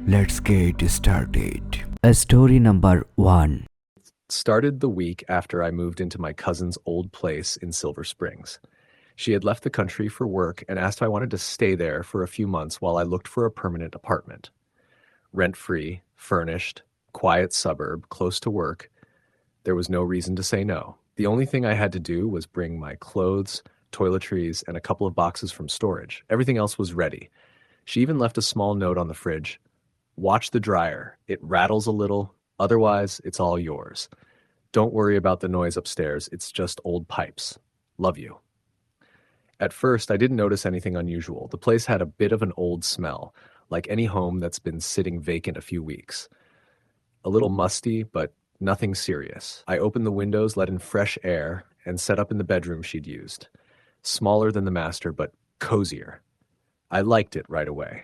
Let's get started. Story number 1. Started the week after I moved into my cousin's old place in Silver Springs. She had left the country for work and asked if I wanted to stay there for a few months while I looked for a permanent apartment. Rent-free, furnished, quiet suburb, close to work. There was no reason to say no. The only thing I had to do was bring my clothes, toiletries, and a couple of boxes from storage. Everything else was ready. She even left a small note on the fridge. Watch the dryer. It rattles a little. Otherwise, it's all yours. Don't worry about the noise upstairs. It's just old pipes. Love you. At first, I didn't notice anything unusual. The place had a bit of an old smell, like any home that's been sitting vacant a few weeks. A little musty, but nothing serious. I opened the windows, let in fresh air, and set up in the bedroom she'd used. Smaller than the master, but cozier. I liked it right away.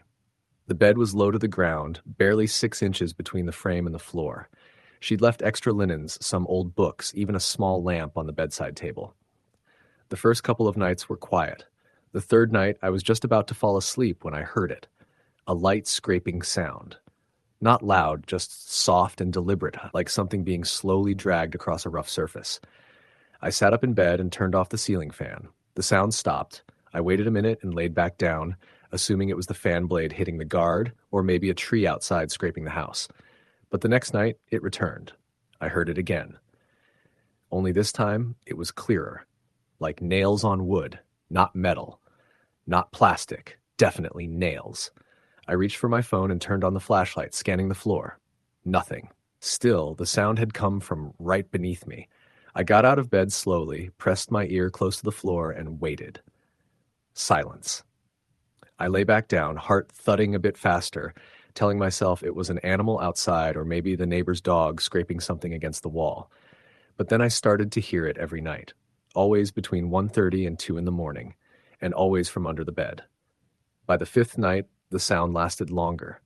The bed was low to the ground, barely 6 inches between the frame and the floor. She'd left extra linens, some old books, even a small lamp on the bedside table. The first couple of nights were quiet. The third night, I was just about to fall asleep when I heard it. A light scraping sound. Not loud, just soft and deliberate, like something being slowly dragged across a rough surface. I sat up in bed and turned off the ceiling fan. The sound stopped. I waited a minute and laid back down, assuming it was the fan blade hitting the guard, or maybe a tree outside scraping the house. But the next night, it returned. I heard it again. Only this time, it was clearer. Like nails on wood, not metal. Not plastic, definitely nails. I reached for my phone and turned on the flashlight, scanning the floor. Nothing. Still, the sound had come from right beneath me. I got out of bed slowly, pressed my ear close to the floor, and waited. Silence. I lay back down, heart thudding a bit faster, telling myself it was an animal outside or maybe the neighbor's dog scraping something against the wall. But then I started to hear it every night, always between 1:30 and 2 in the morning, and always from under the bed. By the 5th night, the sound lasted longer.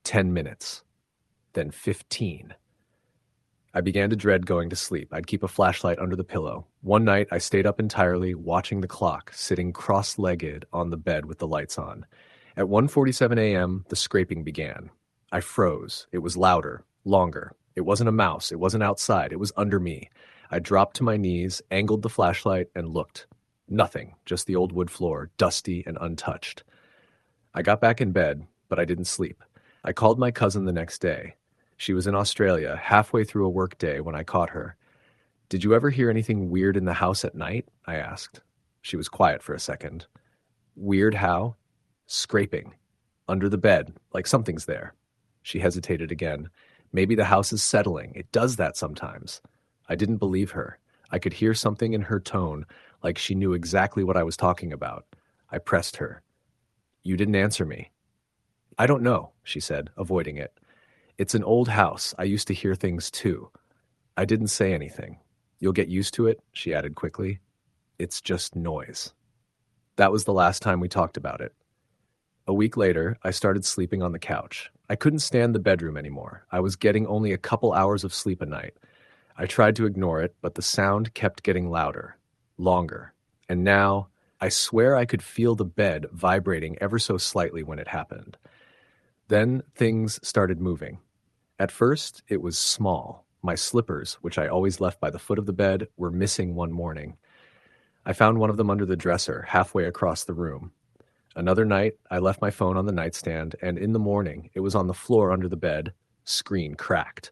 10 minutes. Then 15. I began to dread going to sleep. I'd keep a flashlight under the pillow. One night, I stayed up entirely, watching the clock, sitting cross-legged on the bed with the lights on. At 1:47 a.m., the scraping began. I froze. It was louder, longer. It wasn't a mouse. It wasn't outside. It was under me. I dropped to my knees, angled the flashlight, and looked. Nothing, just the old wood floor, dusty and untouched. I got back in bed, but I didn't sleep. I called my cousin the next day. She was in Australia, halfway through a work day when I caught her. "Did you ever hear anything weird in the house at night?" I asked. She was quiet for a second. "Weird how?" "Scraping. Under the bed, like something's there." She hesitated again. "Maybe the house is settling. It does that sometimes." I didn't believe her. I could hear something in her tone, like she knew exactly what I was talking about. I pressed her. "You didn't answer me." "I don't know," she said, avoiding it. "It's an old house. I used to hear things too." I didn't say anything. "You'll get used to it," she added quickly. "It's just noise." That was the last time we talked about it. A week later, I started sleeping on the couch. I couldn't stand the bedroom anymore. I was getting only a couple hours of sleep a night. I tried to ignore it, but the sound kept getting louder, longer. And now, I swear I could feel the bed vibrating ever so slightly when it happened. Then things started moving. At first, it was small. My slippers, which I always left by the foot of the bed, were missing one morning. I found one of them under the dresser, halfway across the room. Another night, I left my phone on the nightstand, and in the morning, it was on the floor under the bed, screen cracked.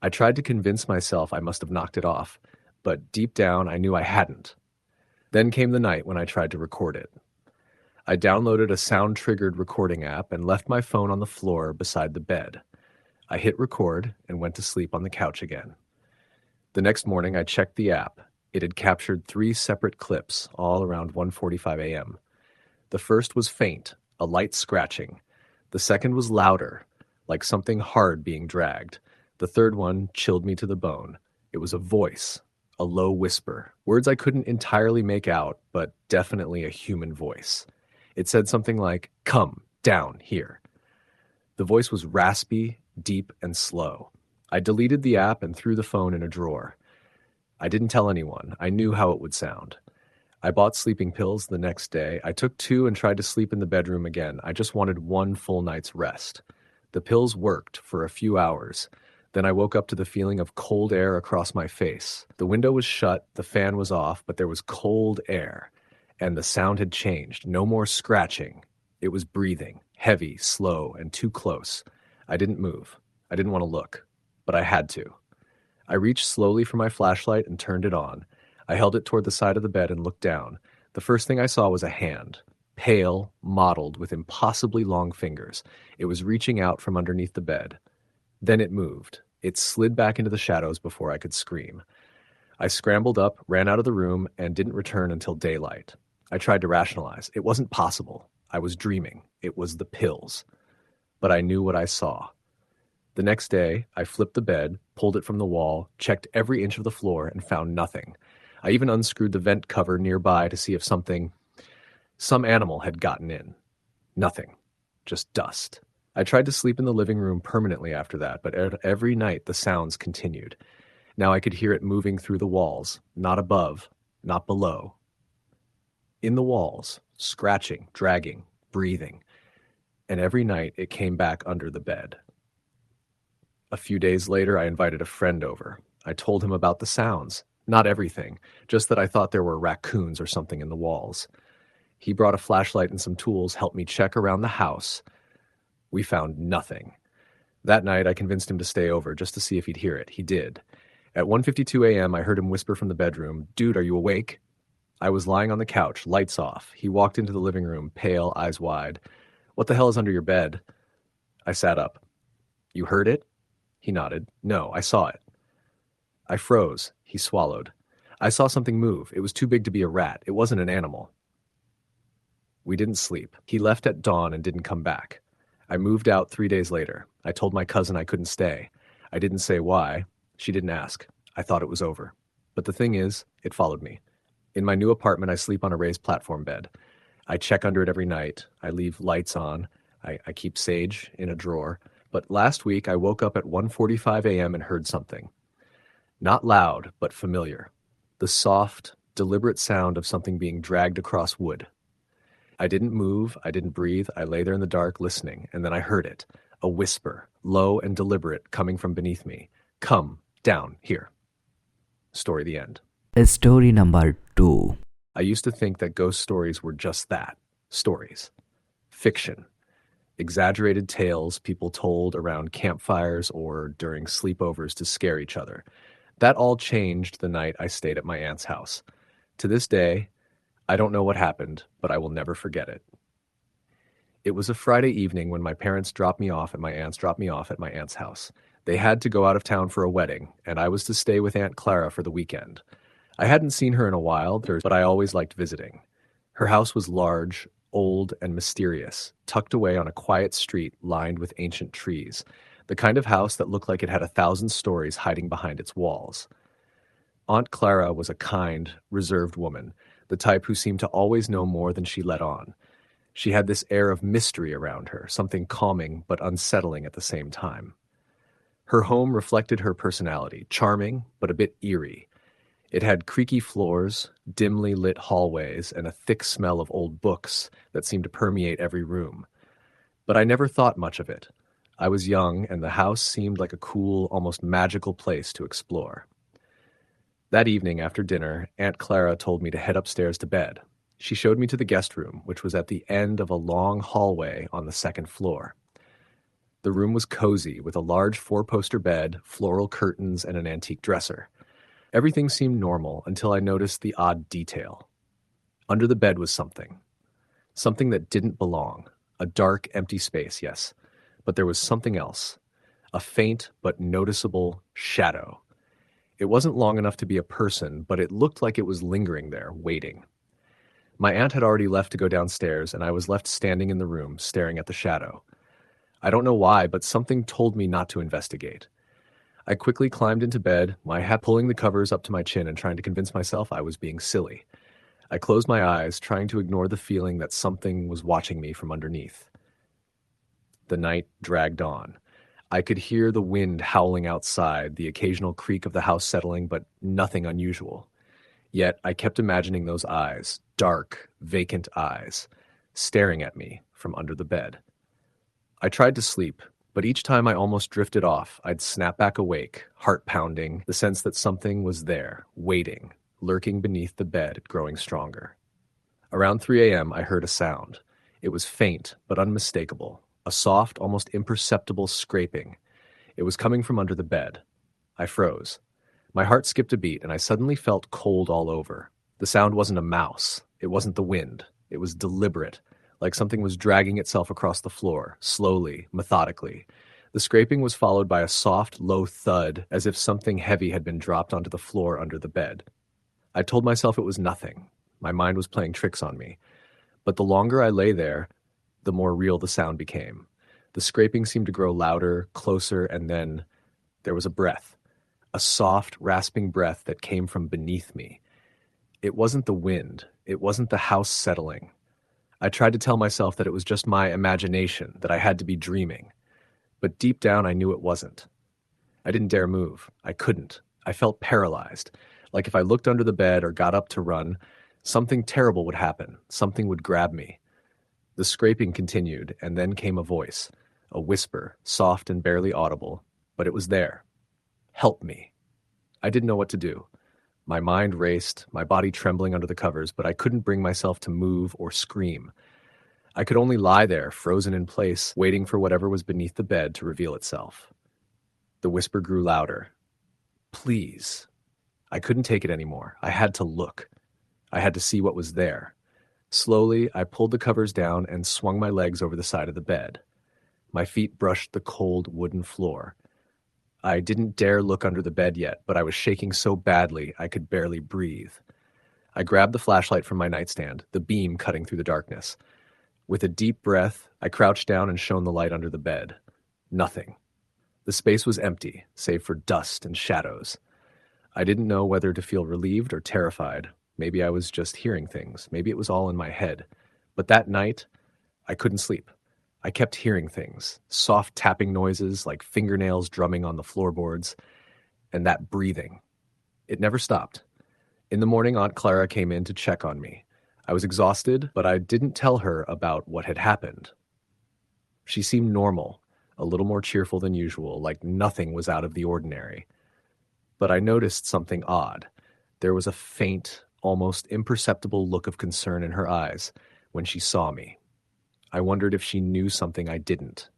I tried to convince myself I must have knocked it off, but deep down, I knew I hadn't. Then came the night when I tried to record it. I downloaded a sound-triggered recording app and left my phone on the floor beside the bed. I hit record and went to sleep on the couch again. The next morning, I checked the app. It had captured 3 separate clips, all around 1:45 a.m. The first was faint, a light scratching. The second was louder, like something hard being dragged. The third one chilled me to the bone. It was a voice, a low whisper. Words I couldn't entirely make out, but definitely a human voice. It said something like, "Come, down, here." The voice was raspy, deep, and slow. I deleted the app and threw the phone in a drawer. I didn't tell anyone. I knew how it would sound. I bought sleeping pills the next day. I took 2 and tried to sleep in the bedroom again. I just wanted one full night's rest. The pills worked for a few hours. Then I woke up to the feeling of cold air across my face. The window was shut, the fan was off, but there was cold air. And the sound had changed. No more scratching. It was breathing, heavy, slow, and too close. I didn't move. I didn't want to look, but I had to. I reached slowly for my flashlight and turned it on. I held it toward the side of the bed and looked down. The first thing I saw was a hand, pale, mottled, with impossibly long fingers. It was reaching out from underneath the bed. Then it moved. It slid back into the shadows before I could scream. I scrambled up, ran out of the room, and didn't return until daylight. I tried to rationalize. It wasn't possible. I was dreaming. It was the pills. But I knew what I saw. The next day, I flipped the bed, pulled it from the wall, checked every inch of the floor, and found nothing. I even unscrewed the vent cover nearby to see if some animal had gotten in. Nothing. Just dust. I tried to sleep in the living room permanently after that, but every night the sounds continued. Now I could hear it moving through the walls, not above, not below. In the walls, scratching, dragging, breathing. And every night it came back under the bed. A few days later, I invited a friend over. I told him about the sounds. Not everything, just that I thought there were raccoons or something in the walls. He brought a flashlight and some tools, helped me check around the house. We found nothing. That night, I convinced him to stay over just to see if he'd hear it. He did. At 1:52 a.m., I heard him whisper from the bedroom, "Dude, are you awake?" I was lying on the couch, lights off. He walked into the living room, pale, eyes wide. "What the hell is under your bed?" I sat up. "You heard it?" He nodded. "No, I saw it." I froze. He swallowed. "I saw something move. It was too big to be a rat. It wasn't an animal." We didn't sleep. He left at dawn and didn't come back. I moved out 3 days later. I told my cousin I couldn't stay. I didn't say why. She didn't ask. I thought it was over. But the thing is, it followed me. In my new apartment, I sleep on a raised platform bed. I check under it every night. I leave lights on. I keep sage in a drawer. But last week, I woke up at 1:45 a.m. and heard something. Not loud, but familiar. The soft, deliberate sound of something being dragged across wood. I didn't move, I didn't breathe, I lay there in the dark listening, and then I heard it, a whisper, low and deliberate, coming from beneath me. "Come, down, here." Story the end. Story number 2. I used to think that ghost stories were just that, stories. Fiction. Exaggerated tales people told around campfires or during sleepovers to scare each other. That all changed the night I stayed at my aunt's house. To this day, I don't know what happened, but I will never forget it. It was a Friday evening when my parents dropped me off and my aunts dropped me off at my aunt's house. They had to go out of town for a wedding, and I was to stay with Aunt Clara for the weekend. I hadn't seen her in a while, but I always liked visiting. Her house was large, old, and mysterious, tucked away on a quiet street lined with ancient trees, the kind of house that looked like it had 1,000 stories hiding behind its walls. Aunt Clara was a kind, reserved woman, the type who seemed to always know more than she let on. She had this air of mystery around her, something calming but unsettling at the same time. Her home reflected her personality, charming but a bit eerie. It had creaky floors, dimly lit hallways, and a thick smell of old books that seemed to permeate every room. But I never thought much of it. I was young, and the house seemed like a cool, almost magical place to explore. That evening after dinner, Aunt Clara told me to head upstairs to bed. She showed me to the guest room, which was at the end of a long hallway on the second floor. The room was cozy, with a large 4-poster bed, floral curtains, and an antique dresser. Everything seemed normal until I noticed the odd detail. Under the bed was something. Something that didn't belong. A dark, empty space, yes. But there was something else. A faint but noticeable shadow. It wasn't long enough to be a person, but it looked like it was lingering there, waiting. My aunt had already left to go downstairs, and I was left standing in the room, staring at the shadow. I don't know why, but something told me not to investigate. I quickly climbed into bed, my hat pulling the covers up to my chin and trying to convince myself I was being silly. I closed my eyes, trying to ignore the feeling that something was watching me from underneath. The night dragged on. I could hear the wind howling outside, the occasional creak of the house settling, but nothing unusual. Yet I kept imagining those eyes, dark, vacant eyes, staring at me from under the bed. I tried to sleep, But each time I almost drifted off, I'd snap back awake, heart pounding, the sense that something was there, waiting, lurking beneath the bed, growing stronger. Around 3 a.m., I heard a sound. It was faint, but unmistakable, a soft, almost imperceptible scraping. It was coming from under the bed. I froze. My heart skipped a beat, and I suddenly felt cold all over. The sound wasn't a mouse. It wasn't the wind. It was deliberate, like something was dragging itself across the floor, slowly, methodically. The scraping was followed by a soft, low thud, as if something heavy had been dropped onto the floor under the bed. I told myself it was nothing. My mind was playing tricks on me. But the longer I lay there, the more real the sound became. The scraping seemed to grow louder, closer, and then there was a breath. A soft, rasping breath that came from beneath me. It wasn't the wind. It wasn't the house settling. I tried to tell myself that it was just my imagination, that I had to be dreaming. But deep down, I knew it wasn't. I didn't dare move. I couldn't. I felt paralyzed. Like if I looked under the bed or got up to run, something terrible would happen. Something would grab me. The scraping continued, and then came a voice, a whisper, soft and barely audible, but it was there. Help me. I didn't know what to do. My mind raced, my body trembling under the covers, but I couldn't bring myself to move or scream. I could only lie there, frozen in place, waiting for whatever was beneath the bed to reveal itself. The whisper grew louder. Please. I couldn't take it anymore. I had to look. I had to see what was there. Slowly, I pulled the covers down and swung my legs over the side of the bed. My feet brushed the cold wooden floor. I didn't dare look under the bed yet, but I was shaking so badly I could barely breathe. I grabbed the flashlight from my nightstand, the beam cutting through the darkness. With a deep breath, I crouched down and shone the light under the bed. Nothing. The space was empty, save for dust and shadows. I didn't know whether to feel relieved or terrified. Maybe I was just hearing things. Maybe it was all in my head. But that night, I couldn't sleep. I kept hearing things, soft tapping noises like fingernails drumming on the floorboards, and that breathing. It never stopped. In the morning, Aunt Clara came in to check on me. I was exhausted, but I didn't tell her about what had happened. She seemed normal, a little more cheerful than usual, like nothing was out of the ordinary. But I noticed something odd. There was a faint, almost imperceptible look of concern in her eyes when she saw me. I wondered if she knew something I didn't.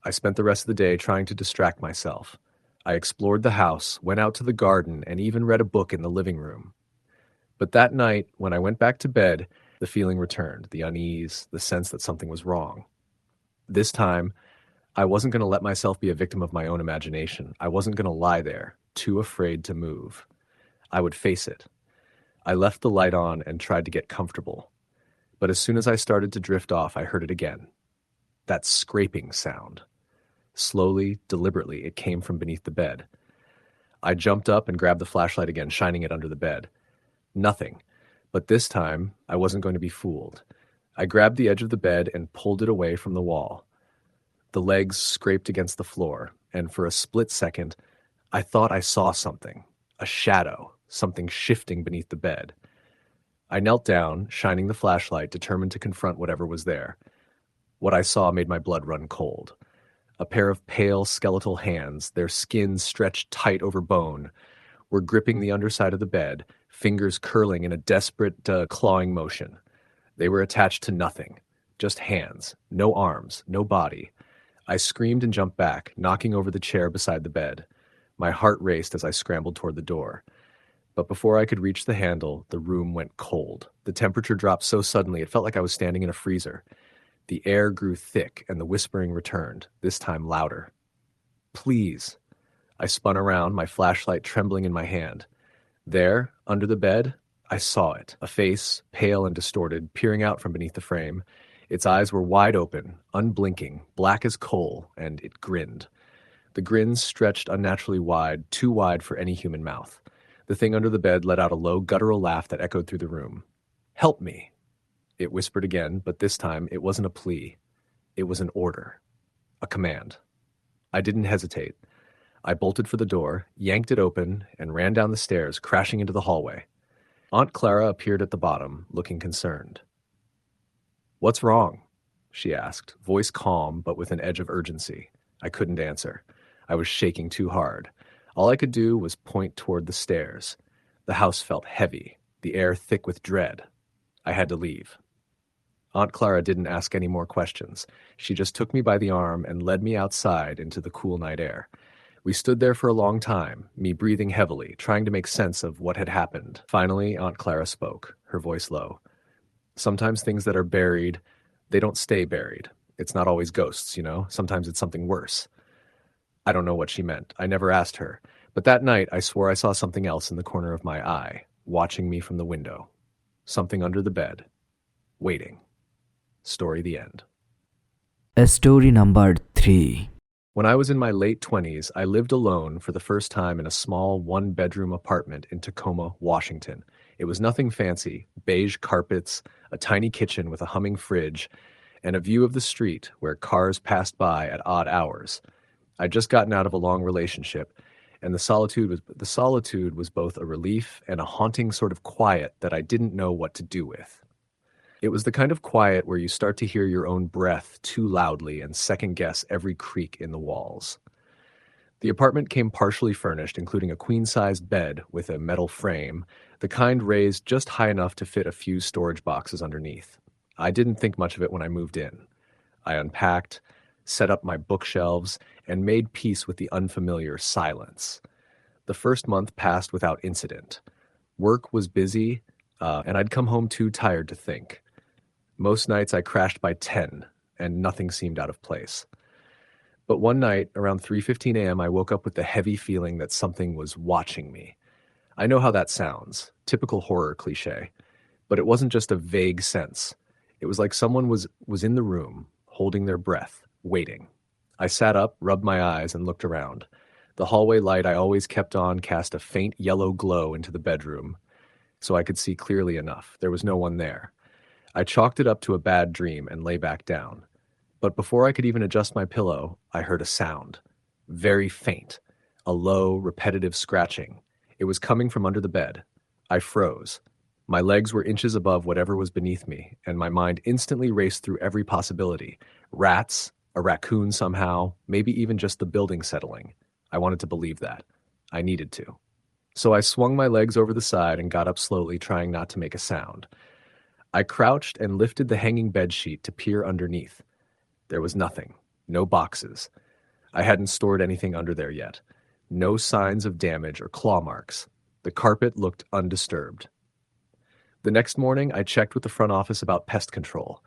I spent the rest of the day trying to distract myself. I explored the house, went out to the garden, and even read a book in the living room. But that night, when I went back to bed, the feeling returned, the unease, the sense that something was wrong. This time, I wasn't going to let myself be a victim of my own imagination. I wasn't going to lie there, too afraid to move. I would face it. I left the light on and tried to get comfortable. But as soon as I started to drift off, I heard it again. That scraping sound. Slowly, deliberately, it came from beneath the bed. I jumped up and grabbed the flashlight again, shining it under the bed. Nothing. But this time, I wasn't going to be fooled. I grabbed the edge of the bed and pulled it away from the wall. The legs scraped against the floor, and for a split second, I thought I saw something. A shadow, something shifting beneath the bed. I knelt down, shining the flashlight, determined to confront whatever was there. What I saw made my blood run cold. A pair of pale, skeletal hands, their skin stretched tight over bone, were gripping the underside of the bed, fingers curling in a desperate, clawing motion. They were attached to nothing, just hands, no arms, no body. I screamed and jumped back, knocking over the chair beside the bed. My heart raced as I scrambled toward the door. But before I could reach the handle, the room went cold. The temperature dropped so suddenly it felt like I was standing in a freezer. The air grew thick, and the whispering returned, this time louder. Please. I spun around, my flashlight trembling in my hand. There, under the bed, I saw it, a face, pale and distorted, peering out from beneath the frame. Its eyes were wide open, unblinking, black as coal, and it grinned. The grin stretched unnaturally wide, too wide for any human mouth. The thing under the bed let out a low, guttural laugh that echoed through the room. Help me, it whispered again, but this time it wasn't a plea. It was an order, a command. I didn't hesitate. I bolted for the door, yanked it open, and ran down the stairs, crashing into the hallway. Aunt Clara appeared at the bottom, looking concerned. What's wrong? She asked, voice calm but with an edge of urgency. I couldn't answer. I was shaking too hard. All I could do was point toward the stairs. The house felt heavy, the air thick with dread. I had to leave. Aunt Clara didn't ask any more questions. She just took me by the arm and led me outside into the cool night air. We stood there for a long time, me breathing heavily, trying to make sense of what had happened. Finally, Aunt Clara spoke, her voice low. Sometimes things that are buried, they don't stay buried. It's not always ghosts, you know? Sometimes it's something worse. I don't know what she meant. I never asked her. But that night, I swore I saw something else in the corner of my eye, watching me from the window. Something under the bed. Waiting. Story the end. Story number 3. When I was in my late 20s, I lived alone for the first time in a small one-bedroom apartment in Tacoma, Washington. It was nothing fancy, beige carpets, a tiny kitchen with a humming fridge, and a view of the street where cars passed by at odd hours. I'd just gotten out of a long relationship, and the solitude was both a relief and a haunting sort of quiet that I didn't know what to do with. It was the kind of quiet where you start to hear your own breath too loudly and second-guess every creak in the walls. The apartment came partially furnished, including a queen-sized bed with a metal frame, the kind raised just high enough to fit a few storage boxes underneath. I didn't think much of it when I moved in. I unpacked, set up my bookshelves, and made peace with the unfamiliar silence. The first month passed without incident. Work was busy, and I'd come home too tired to think. Most nights I crashed by 10, and nothing seemed out of place. But one night, around 3:15 a.m., I woke up with the heavy feeling that something was watching me. I know how that sounds, typical horror cliche, but it wasn't just a vague sense. It was like someone was in the room, holding their breath, waiting. I sat up, rubbed my eyes, and looked around. The hallway light I always kept on cast a faint yellow glow into the bedroom, so I could see clearly enough. There was no one there. I chalked it up to a bad dream and lay back down. But before I could even adjust my pillow, I heard a sound. Very faint. A low, repetitive scratching. It was coming from under the bed. I froze. My legs were inches above whatever was beneath me, and my mind instantly raced through every possibility. Rats, a raccoon somehow, maybe even just the building settling. I wanted to believe that. I needed to. So I swung my legs over the side and got up slowly, trying not to make a sound. I crouched and lifted the hanging bedsheet to peer underneath. There was nothing. No boxes. I hadn't stored anything under there yet. No signs of damage or claw marks. The carpet looked undisturbed. The next morning, I checked with the front office about pest control.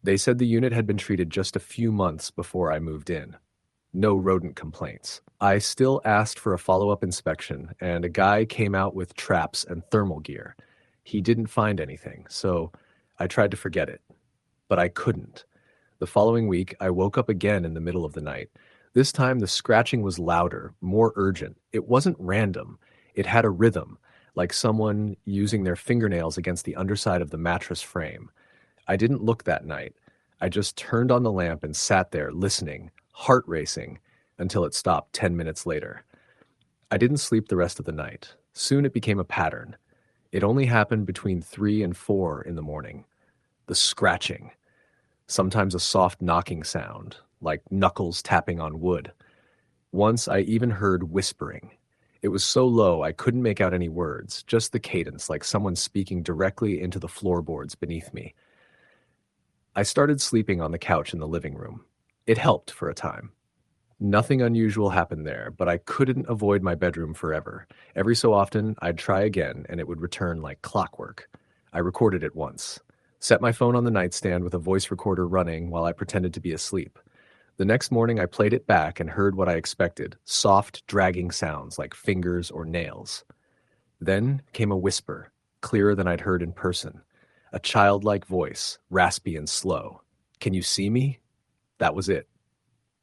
They said the unit had been treated just a few months before I moved in. No rodent complaints. I still asked for a follow-up inspection, and a guy came out with traps and thermal gear. He didn't find anything, so I tried to forget it. But I couldn't. The following week, I woke up again in the middle of the night. This time, the scratching was louder, more urgent. It wasn't random. It had a rhythm, like someone using their fingernails against the underside of the mattress frame. I didn't look that night. I just turned on the lamp and sat there, listening, heart racing, until it stopped 10 minutes later. I didn't sleep the rest of the night. Soon it became a pattern. It only happened between 3 and 4 in the morning. The scratching. Sometimes a soft knocking sound, like knuckles tapping on wood. Once I even heard whispering. It was so low I couldn't make out any words, just the cadence, like someone speaking directly into the floorboards beneath me. I started sleeping on the couch in the living room. It helped for a time. Nothing unusual happened there, but I couldn't avoid my bedroom forever. Every so often, I'd try again, and it would return like clockwork. I recorded it once. Set my phone on the nightstand with a voice recorder running while I pretended to be asleep. The next morning, I played it back and heard what I expected, soft, dragging sounds like fingers or nails. Then came a whisper, clearer than I'd heard in person. A childlike voice, raspy and slow. "Can you see me?" That was it.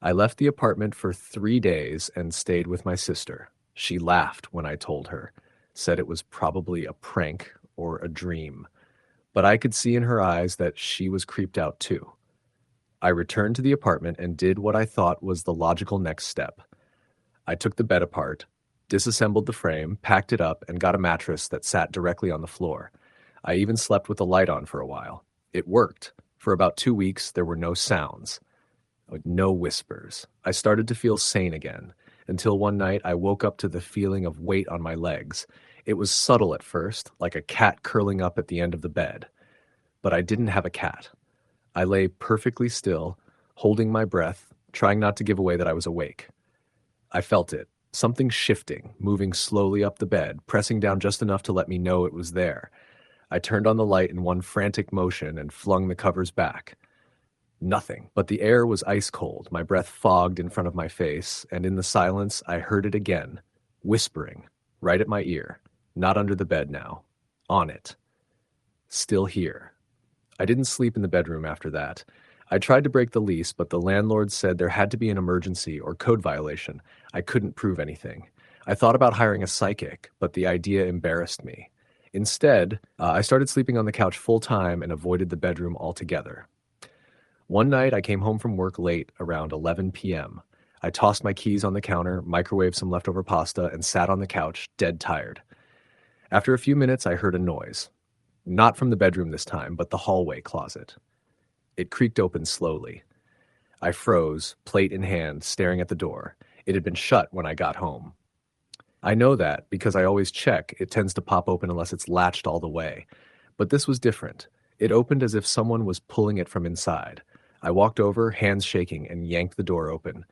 I left the apartment for 3 days and stayed with my sister. She laughed when I told her, said it was probably a prank or a dream. But I could see in her eyes that she was creeped out too. I returned to the apartment and did what I thought was the logical next step. I took the bed apart, disassembled the frame, packed it up, and got a mattress that sat directly on the floor. I even slept with the light on for a while. It worked. For about 2 weeks, there were no sounds. No whispers. I started to feel sane again, until one night I woke up to the feeling of weight on my legs. It was subtle at first, like a cat curling up at the end of the bed. But I didn't have a cat. I lay perfectly still, holding my breath, trying not to give away that I was awake. I felt it, something shifting, moving slowly up the bed, pressing down just enough to let me know it was there. I turned on the light in one frantic motion and flung the covers back. Nothing, but the air was ice cold, my breath fogged in front of my face, and in the silence I heard it again, whispering, right at my ear, not under the bed now, on it. Still here. I didn't sleep in the bedroom after that. I tried to break the lease, but the landlord said there had to be an emergency or code violation. I couldn't prove anything. I thought about hiring a psychic, but the idea embarrassed me. Instead, I started sleeping on the couch full time and avoided the bedroom altogether. One night, I came home from work late, around 11 p.m. I tossed my keys on the counter, microwaved some leftover pasta, and sat on the couch, dead tired. After a few minutes, I heard a noise. Not from the bedroom this time, but the hallway closet. It creaked open slowly. I froze, plate in hand, staring at the door. It had been shut when I got home. I know that because I always check. It tends to pop open unless it's latched all the way. But this was different. It opened as if someone was pulling it from inside. I walked over, hands shaking, and yanked the door open.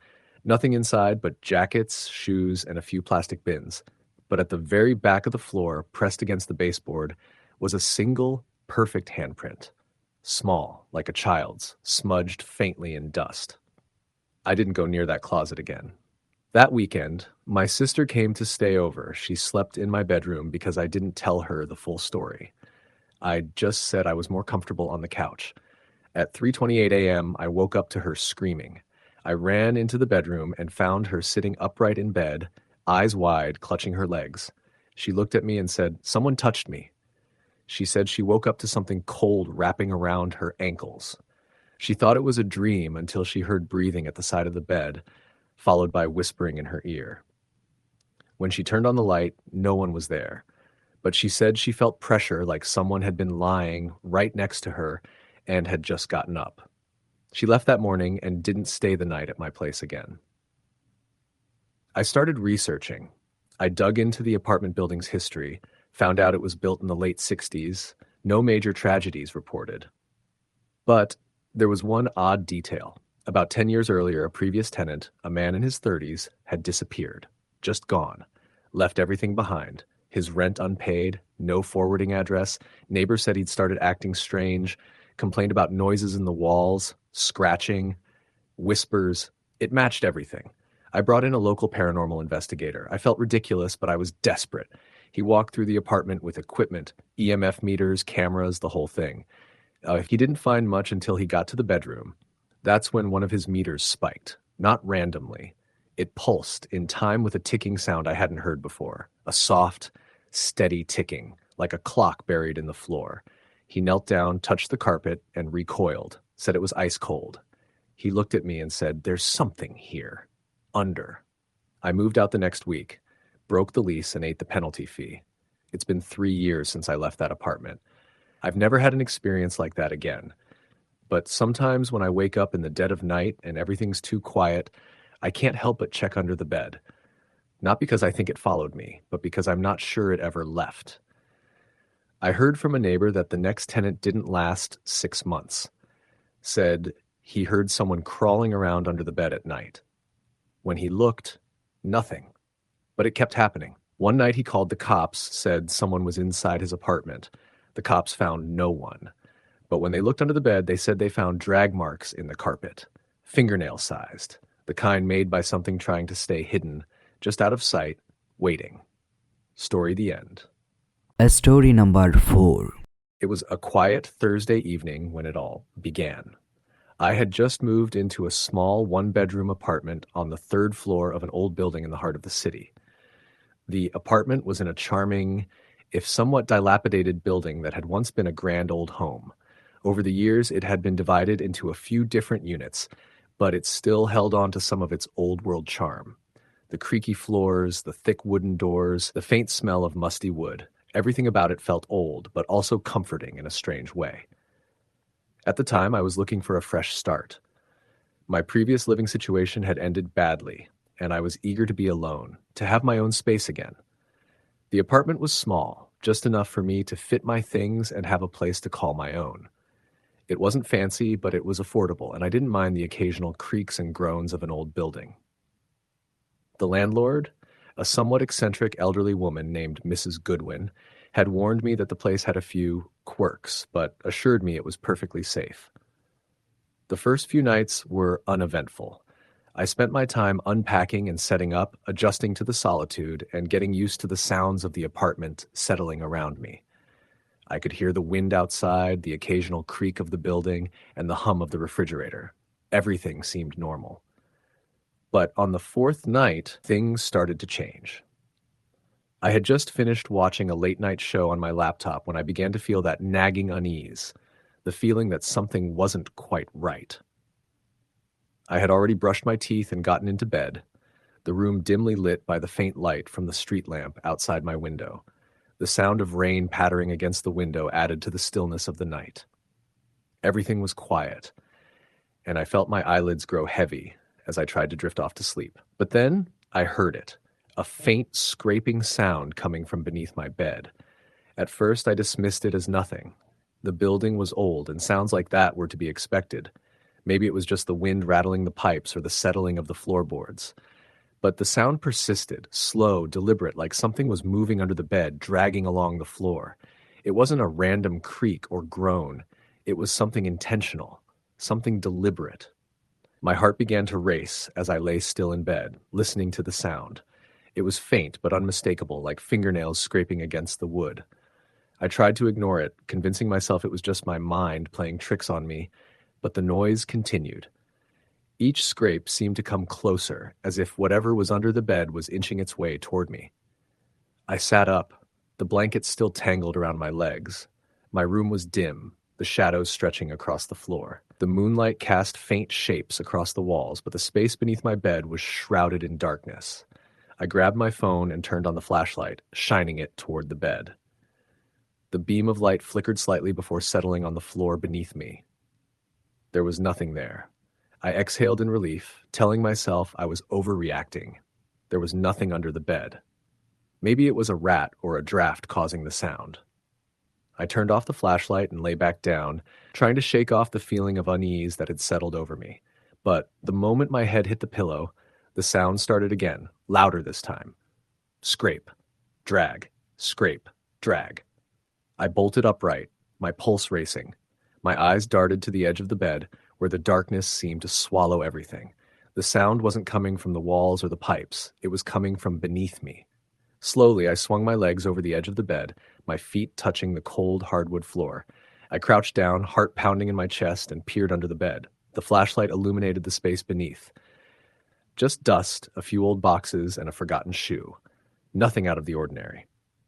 Nothing inside but jackets, shoes, and a few plastic bins. But at the very back of the floor, pressed against the baseboard, was a single, perfect handprint. Small, like a child's, smudged faintly in dust. I didn't go near that closet again. That weekend, my sister came to stay over. She slept in my bedroom because I didn't tell her the full story. I just said I was more comfortable on the couch. At 3:28 a.m., I woke up to her screaming. I ran into the bedroom and found her sitting upright in bed, eyes wide, clutching her legs. She looked at me and said, "Someone touched me." She said she woke up to something cold wrapping around her ankles. She thought it was a dream until she heard breathing at the side of the bed, followed by whispering in her ear. When she turned on the light, no one was there, but she said she felt pressure like someone had been lying right next to her and had just gotten up. She left that morning and didn't stay the night at my place again. I started researching. I dug into the apartment building's history, found out it was built in the late 60s, no major tragedies reported. But there was one odd detail. About 10 years earlier, a previous tenant, a man in his 30s, had disappeared, just gone, left everything behind. His rent unpaid, no forwarding address. Neighbors said he'd started acting strange, complained about noises in the walls, scratching, whispers. It matched everything. I brought in a local paranormal investigator. I felt ridiculous, but I was desperate. He walked through the apartment with equipment, EMF meters, cameras, the whole thing. He didn't find much until he got to the bedroom. That's when one of his meters spiked, not randomly. It pulsed in time with a ticking sound I hadn't heard before, a soft, steady ticking, like a clock buried in the floor. He knelt down, touched the carpet, and recoiled, said it was ice cold. He looked at me and said, "There's something here. Under." I moved out the next week, broke the lease, and ate the penalty fee. It's been 3 years since I left that apartment. I've never had an experience like that again. But sometimes when I wake up in the dead of night and everything's too quiet, I can't help but check under the bed. Not because I think it followed me, but because I'm not sure it ever left. I heard from a neighbor that the next tenant didn't last 6 months. Said he heard someone crawling around under the bed at night. When he looked, nothing. But it kept happening. One night he called the cops, said someone was inside his apartment. The cops found no one. But when they looked under the bed, they said they found drag marks in the carpet, fingernail-sized, the kind made by something trying to stay hidden, just out of sight, waiting. Story the end. Story number 4. It was a quiet Thursday evening when it all began. I had just moved into a small one-bedroom apartment on the 3rd floor of an old building in the heart of the city. The apartment was in a charming, if somewhat dilapidated building that had once been a grand old home. Over the years, it had been divided into a few different units, but it still held on to some of its old-world charm. The creaky floors, the thick wooden doors, the faint smell of musty wood. Everything about it felt old, but also comforting in a strange way. At the time, I was looking for a fresh start. My previous living situation had ended badly, and I was eager to be alone, to have my own space again. The apartment was small, just enough for me to fit my things and have a place to call my own. It wasn't fancy, but it was affordable, and I didn't mind the occasional creaks and groans of an old building. The landlord, a somewhat eccentric elderly woman named Mrs. Goodwin, had warned me that the place had a few quirks, but assured me it was perfectly safe. The first few nights were uneventful. I spent my time unpacking and setting up, adjusting to the solitude, and getting used to the sounds of the apartment settling around me. I could hear the wind outside, the occasional creak of the building, and the hum of the refrigerator. Everything seemed normal. But on the fourth night, things started to change. I had just finished watching a late-night show on my laptop when I began to feel that nagging unease, the feeling that something wasn't quite right. I had already brushed my teeth and gotten into bed, the room dimly lit by the faint light from the street lamp outside my window. The sound of rain pattering against the window added to the stillness of the night. Everything was quiet, and I felt my eyelids grow heavy as I tried to drift off to sleep. But then I heard it, a faint scraping sound coming from beneath my bed. At first I dismissed it as nothing. The building was old, and sounds like that were to be expected. Maybe it was just the wind rattling the pipes or the settling of the floorboards. But the sound persisted, slow, deliberate, like something was moving under the bed, dragging along the floor. It wasn't a random creak or groan. It was something intentional, something deliberate. My heart began to race as I lay still in bed, listening to the sound. It was faint but unmistakable, like fingernails scraping against the wood. I tried to ignore it, convincing myself it was just my mind playing tricks on me, but the noise continued. Each scrape seemed to come closer, as if whatever was under the bed was inching its way toward me. I sat up, the blankets still tangled around my legs. My room was dim, the shadows stretching across the floor. The moonlight cast faint shapes across the walls, but the space beneath my bed was shrouded in darkness. I grabbed my phone and turned on the flashlight, shining it toward the bed. The beam of light flickered slightly before settling on the floor beneath me. There was nothing there. I exhaled in relief, telling myself I was overreacting. There was nothing under the bed. Maybe it was a rat or a draft causing the sound. I turned off the flashlight and lay back down, trying to shake off the feeling of unease that had settled over me. But the moment my head hit the pillow, the sound started again, louder this time. Scrape, drag, scrape, drag. I bolted upright, my pulse racing. My eyes darted to the edge of the bed, where the darkness seemed to swallow everything. The sound wasn't coming from the walls or the pipes. It was coming from beneath me. Slowly, I swung my legs over the edge of the bed, my feet touching the cold hardwood floor. I crouched down, heart pounding in my chest, and peered under the bed. The flashlight illuminated the space beneath. Just dust, a few old boxes, and a forgotten shoe. Nothing out of the ordinary.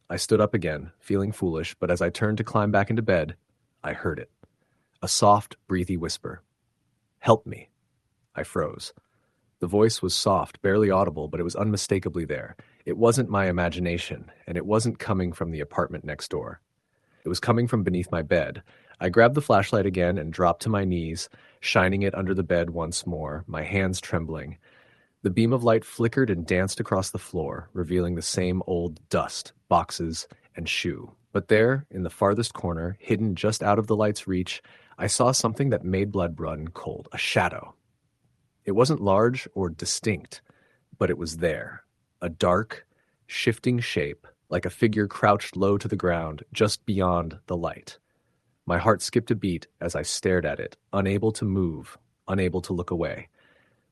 I stood up again, feeling foolish, but as I turned to climb back into bed, I heard it. A soft, breathy whisper. "Help me." I froze. The voice was soft, barely audible, but it was unmistakably there. It wasn't my imagination, and it wasn't coming from the apartment next door. It was coming from beneath my bed. I grabbed the flashlight again and dropped to my knees, shining it under the bed once more, my hands trembling. The beam of light flickered and danced across the floor, revealing the same old dust, boxes, and shoe. But there, in the farthest corner, hidden just out of the light's reach, I saw something that made blood run cold, a shadow. It wasn't large or distinct, but it was there, a dark, shifting shape, like a figure crouched low to the ground, just beyond the light. My heart skipped a beat as I stared at it, unable to move, unable to look away.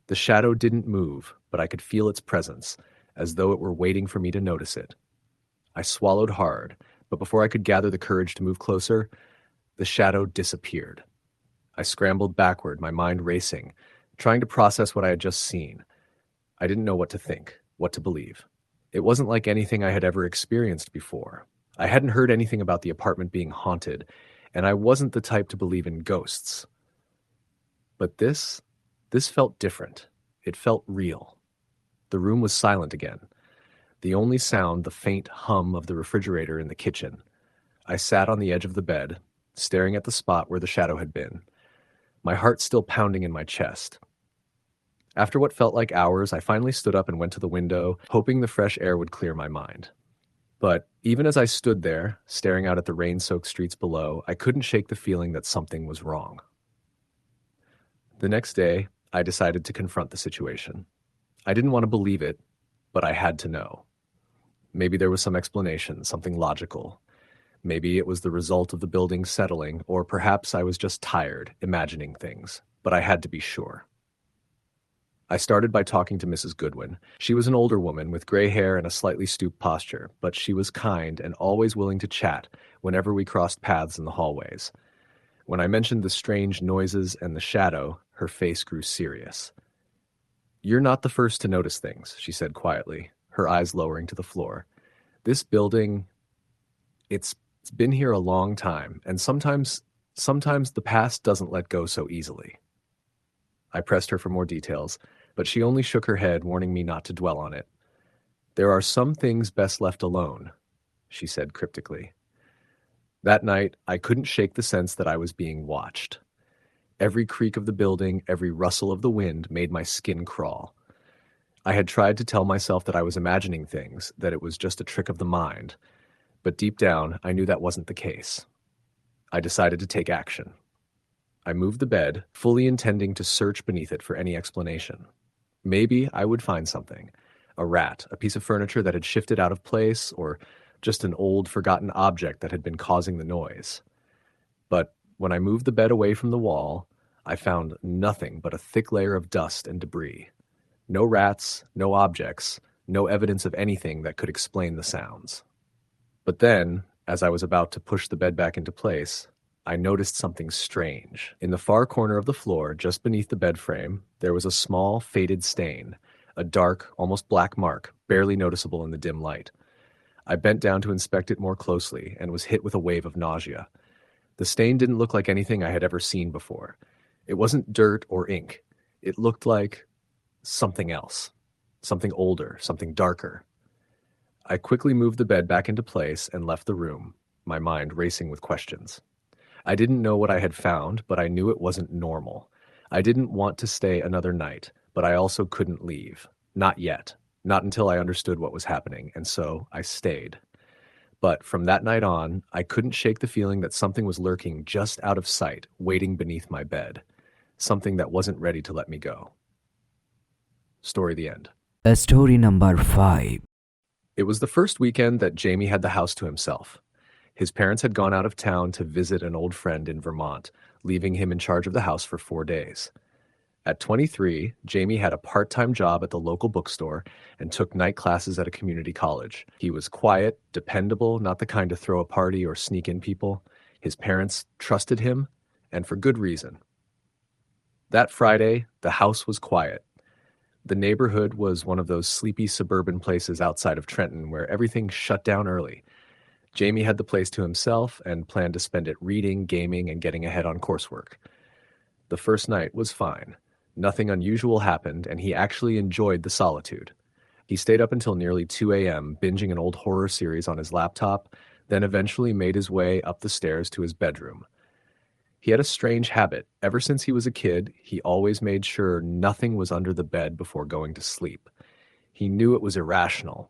The shadow didn't move, but I could feel its presence, as though it were waiting for me to notice it. I swallowed hard, but before I could gather the courage to move closer, the shadow disappeared. I scrambled backward, my mind racing, trying to process what I had just seen. I didn't know what to think, what to believe. It wasn't like anything I had ever experienced before. I hadn't heard anything about the apartment being haunted, and I wasn't the type to believe in ghosts. But this felt different. It felt real. The room was silent again. The only sound, the faint hum of the refrigerator in the kitchen. I sat on the edge of the bed, staring at the spot where the shadow had been, my heart still pounding in my chest. After what felt like hours, I finally stood up and went to the window, hoping the fresh air would clear my mind. But even as I stood there, staring out at the rain-soaked streets below, I couldn't shake the feeling that something was wrong. The next day, I decided to confront the situation. I didn't want to believe it, but I had to know. Maybe there was some explanation, something logical. Maybe it was the result of the building settling, or perhaps I was just tired, imagining things. But I had to be sure. I started by talking to Mrs. Goodwin. She was an older woman with gray hair and a slightly stooped posture, but she was kind and always willing to chat whenever we crossed paths in the hallways. When I mentioned the strange noises and the shadow, her face grew serious. "You're not the first to notice things," she said quietly, her eyes lowering to the floor. "This building, it's been here a long time, and sometimes the past doesn't let go so easily." I pressed her for more details, but she only shook her head, warning me not to dwell on it. "There are some things best left alone," she said cryptically. That night, I couldn't shake the sense that I was being watched. Every creak of the building, every rustle of the wind made my skin crawl. I had tried to tell myself that I was imagining things, that it was just a trick of the mind, but deep down, I knew that wasn't the case. I decided to take action. I moved the bed, fully intending to search beneath it for any explanation. Maybe I would find something. A rat, a piece of furniture that had shifted out of place, or just an old, forgotten object that had been causing the noise. But when I moved the bed away from the wall, I found nothing but a thick layer of dust and debris. No rats, no objects, no evidence of anything that could explain the sounds. But then, as I was about to push the bed back into place, I noticed something strange. In the far corner of the floor, just beneath the bed frame, there was a small, faded stain, a dark, almost black mark, barely noticeable in the dim light. I bent down to inspect it more closely and was hit with a wave of nausea. The stain didn't look like anything I had ever seen before. It wasn't dirt or ink. It looked like something else. Something older, something darker. I quickly moved the bed back into place and left the room, my mind racing with questions. I didn't know what I had found, but I knew it wasn't normal. I didn't want to stay another night, but I also couldn't leave. Not yet. Not until I understood what was happening, and so I stayed. But from that night on, I couldn't shake the feeling that something was lurking just out of sight, waiting beneath my bed. Something that wasn't ready to let me go. Story the end. Story number 5. It was the first weekend that Jamie had the house to himself. His parents had gone out of town to visit an old friend in Vermont, leaving him in charge of the house for 4 days. At 23, Jamie had a part-time job at the local bookstore and took night classes at a community college. He was quiet, dependable, not the kind to throw a party or sneak in people. His parents trusted him, and for good reason. That Friday, the house was quiet. The neighborhood was one of those sleepy suburban places outside of Trenton where everything shut down early. Jamie had the place to himself and planned to spend it reading, gaming, and getting ahead on coursework. The first night was fine. Nothing unusual happened, and he actually enjoyed the solitude. He stayed up until nearly 2 a.m., binging an old horror series on his laptop, then eventually made his way up the stairs to his bedroom. He had a strange habit. Ever since he was a kid, he always made sure nothing was under the bed before going to sleep. He knew it was irrational,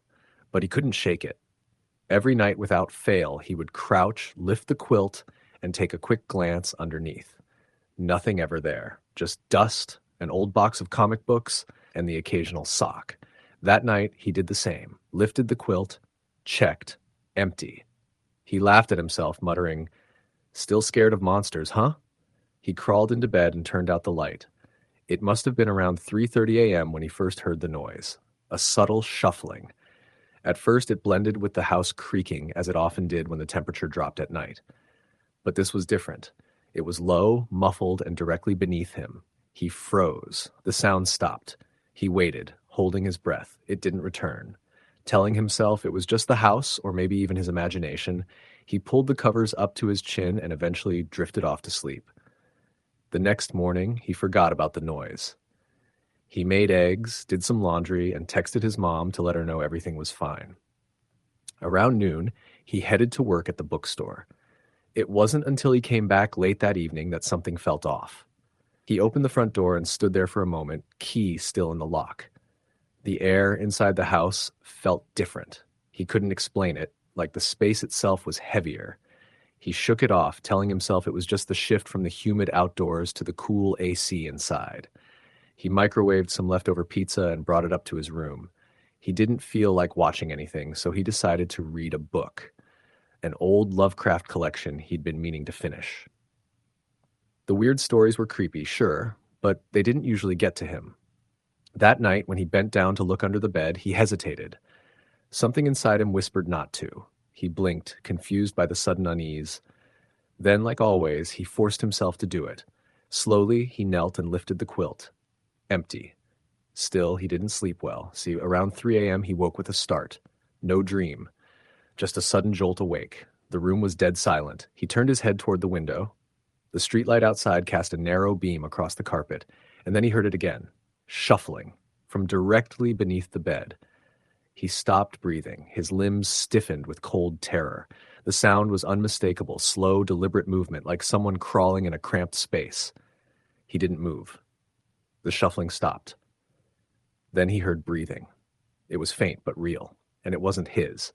but he couldn't shake it. Every night without fail, he would crouch, lift the quilt, and take a quick glance underneath. Nothing ever there, just dust, an old box of comic books, and the occasional sock. That night, he did the same, lifted the quilt, checked, empty. He laughed at himself, muttering, "Still scared of monsters, huh?" He crawled into bed and turned out the light. It must have been around 3:30 a.m. when he first heard the noise, a subtle shuffling. At first, it blended with the house creaking, as it often did when the temperature dropped at night. But this was different. It was low, muffled, and directly beneath him. He froze. The sound stopped. He waited, holding his breath. It didn't return. Telling himself it was just the house, or maybe even his imagination, he pulled the covers up to his chin and eventually drifted off to sleep. The next morning, he forgot about the noise. He made eggs, did some laundry, and texted his mom to let her know everything was fine. Around noon, he headed to work at the bookstore. It wasn't until he came back late that evening that something felt off. He opened the front door and stood there for a moment, key still in the lock. The air inside the house felt different. He couldn't explain it, like the space itself was heavier. He shook it off, telling himself it was just the shift from the humid outdoors to the cool AC inside. He microwaved some leftover pizza and brought it up to his room. He didn't feel like watching anything, so he decided to read a book, an old Lovecraft collection he'd been meaning to finish. The weird stories were creepy, sure, but they didn't usually get to him. That night, when he bent down to look under the bed, he hesitated. Something inside him whispered not to. He blinked, confused by the sudden unease. Then, like always, he forced himself to do it. Slowly, he knelt and lifted the quilt. Empty. Still, he didn't sleep well. See, around 3 a.m. he woke with a start. No dream. Just a sudden jolt awake. The room was dead silent. He turned his head toward the window. The streetlight outside cast a narrow beam across the carpet, and then he heard it again, shuffling, from directly beneath the bed. He stopped breathing. His limbs stiffened with cold terror. The sound was unmistakable, slow, deliberate movement, like someone crawling in a cramped space. He didn't move. The shuffling stopped. Then he heard breathing. It was faint but real, and it wasn't his.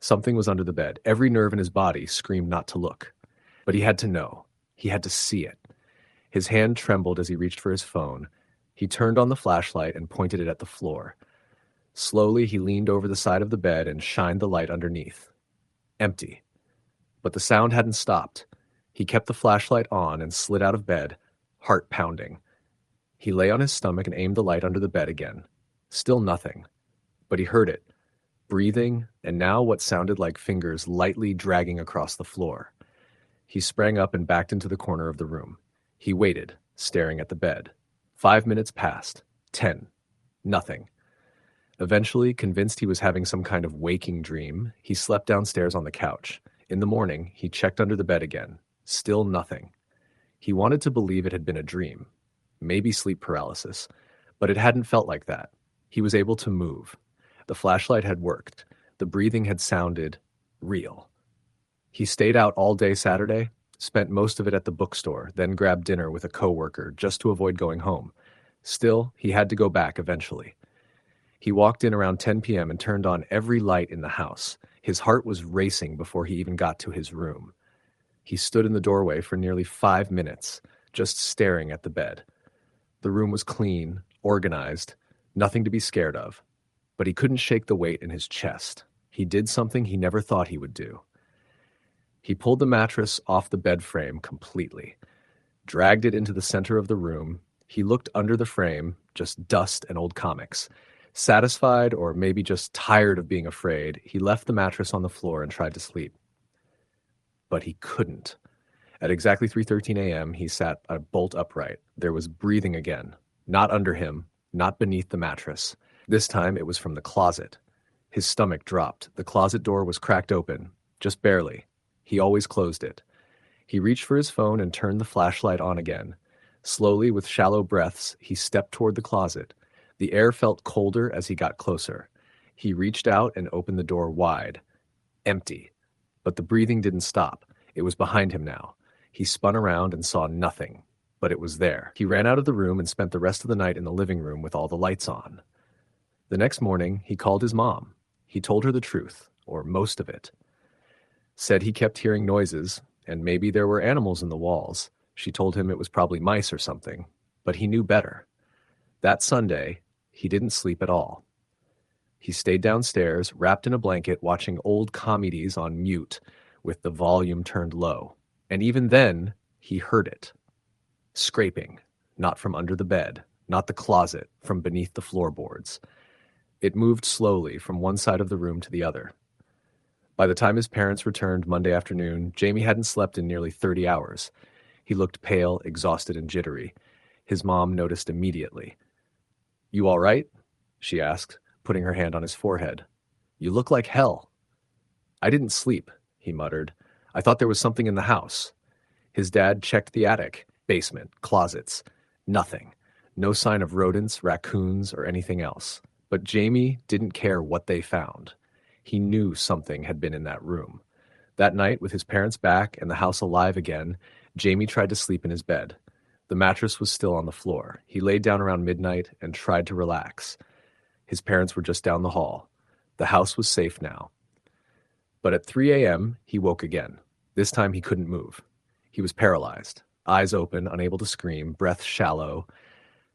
Something was under the bed. Every nerve in his body screamed not to look. But he had to know. He had to see it. His hand trembled as he reached for his phone. He turned on the flashlight and pointed it at the floor. Slowly, he leaned over the side of the bed and shined the light underneath. Empty. But the sound hadn't stopped. He kept the flashlight on and slid out of bed, heart pounding. He lay on his stomach and aimed the light under the bed again. Still nothing. But he heard it. Breathing, and now what sounded like fingers lightly dragging across the floor. He sprang up and backed into the corner of the room. He waited, staring at the bed. 5 minutes passed. 10. Nothing. Eventually, convinced he was having some kind of waking dream, he slept downstairs on the couch. In the morning, he checked under the bed again. Still nothing. He wanted to believe it had been a dream. Maybe sleep paralysis. But it hadn't felt like that. He was able to move. The flashlight had worked. The breathing had sounded real. He stayed out all day Saturday, spent most of it at the bookstore, then grabbed dinner with a coworker just to avoid going home. Still, he had to go back eventually. He walked in around 10 p.m. and turned on every light in the house. His heart was racing before he even got to his room. He stood in the doorway for nearly 5 minutes, just staring at the bed. The room was clean, organized, nothing to be scared of. But he couldn't shake the weight in his chest. He did something he never thought he would do. He pulled the mattress off the bed frame completely, dragged it into the center of the room. He looked under the frame, just dust and old comics. Satisfied, or maybe just tired of being afraid, he left the mattress on the floor and tried to sleep. But he couldn't. At exactly 3:13 a.m., he sat bolt upright. There was breathing again, not under him, not beneath the mattress. This time it was from the closet. His stomach dropped. The closet door was cracked open, just barely. He always closed it. He reached for his phone and turned the flashlight on again. Slowly, with shallow breaths, he stepped toward the closet. The air felt colder as he got closer. He reached out and opened the door wide. Empty. But the breathing didn't stop. It was behind him now. He spun around and saw nothing. But it was there. He ran out of the room and spent the rest of the night in the living room with all the lights on. The next morning, he called his mom. He told her the truth, or most of it. Said he kept hearing noises, and maybe there were animals in the walls. She told him it was probably mice or something, but he knew better. That Sunday, he didn't sleep at all. He stayed downstairs, wrapped in a blanket, watching old comedies on mute with the volume turned low. And even then, he heard it. Scraping, not from under the bed, not the closet, from beneath the floorboards. It moved slowly from one side of the room to the other. By the time his parents returned Monday afternoon, Jamie hadn't slept in nearly 30 hours. He looked pale, exhausted, and jittery. His mom noticed immediately. "You all right?" she asked, putting her hand on his forehead. "You look like hell." "I didn't sleep," he muttered. "I thought there was something in the house." His dad checked the attic, basement, closets. Nothing. No sign of rodents, raccoons, or anything else. But Jamie didn't care what they found. He knew something had been in that room. That night, with his parents back and the house alive again, Jamie tried to sleep in his bed. The mattress was still on the floor. He laid down around midnight and tried to relax. His parents were just down the hall. The house was safe now. But at 3 a.m., he woke again. This time he couldn't move. He was paralyzed, eyes open, unable to scream, breath shallow.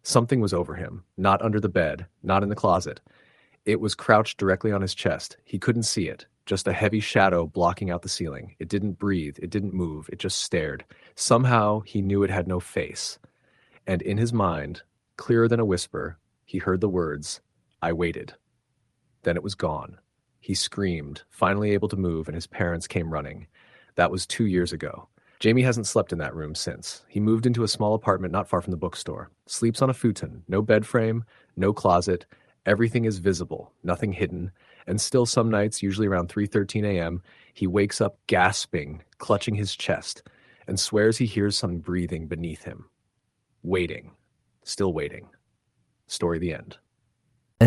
Something was over him, not under the bed, not in the closet. It was crouched directly on his chest. He couldn't see it, just a heavy shadow blocking out the ceiling. It didn't breathe, it didn't move, it just stared. Somehow he knew it had no face. And in his mind, clearer than a whisper, he heard the words, "I waited." Then it was gone. He screamed, finally able to move, and his parents came running. That was 2 years ago. Jamie hasn't slept in that room since. He moved into a small apartment not far from the bookstore. Sleeps on a futon, no bed frame, no closet. Everything is visible, nothing hidden. And still some nights, usually around 3:13 a.m., he wakes up gasping, clutching his chest, and swears he hears some breathing beneath him. Waiting. Still waiting. Story the end.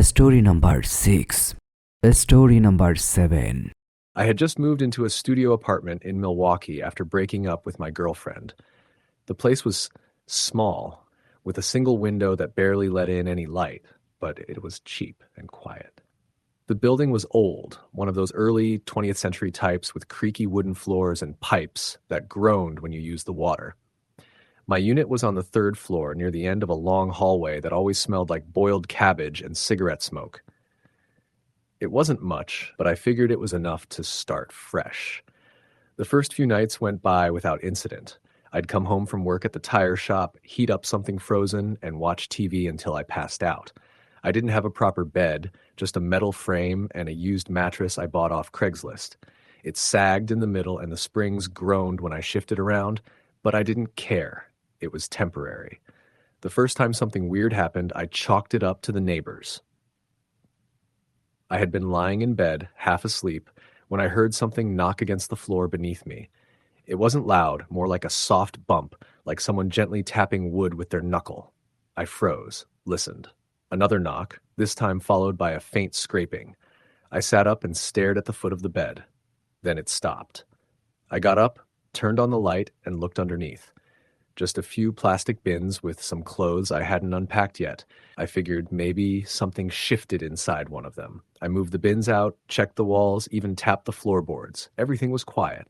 Story number 6. Story number 7. I had just moved into a studio apartment in Milwaukee after breaking up with my girlfriend. The place was small, with a single window that barely let in any light, but it was cheap and quiet. The building was old, one of those early 20th century types with creaky wooden floors and pipes that groaned when you used the water. My unit was on the 3rd floor near the end of a long hallway that always smelled like boiled cabbage and cigarette smoke. It wasn't much, but I figured it was enough to start fresh. The first few nights went by without incident. I'd come home from work at the tire shop, heat up something frozen, and watch TV until I passed out. I didn't have a proper bed, just a metal frame and a used mattress I bought off Craigslist. It sagged in the middle and the springs groaned when I shifted around, but I didn't care. It was temporary. The first time something weird happened, I chalked it up to the neighbors. I had been lying in bed, half asleep, when I heard something knock against the floor beneath me. It wasn't loud, more like a soft bump, like someone gently tapping wood with their knuckle. I froze, listened. Another knock, this time followed by a faint scraping. I sat up and stared at the foot of the bed. Then it stopped. I got up, turned on the light, and looked underneath. Just a few plastic bins with some clothes I hadn't unpacked yet. I figured maybe something shifted inside one of them. I moved the bins out, checked the walls, even tapped the floorboards. Everything was quiet.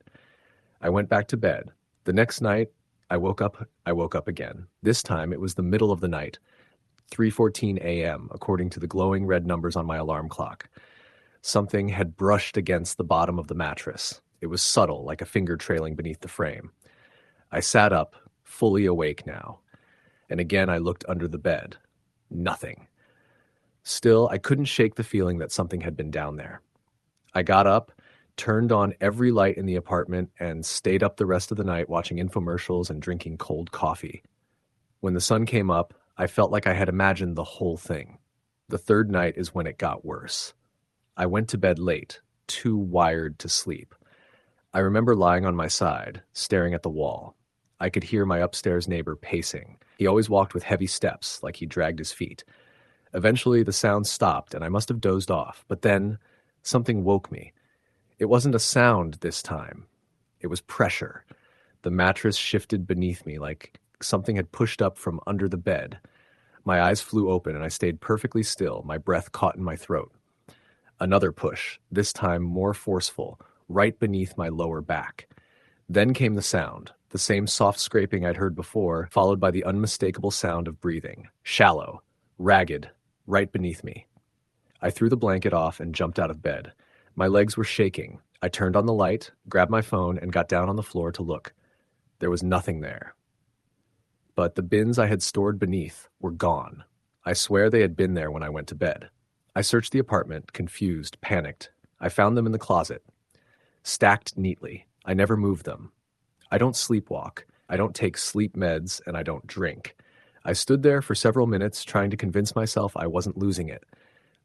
I went back to bed. The next night, I woke up again. This time, it was the middle of the night, 3:14 a.m., according to the glowing red numbers on my alarm clock. Something had brushed against the bottom of the mattress. It was subtle, like a finger trailing beneath the frame. I sat up, fully awake now. And again I looked under the bed. Nothing. Still, I couldn't shake the feeling that something had been down there. I got up, turned on every light in the apartment, and stayed up the rest of the night watching infomercials and drinking cold coffee. When the sun came up, I felt like I had imagined the whole thing. The 3rd night is when it got worse. I went to bed late, too wired to sleep. I remember lying on my side, staring at the wall. I could hear my upstairs neighbor pacing. He always walked with heavy steps, like he dragged his feet. Eventually, the sound stopped, and I must have dozed off. But then, something woke me. It wasn't a sound this time. It was pressure. The mattress shifted beneath me, like something had pushed up from under the bed. My eyes flew open, and I stayed perfectly still, my breath caught in my throat. Another push, this time more forceful, right beneath my lower back. Then came the sound. The same soft scraping I'd heard before, followed by the unmistakable sound of breathing. Shallow, ragged, right beneath me. I threw the blanket off and jumped out of bed. My legs were shaking. I turned on the light, grabbed my phone, and got down on the floor to look. There was nothing there. But the bins I had stored beneath were gone. I swear they had been there when I went to bed. I searched the apartment, confused, panicked. I found them in the closet, stacked neatly. I never moved them. I don't sleepwalk, I don't take sleep meds, and I don't drink. I stood there for several minutes trying to convince myself I wasn't losing it.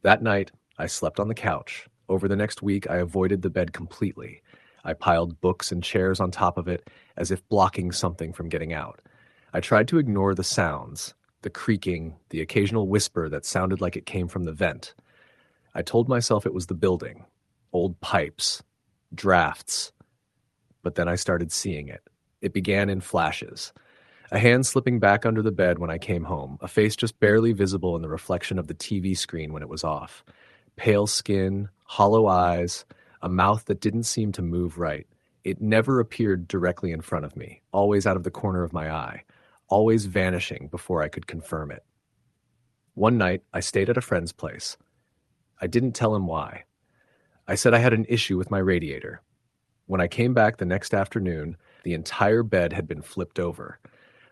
That night, I slept on the couch. Over the next week, I avoided the bed completely. I piled books and chairs on top of it, as if blocking something from getting out. I tried to ignore the sounds, the creaking, the occasional whisper that sounded like it came from the vent. I told myself it was the building, old pipes, drafts. But then I started seeing it. It began in flashes. A hand slipping back under the bed when I came home, a face just barely visible in the reflection of the TV screen when it was off. Pale skin, hollow eyes, a mouth that didn't seem to move right. It never appeared directly in front of me, always out of the corner of my eye, always vanishing before I could confirm it. One night, I stayed at a friend's place. I didn't tell him why. I said I had an issue with my radiator. When I came back the next afternoon, the entire bed had been flipped over.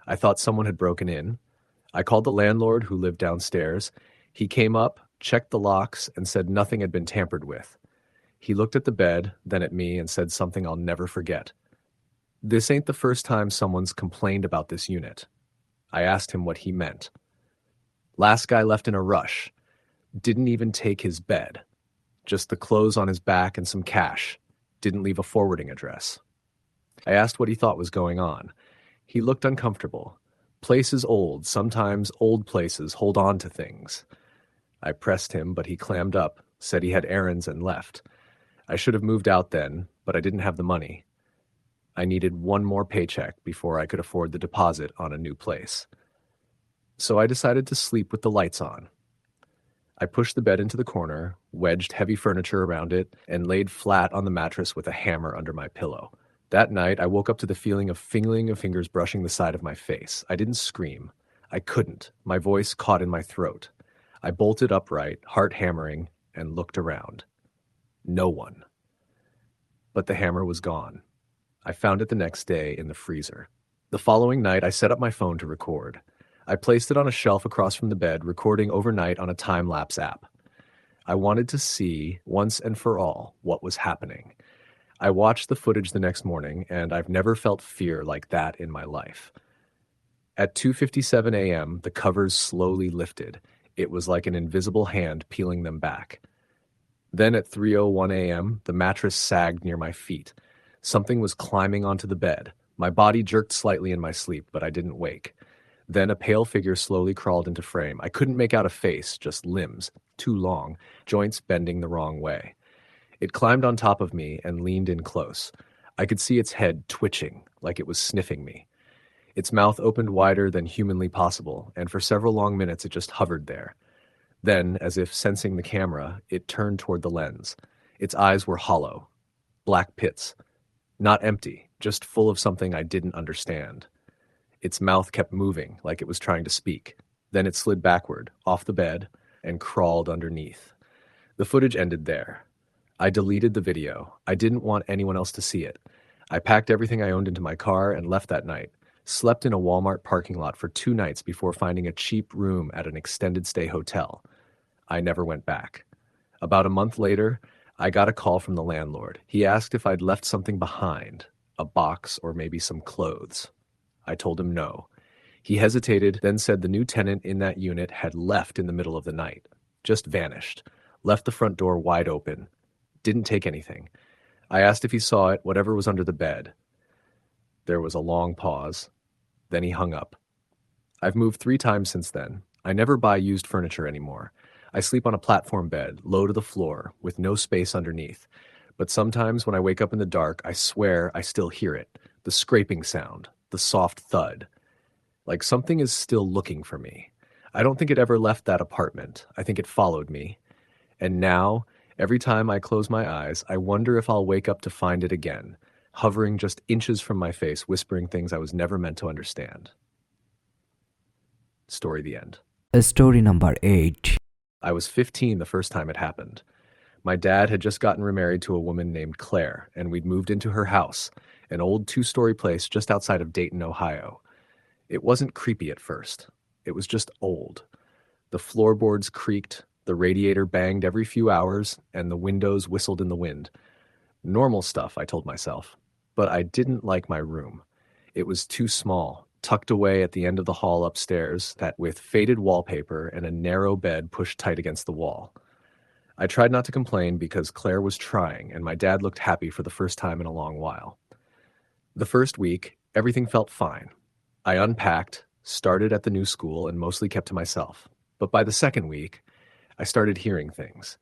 I thought someone had broken in. I called the landlord who lived downstairs. He came up, checked the locks, and said nothing had been tampered with. He looked at the bed, then at me, and said something I'll never forget. "This ain't the first time someone's complained about this unit." I asked him what he meant. "Last guy left in a rush. Didn't even take his bed. Just the clothes on his back and some cash. Didn't leave a forwarding address." I asked what he thought was going on. He looked uncomfortable. Place is old. Sometimes old places hold on to things. I pressed him, but he clammed up, said he had errands and left. I should have moved out then, but I didn't have the money. I needed one more paycheck before I could afford the deposit on a new place. So I decided to sleep with the lights on. I pushed the bed into the corner, wedged heavy furniture around it, and laid flat on the mattress with a hammer under my pillow. That night, I woke up to the feeling of fingering of fingers brushing the side of my face. I didn't scream. I couldn't. My voice caught in my throat. I bolted upright, heart hammering, and looked around. No one. But the hammer was gone. I found it the next day in the freezer. The following night, I set up my phone to record. I placed it on a shelf across from the bed, recording overnight on a time-lapse app. I wanted to see, once and for all, what was happening. I watched the footage the next morning, and I've never felt fear like that in my life. At 2:57 a.m., the covers slowly lifted. It was like an invisible hand peeling them back. Then at 3:01 a.m., the mattress sagged near my feet. Something was climbing onto the bed. My body jerked slightly in my sleep, but I didn't wake. Then a pale figure slowly crawled into frame. I couldn't make out a face, just limbs, too long, joints bending the wrong way. It climbed on top of me and leaned in close. I could see its head twitching, like it was sniffing me. Its mouth opened wider than humanly possible, and for several long minutes it just hovered there. Then, as if sensing the camera, it turned toward the lens. Its eyes were hollow, black pits. Not empty, just full of something I didn't understand. Its mouth kept moving, like it was trying to speak. Then it slid backward, off the bed, and crawled underneath. The footage ended there. I deleted the video. I didn't want anyone else to see it. I packed everything I owned into my car and left that night. Slept in a Walmart parking lot for 2 nights before finding a cheap room at an extended stay hotel. I never went back. About a month later, I got a call from the landlord. He asked if I'd left something behind, a box or maybe some clothes. I told him no. He hesitated, then said the new tenant in that unit had left in the middle of the night. Just vanished. Left the front door wide open. Didn't take anything. I asked if he saw it, whatever was under the bed. There was a long pause. Then he hung up. I've moved 3 times since then. I never buy used furniture anymore. I sleep on a platform bed, low to the floor, with no space underneath. But sometimes when I wake up in the dark, I swear I still hear it. The scraping sound, the soft thud. Like something is still looking for me. I don't think it ever left that apartment. I think it followed me. And now, every time I close my eyes, I wonder if I'll wake up to find it again, hovering just inches from my face, whispering things I was never meant to understand. Story the end. Story number 8. I was 15 the first time it happened. My dad had just gotten remarried to a woman named Claire, and we'd moved into her house, an old 2-story place just outside of Dayton, Ohio. It wasn't creepy at first. It was just old. The floorboards creaked, the radiator banged every few hours, and the windows whistled in the wind. Normal stuff, I told myself. But I didn't like my room. It was too small, tucked away at the end of the hall upstairs, that with faded wallpaper and a narrow bed pushed tight against the wall. I tried not to complain because Claire was trying, and my dad looked happy for the first time in a long while. The first week, everything felt fine. I unpacked, started at the new school, and mostly kept to myself. But by the second week, I started hearing things.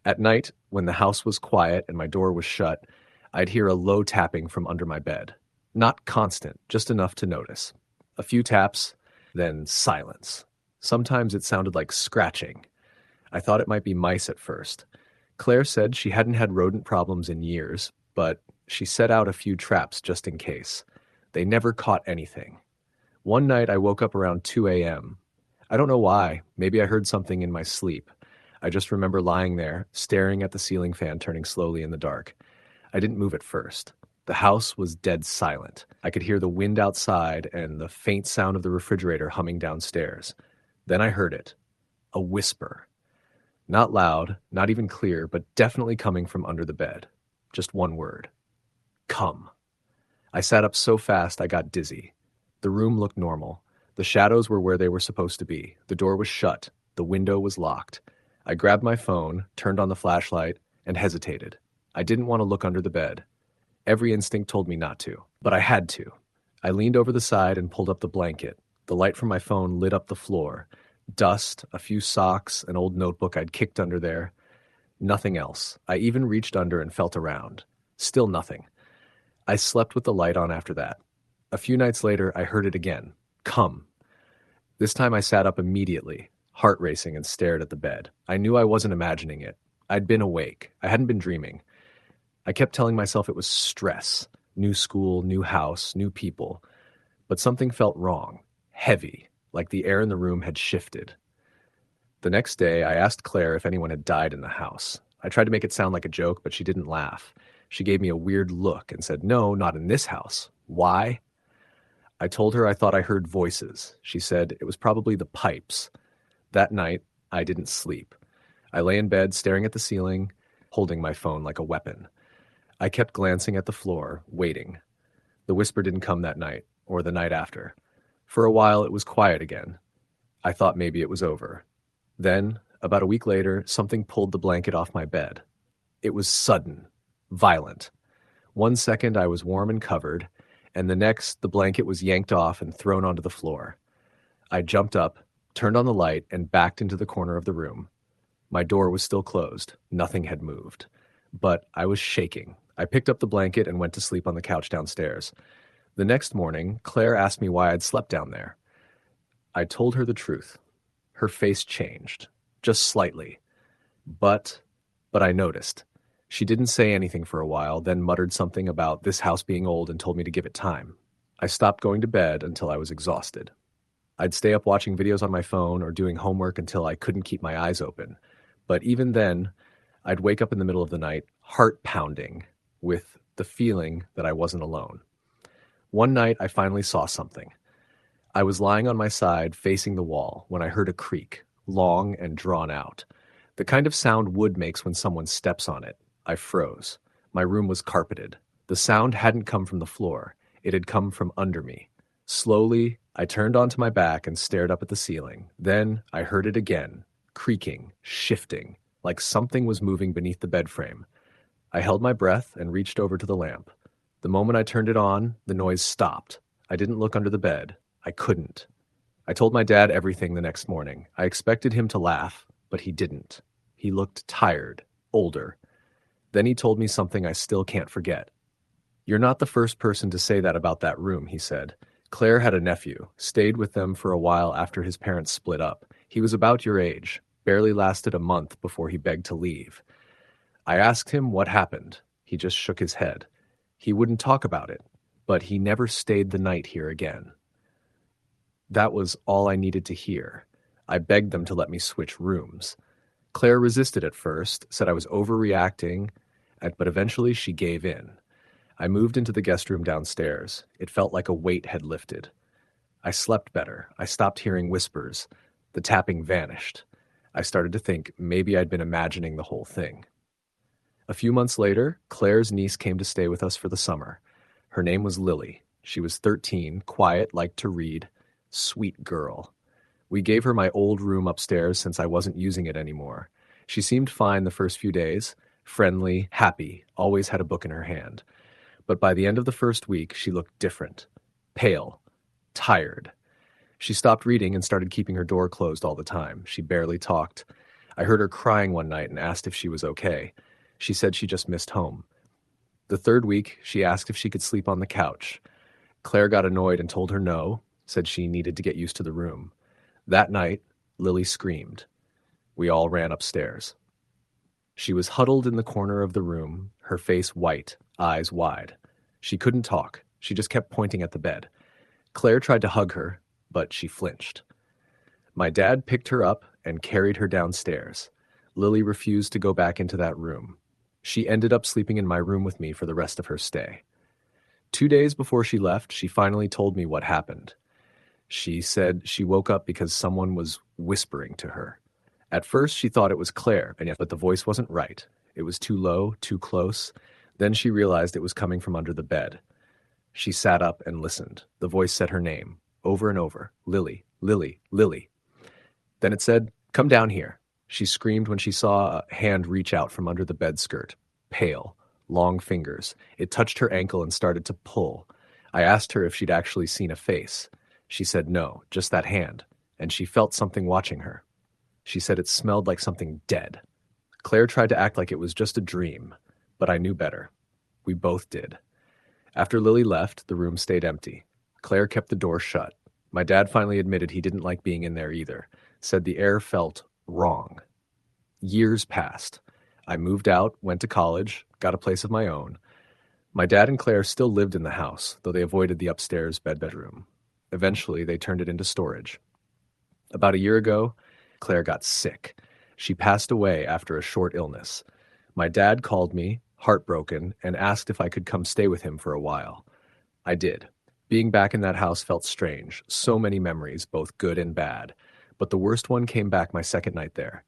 At night, when the house was quiet and my door was shut, I'd hear a low tapping from under my bed. Not constant, just enough to notice. A few taps, then silence. Sometimes it sounded like scratching. I thought it might be mice at first. Claire said she hadn't had rodent problems in years, but she set out a few traps just in case. They never caught anything. One night I woke up around 2 a.m. I don't know why. Maybe I heard something in my sleep. I just remember lying there, staring at the ceiling fan turning slowly in the dark. I didn't move at first. The house was dead silent. I could hear the wind outside and the faint sound of the refrigerator humming downstairs. Then I heard it. A whisper. Not loud, not even clear, but definitely coming from under the bed. Just one word. Come. I sat up so fast I got dizzy. The room looked normal. The shadows were where they were supposed to be. The door was shut. The window was locked. I grabbed my phone, turned on the flashlight, and hesitated. I didn't want to look under the bed. Every instinct told me not to, but I had to. I leaned over the side and pulled up the blanket. The light from my phone lit up the floor. Dust, a few socks, an old notebook I'd kicked under there. Nothing else. I even reached under and felt around. Still nothing. I slept with the light on after that. A few nights later, I heard it again. Come. This time I sat up immediately, heart racing, and stared at the bed. I knew I wasn't imagining it. I'd been awake. I hadn't been dreaming. I kept telling myself it was stress. New school, new house, new people. But something felt wrong. Heavy, like the air in the room had shifted. The next day, I asked Claire if anyone had died in the house. I tried to make it sound like a joke, but she didn't laugh. She gave me a weird look and said, "No, not in this house." Why? I told her I thought I heard voices. She said it was probably the pipes. That night, I didn't sleep. I lay in bed staring at the ceiling, holding my phone like a weapon. I kept glancing at the floor, waiting. The whisper didn't come that night, or the night after. For a while, it was quiet again. I thought maybe it was over. Then, about a week later, something pulled the blanket off my bed. It was sudden, violent. 1 second, I was warm and covered, and the next, the blanket was yanked off and thrown onto the floor. I jumped up, turned on the light, and backed into the corner of the room. My door was still closed. Nothing had moved. But I was shaking. I picked up the blanket and went to sleep on the couch downstairs. The next morning, Claire asked me why I'd slept down there. I told her the truth. Her face changed, just slightly. But I noticed. She didn't say anything for a while, then muttered something about this house being old and told me to give it time. I stopped going to bed until I was exhausted. I'd stay up watching videos on my phone or doing homework until I couldn't keep my eyes open. But even then, I'd wake up in the middle of the night, heart pounding, with the feeling that I wasn't alone. One night, I finally saw something. I was lying on my side, facing the wall, when I heard a creak, long and drawn out. The kind of sound wood makes when someone steps on it. I froze. My room was carpeted. The sound hadn't come from the floor. It had come from under me. Slowly, I turned onto my back and stared up at the ceiling. Then I heard it again, creaking, shifting, like something was moving beneath the bed frame. I held my breath and reached over to the lamp. The moment I turned it on, the noise stopped. I didn't look under the bed. I couldn't. I told my dad everything the next morning. I expected him to laugh, but he didn't. He looked tired, older. Then he told me something I still can't forget. "You're not the first person to say that about that room," he said. "Claire had a nephew, stayed with them for a while after his parents split up. He was about your age, barely lasted a month before he begged to leave." I asked him what happened. He just shook his head. He wouldn't talk about it, but he never stayed the night here again. That was all I needed to hear. I begged them to let me switch rooms. Claire resisted at first, said I was overreacting, but eventually she gave in. I moved into the guest room downstairs. It felt like a weight had lifted. I slept better. I stopped hearing whispers. The tapping vanished. I started to think maybe I'd been imagining the whole thing. A few months later, Claire's niece came to stay with us for the summer. Her name was Lily. She was 13, quiet, liked to read. Sweet girl. We gave her my old room upstairs since I wasn't using it anymore. She seemed fine the first few days, friendly, happy, always had a book in her hand. But by the end of the first week, she looked different, pale, tired. She stopped reading and started keeping her door closed all the time. She barely talked. I heard her crying one night and asked if she was okay. She said she just missed home. The third week, she asked if she could sleep on the couch. Claire got annoyed and told her no. said she needed to get used to the room. That night, Lily screamed. We all ran upstairs. She was huddled in the corner of the room, her face white, eyes wide. She couldn't talk. She just kept pointing at the bed. Claire tried to hug her, but she flinched. My dad picked her up and carried her downstairs. Lily refused to go back into that room. She ended up sleeping in my room with me for the rest of her stay. 2 days before she left, she finally told me what happened. She said she woke up because someone was whispering to her. At first, she thought it was Claire, but the voice wasn't right. It was too low, too close. Then she realized it was coming from under the bed. She sat up and listened. The voice said her name, over and over. Lily, Lily, Lily. Then it said, "Come down here." She screamed when she saw a hand reach out from under the bed skirt. Pale, long fingers. It touched her ankle and started to pull. I asked her if she'd actually seen a face. She said no, just that hand, and she felt something watching her. She said it smelled like something dead. Claire tried to act like it was just a dream, but I knew better. We both did. After Lily left, the room stayed empty. Claire kept the door shut. My dad finally admitted he didn't like being in there either, said the air felt wrong. Years passed. I moved out, went to college, got a place of my own. My dad and Claire still lived in the house, though they avoided the upstairs bedroom. Eventually, they turned it into storage. About a year ago, Claire got sick. She passed away after a short illness. My dad called me, heartbroken, and asked if I could come stay with him for a while. I did. Being back in that house felt strange. So many memories, both good and bad. But the worst one came back my second night there.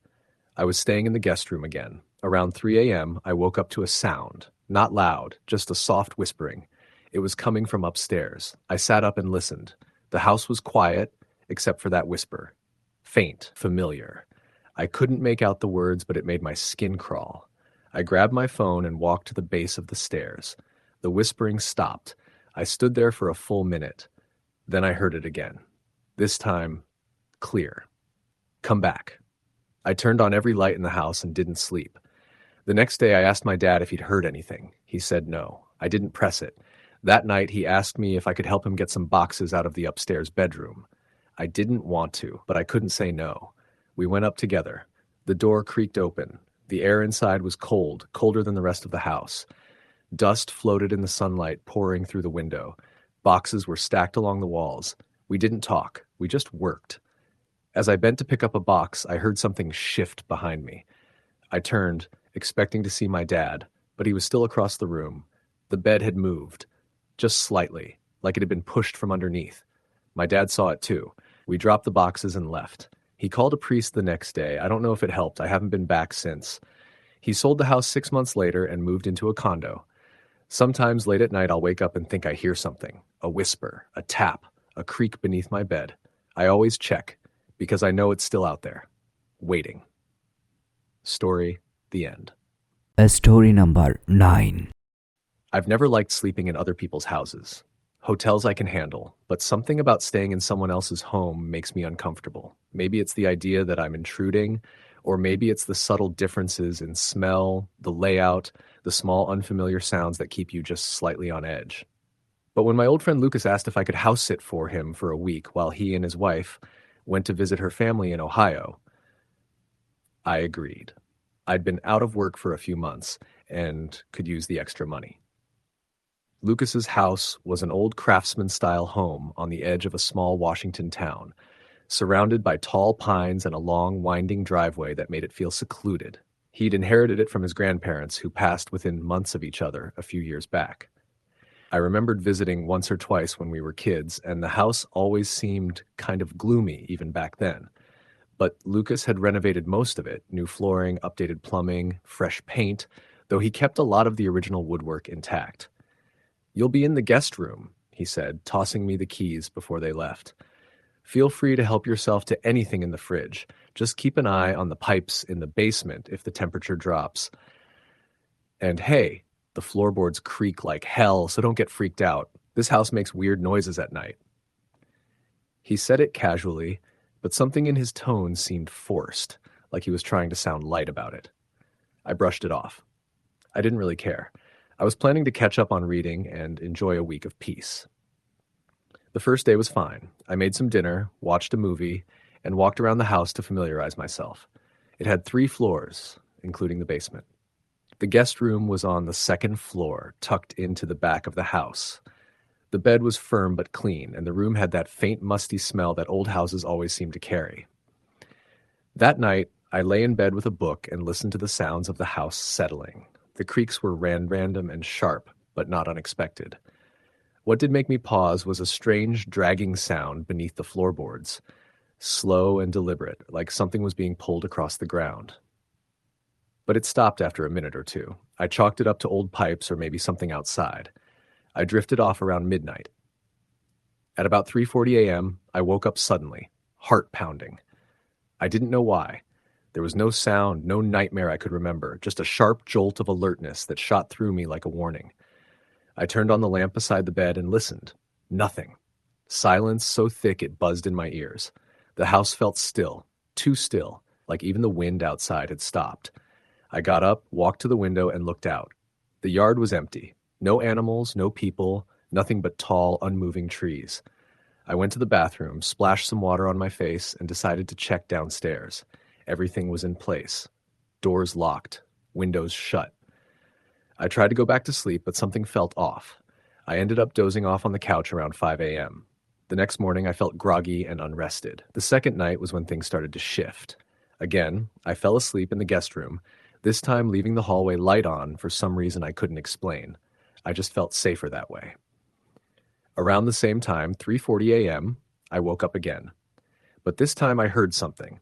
I was staying in the guest room again. Around 3 a.m., I woke up to a sound. Not loud, just a soft whispering. It was coming from upstairs. I sat up and listened. The house was quiet, except for that whisper. Faint, familiar. I couldn't make out the words, but it made my skin crawl. I grabbed my phone and walked to the base of the stairs. The whispering stopped. I stood there for a full minute. Then I heard it again. This time, clear. Come back. I turned on every light in the house and didn't sleep. The next day I asked my dad if he'd heard anything. He said no. I didn't press it. That night he asked me if I could help him get some boxes out of the upstairs bedroom. I didn't want to, but I couldn't say no. We went up together. The door creaked open. The air inside was cold, colder than the rest of the house. Dust floated in the sunlight, pouring through the window. Boxes were stacked along the walls. We didn't talk. We just worked. As I bent to pick up a box, I heard something shift behind me. I turned, expecting to see my dad, but he was still across the room. The bed had moved, just slightly, like it had been pushed from underneath. My dad saw it too. We dropped the boxes and left. He called a priest the next day. I don't know if it helped. I haven't been back since. He sold the house 6 months later and moved into a condo. Sometimes late at night I'll wake up and think I hear something. A whisper, a tap, a creak beneath my bed. I always check, because I know it's still out there, waiting. Story, the end. Story number 9. I've never liked sleeping in other people's houses. Hotels I can handle, but something about staying in someone else's home makes me uncomfortable. Maybe it's the idea that I'm intruding, or maybe it's the subtle differences in smell, the layout, the small unfamiliar sounds that keep you just slightly on edge. But when my old friend Lucas asked if I could house sit for him for a week while he and his wife went to visit her family in Ohio, I agreed. I'd been out of work for a few months and could use the extra money. Lucas's house was an old craftsman-style home on the edge of a small Washington town, surrounded by tall pines and a long, winding driveway that made it feel secluded. He'd inherited it from his grandparents, who passed within months of each other a few years back. I remembered visiting once or twice when we were kids, and the house always seemed kind of gloomy even back then. But Lucas had renovated most of it, new flooring, updated plumbing, fresh paint, though he kept a lot of the original woodwork intact. "You'll be in the guest room," he said, tossing me the keys before they left. "Feel free to help yourself to anything in the fridge. Just keep an eye on the pipes in the basement if the temperature drops. And hey, the floorboards creak like hell, so don't get freaked out. This house makes weird noises at night." He said it casually, but something in his tone seemed forced, like he was trying to sound light about it. I brushed it off. I didn't really care. I was planning to catch up on reading and enjoy a week of peace. The first day was fine. I made some dinner, watched a movie, and walked around the house to familiarize myself. It had 3 floors, including the basement. The guest room was on the 2nd floor, tucked into the back of the house. The bed was firm but clean, and the room had that faint musty smell that old houses always seem to carry. That night, I lay in bed with a book and listened to the sounds of the house settling. The creaks were random and sharp, but not unexpected. What did make me pause was a strange, dragging sound beneath the floorboards, slow and deliberate, like something was being pulled across the ground. But it stopped after a minute or two. I chalked it up to old pipes or maybe something outside. I drifted off around midnight. At about 3:40 a.m., I woke up suddenly, heart pounding. I didn't know why. There was no sound, no nightmare I could remember, just a sharp jolt of alertness that shot through me like a warning. I turned on the lamp beside the bed and listened. Nothing. Silence so thick it buzzed in my ears. The house felt still, too still, like even the wind outside had stopped. I got up, walked to the window, and looked out. The yard was empty. No animals, no people, nothing but tall, unmoving trees. I went to the bathroom, splashed some water on my face, and decided to check downstairs. Everything was in place. Doors locked, windows shut. I tried to go back to sleep, but something felt off. I ended up dozing off on the couch around 5 a.m. The next morning, I felt groggy and unrested. The second night was when things started to shift. Again, I fell asleep in the guest room, this time leaving the hallway light on for some reason I couldn't explain. I just felt safer that way. Around the same time, 3:40 a.m., I woke up again. But this time I heard something.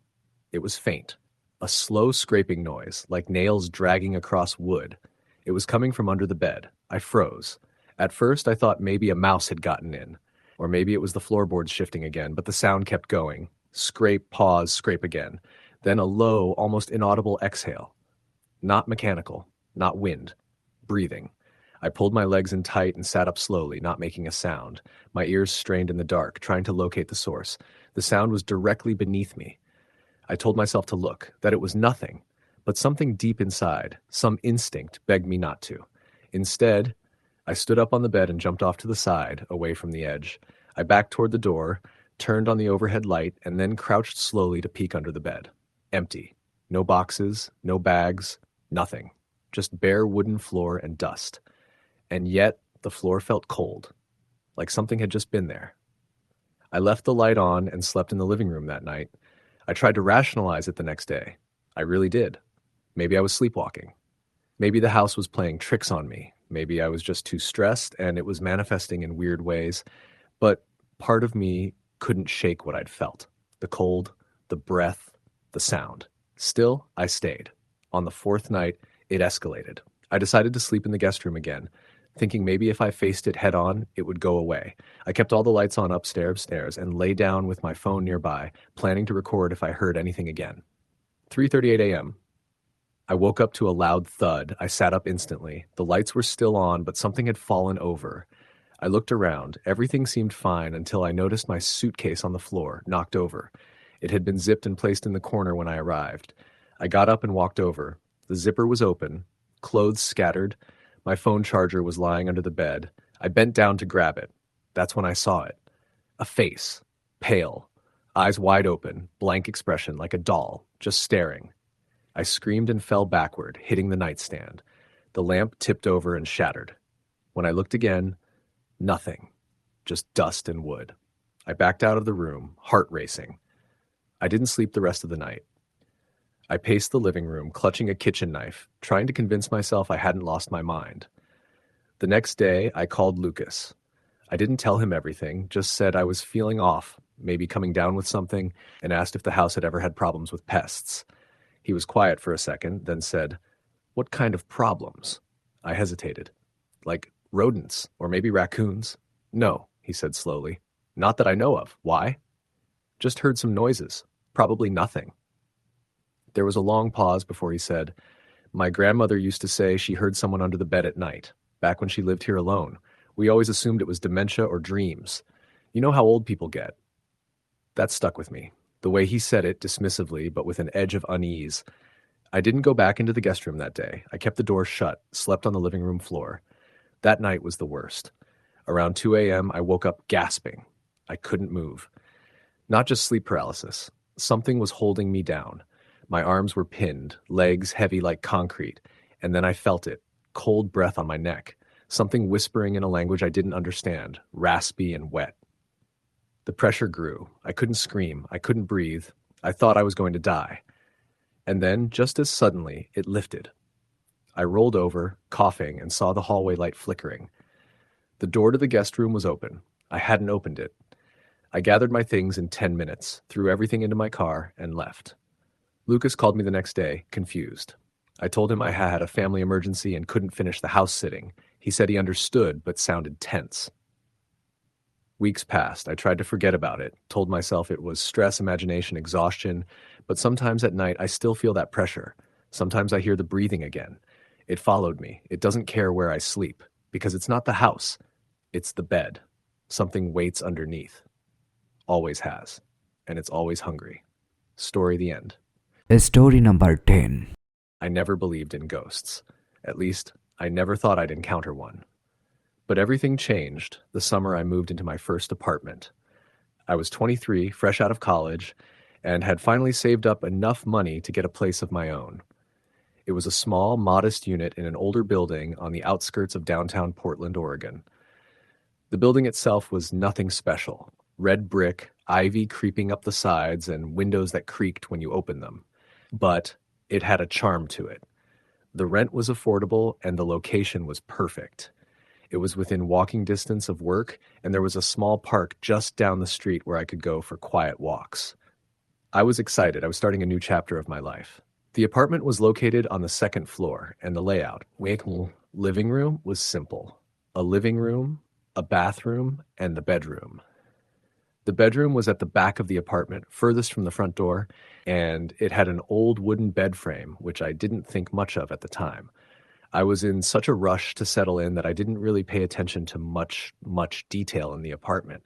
It was faint. A slow scraping noise, like nails dragging across wood. It was coming from under the bed. I froze. At first, I thought maybe a mouse had gotten in. Or maybe it was the floorboards shifting again, but the sound kept going. Scrape, pause, scrape again. Then a low, almost inaudible exhale. Not mechanical, not wind. Breathing. I pulled my legs in tight and sat up slowly, not making a sound. My ears strained in the dark, trying to locate the source. The sound was directly beneath me. I told myself to look, that it was nothing. But something deep inside, some instinct, begged me not to. Instead, I stood up on the bed and jumped off to the side, away from the edge. I backed toward the door, turned on the overhead light, and then crouched slowly to peek under the bed. Empty. No boxes, no bags, nothing. Just bare wooden floor and dust. And yet, the floor felt cold, like something had just been there. I left the light on and slept in the living room that night. I tried to rationalize it the next day. I really did. Maybe I was sleepwalking. Maybe the house was playing tricks on me. Maybe I was just too stressed and it was manifesting in weird ways. But part of me couldn't shake what I'd felt. The cold, the breath, the sound. Still, I stayed. On the 4th night, it escalated. I decided to sleep in the guest room again, thinking maybe if I faced it head on, it would go away. I kept all the lights on upstairs and lay down with my phone nearby, planning to record if I heard anything again. 3:38 a.m. I woke up to a loud thud. I sat up instantly. The lights were still on, but something had fallen over. I looked around. Everything seemed fine until I noticed my suitcase on the floor, knocked over. It had been zipped and placed in the corner when I arrived. I got up and walked over. The zipper was open, clothes scattered. My phone charger was lying under the bed. I bent down to grab it. That's when I saw it. A face, pale, eyes wide open, blank expression like a doll, just staring. I screamed and fell backward, hitting the nightstand. The lamp tipped over and shattered. When I looked again, nothing, just dust and wood. I backed out of the room, heart racing. I didn't sleep the rest of the night. I paced the living room, clutching a kitchen knife, trying to convince myself I hadn't lost my mind. The next day, I called Lucas. I didn't tell him everything, just said I was feeling off, maybe coming down with something, and asked if the house had ever had problems with pests. He was quiet for a second, then said, "What kind of problems?" I hesitated. Like rodents, or maybe raccoons? "No," he said slowly. "Not that I know of. Why?" "Just heard some noises. Probably nothing." There was a long pause before he said, "My grandmother used to say she heard someone under the bed at night, back when she lived here alone. We always assumed it was dementia or dreams. You know how old people get." That stuck with me. The way he said it, dismissively, but with an edge of unease. I didn't go back into the guest room that day. I kept the door shut, slept on the living room floor. That night was the worst. Around 2 a.m., I woke up gasping. I couldn't move. Not just sleep paralysis. Something was holding me down. My arms were pinned, legs heavy like concrete, and then I felt it, cold breath on my neck, something whispering in a language I didn't understand, raspy and wet. The pressure grew. I couldn't scream. I couldn't breathe. I thought I was going to die. And then, just as suddenly, it lifted. I rolled over, coughing, and saw the hallway light flickering. The door to the guest room was open. I hadn't opened it. I gathered my things in 10 minutes, threw everything into my car, and left. Lucas called me the next day, confused. I told him I had a family emergency and couldn't finish the house sitting. He said he understood, but sounded tense. Weeks passed. I tried to forget about it, told myself it was stress, imagination, exhaustion, but sometimes at night I still feel that pressure. Sometimes I hear the breathing again. It followed me. It doesn't care where I sleep, because it's not the house. It's the bed. Something waits underneath. Always has. And it's always hungry. Story the end. Story number 10. I never believed in ghosts. At least, I never thought I'd encounter one. But everything changed the summer I moved into my first apartment. I was 23, fresh out of college, and had finally saved up enough money to get a place of my own. It was a small, modest unit in an older building on the outskirts of downtown Portland, Oregon. The building itself was nothing special. Red brick, ivy creeping up the sides, and windows that creaked when you opened them. But it had a charm to it. The rent was affordable, and the location was perfect. It was within walking distance of work, and there was a small park just down the street where I could go for quiet walks. I was excited. I was starting a new chapter of my life. The apartment was located on the second floor, and the layout, living room, was simple. A living room, a bathroom, and the bedroom. The bedroom was at the back of the apartment, furthest from the front door, and it had an old wooden bed frame, which I didn't think much of at the time. I was in such a rush to settle in that I didn't really pay attention to much detail in the apartment.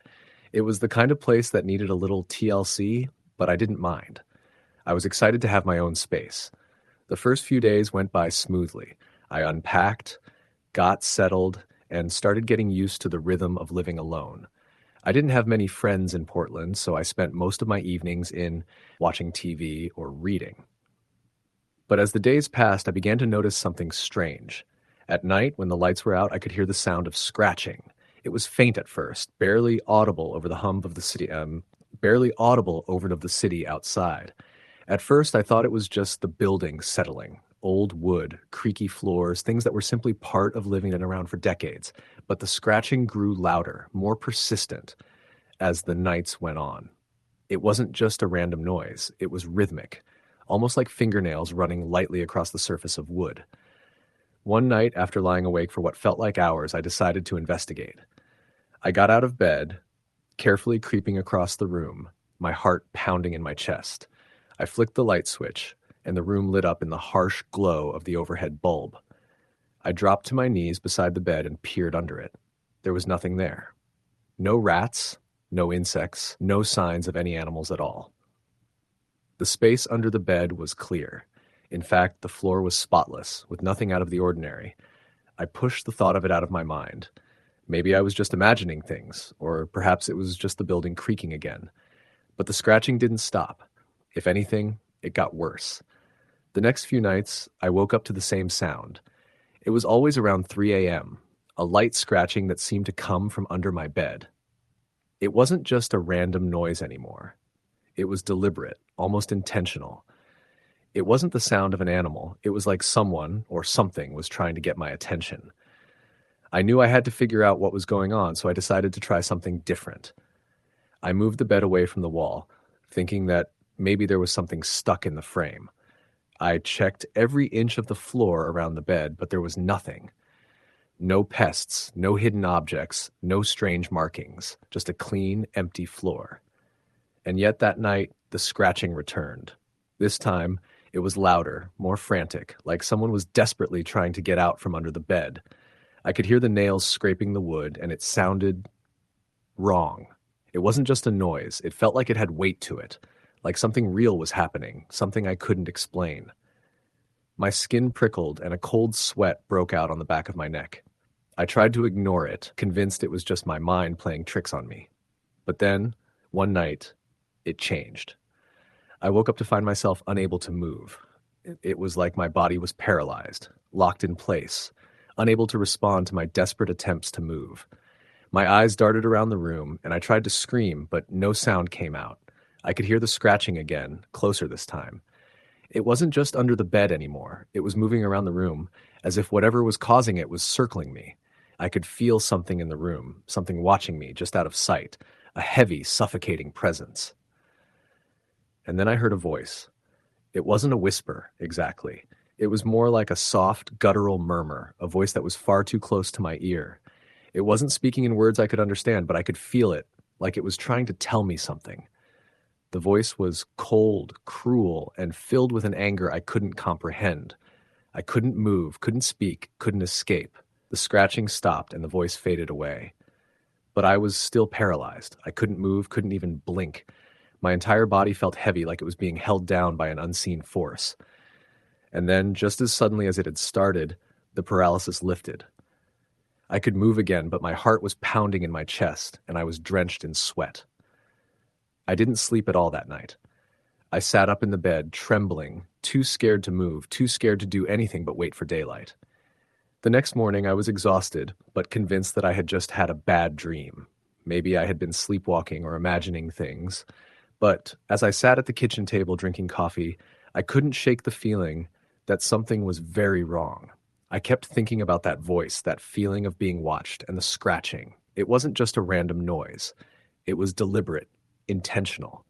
It was the kind of place that needed a little TLC, but I didn't mind. I was excited to have my own space. The first few days went by smoothly. I unpacked, got settled, and started getting used to the rhythm of living alone. I didn't have many friends in Portland, so I spent most of my evenings in watching TV or reading. But as the days passed, I began to notice something strange. At night, when the lights were out, I could hear the sound of scratching. It was faint at first, barely audible over the hum of the city outside. At first, I thought it was just the building settling. Old wood, creaky floors, things that were simply part of living and around for decades. But the scratching grew louder, more persistent, as the nights went on. It wasn't just a random noise, it was rhythmic, almost like fingernails running lightly across the surface of wood. One night, after lying awake for what felt like hours, I decided to investigate. I got out of bed, carefully creeping across the room, my heart pounding in my chest. I flicked the light switch, and the room lit up in the harsh glow of the overhead bulb. I dropped to my knees beside the bed and peered under it. There was nothing there. No rats, no insects, no signs of any animals at all. The space under the bed was clear. In fact, the floor was spotless, with nothing out of the ordinary. I pushed the thought of it out of my mind. Maybe I was just imagining things, or perhaps it was just the building creaking again. But the scratching didn't stop. If anything, it got worse. The next few nights, I woke up to the same sound. It was always around 3 a.m., a light scratching that seemed to come from under my bed. It wasn't just a random noise anymore. It was deliberate, almost intentional. It wasn't the sound of an animal. It was like someone or something was trying to get my attention. I knew I had to figure out what was going on, so I decided to try something different. I moved the bed away from the wall, thinking that maybe there was something stuck in the frame. I checked every inch of the floor around the bed, but there was nothing. No pests, no hidden objects, no strange markings, just a clean, empty floor. And yet that night, the scratching returned. This time, it was louder, more frantic, like someone was desperately trying to get out from under the bed. I could hear the nails scraping the wood, and it sounded wrong. It wasn't just a noise. It felt like it had weight to it, like something real was happening, something I couldn't explain. My skin prickled, and a cold sweat broke out on the back of my neck. I tried to ignore it, convinced it was just my mind playing tricks on me. But then, one night, it changed. I woke up to find myself unable to move. It was like my body was paralyzed, locked in place, unable to respond to my desperate attempts to move. My eyes darted around the room, and I tried to scream, but no sound came out. I could hear the scratching again, closer this time. It wasn't just under the bed anymore. It was moving around the room, as if whatever was causing it was circling me. I could feel something in the room, something watching me just out of sight, a heavy, suffocating presence. And then I heard a voice. It wasn't a whisper, exactly. It was more like a soft, guttural murmur, a voice that was far too close to my ear. It wasn't speaking in words I could understand, but I could feel it, like it was trying to tell me something. The voice was cold, cruel, and filled with an anger I couldn't comprehend. I couldn't move, couldn't speak, couldn't escape. The scratching stopped and the voice faded away. But I was still paralyzed. I couldn't move, couldn't even blink. My entire body felt heavy, like it was being held down by an unseen force. And then, just as suddenly as it had started, the paralysis lifted. I could move again, but my heart was pounding in my chest, and I was drenched in sweat. I didn't sleep at all that night. I sat up in the bed, trembling, too scared to move, too scared to do anything but wait for daylight. The next morning, I was exhausted, but convinced that I had just had a bad dream. Maybe I had been sleepwalking or imagining things. But as I sat at the kitchen table drinking coffee, I couldn't shake the feeling that something was very wrong. I kept thinking about that voice, that feeling of being watched, and the scratching. It wasn't just a random noise. It was deliberate, intentional.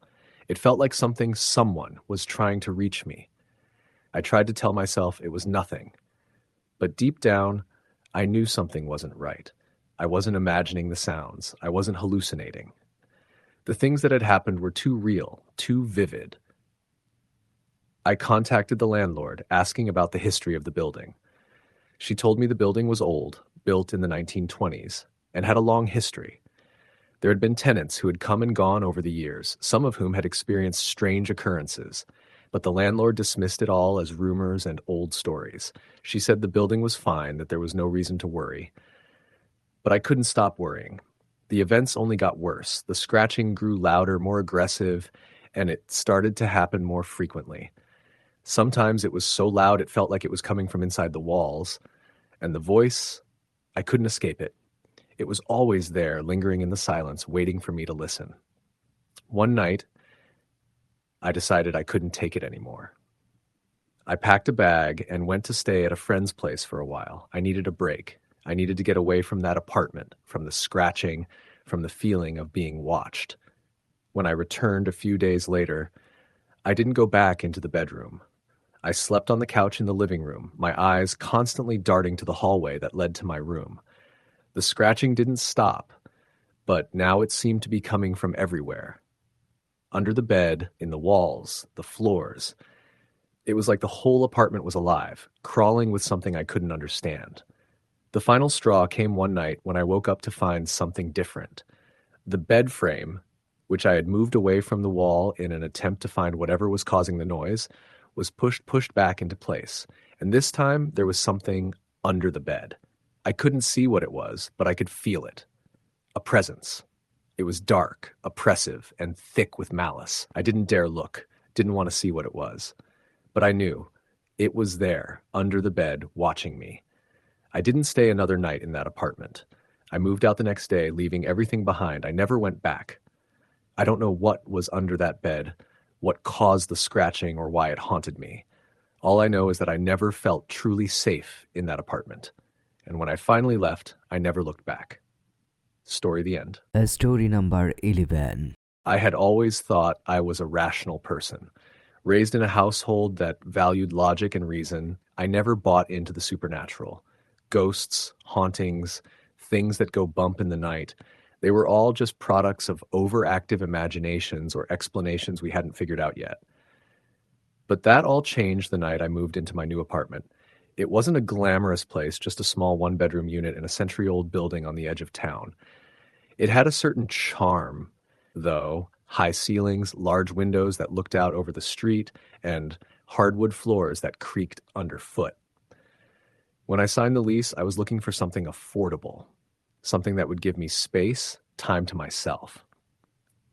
It felt like someone was trying to reach me. I tried to tell myself it was nothing. But deep down, I knew something wasn't right. I wasn't imagining the sounds. I wasn't hallucinating. The things that had happened were too real, too vivid. I contacted the landlord, asking about the history of the building. She told me the building was old, built in the 1920s, and had a long history. There had been tenants who had come and gone over the years, some of whom had experienced strange occurrences, but the landlord dismissed it all as rumors and old stories. She said the building was fine, that there was no reason to worry. But I couldn't stop worrying. The events only got worse. The scratching grew louder, more aggressive, and it started to happen more frequently. Sometimes it was so loud it felt like it was coming from inside the walls, and the voice, I couldn't escape it. It was always there, lingering in the silence, waiting for me to listen. One night, I decided I couldn't take it anymore. I packed a bag and went to stay at a friend's place for a while. I needed a break. I needed to get away from that apartment, from the scratching, from the feeling of being watched. When I returned a few days later, I didn't go back into the bedroom. I slept on the couch in the living room, my eyes constantly darting to the hallway that led to my room. The scratching didn't stop, but now it seemed to be coming from everywhere. Under the bed, in the walls, the floors. It was like the whole apartment was alive, crawling with something I couldn't understand. The final straw came one night when I woke up to find something different. The bed frame, which I had moved away from the wall in an attempt to find whatever was causing the noise, was pushed back into place. And this time, there was something under the bed. I couldn't see what it was, but I could feel it. A presence. It was dark, oppressive, and thick with malice. I didn't dare look, didn't want to see what it was. But I knew. It was there, under the bed, watching me. I didn't stay another night in that apartment. I moved out the next day, leaving everything behind. I never went back. I don't know what was under that bed, what caused the scratching, or why it haunted me. All I know is that I never felt truly safe in that apartment. And when I finally left, I never looked back. Story the end. Story number 11. I had always thought I was a rational person. Raised in a household that valued logic and reason, I never bought into the supernatural. Ghosts, hauntings, things that go bump in the night, they were all just products of overactive imaginations or explanations we hadn't figured out yet. But that all changed the night I moved into my new apartment. It wasn't a glamorous place, just a small one-bedroom unit in a century-old building on the edge of town. It had a certain charm, though. High ceilings, large windows that looked out over the street, and hardwood floors that creaked underfoot. When I signed the lease, I was looking for something affordable, something that would give me space, time to myself.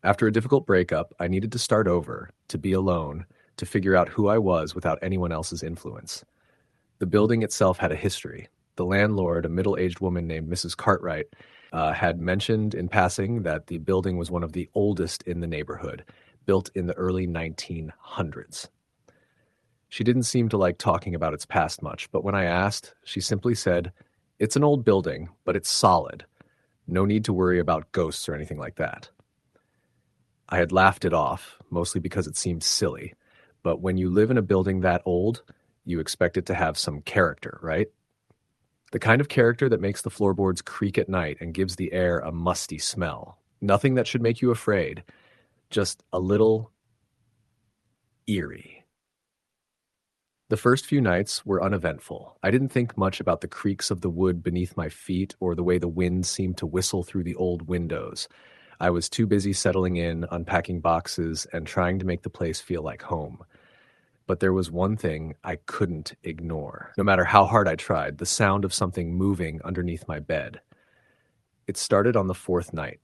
After a difficult breakup, I needed to start over, to be alone, to figure out who I was without anyone else's influence. The building itself had a history. The landlord, a middle-aged woman named Mrs. Cartwright, had mentioned in passing that the building was one of the oldest in the neighborhood, built in the early 1900s. She didn't seem to like talking about its past much, but when I asked, she simply said, "It's an old building, but it's solid. No need to worry about ghosts or anything like that." I had laughed it off, mostly because it seemed silly, but when you live in a building that old, you expect it to have some character, right? The kind of character that makes the floorboards creak at night and gives the air a musty smell. Nothing that should make you afraid, just a little eerie. The first few nights were uneventful. I didn't think much about the creaks of the wood beneath my feet or the way the wind seemed to whistle through the old windows. I was too busy settling in, unpacking boxes, and trying to make the place feel like home. But there was one thing I couldn't ignore. No matter how hard I tried, the sound of something moving underneath my bed. It started on the fourth night.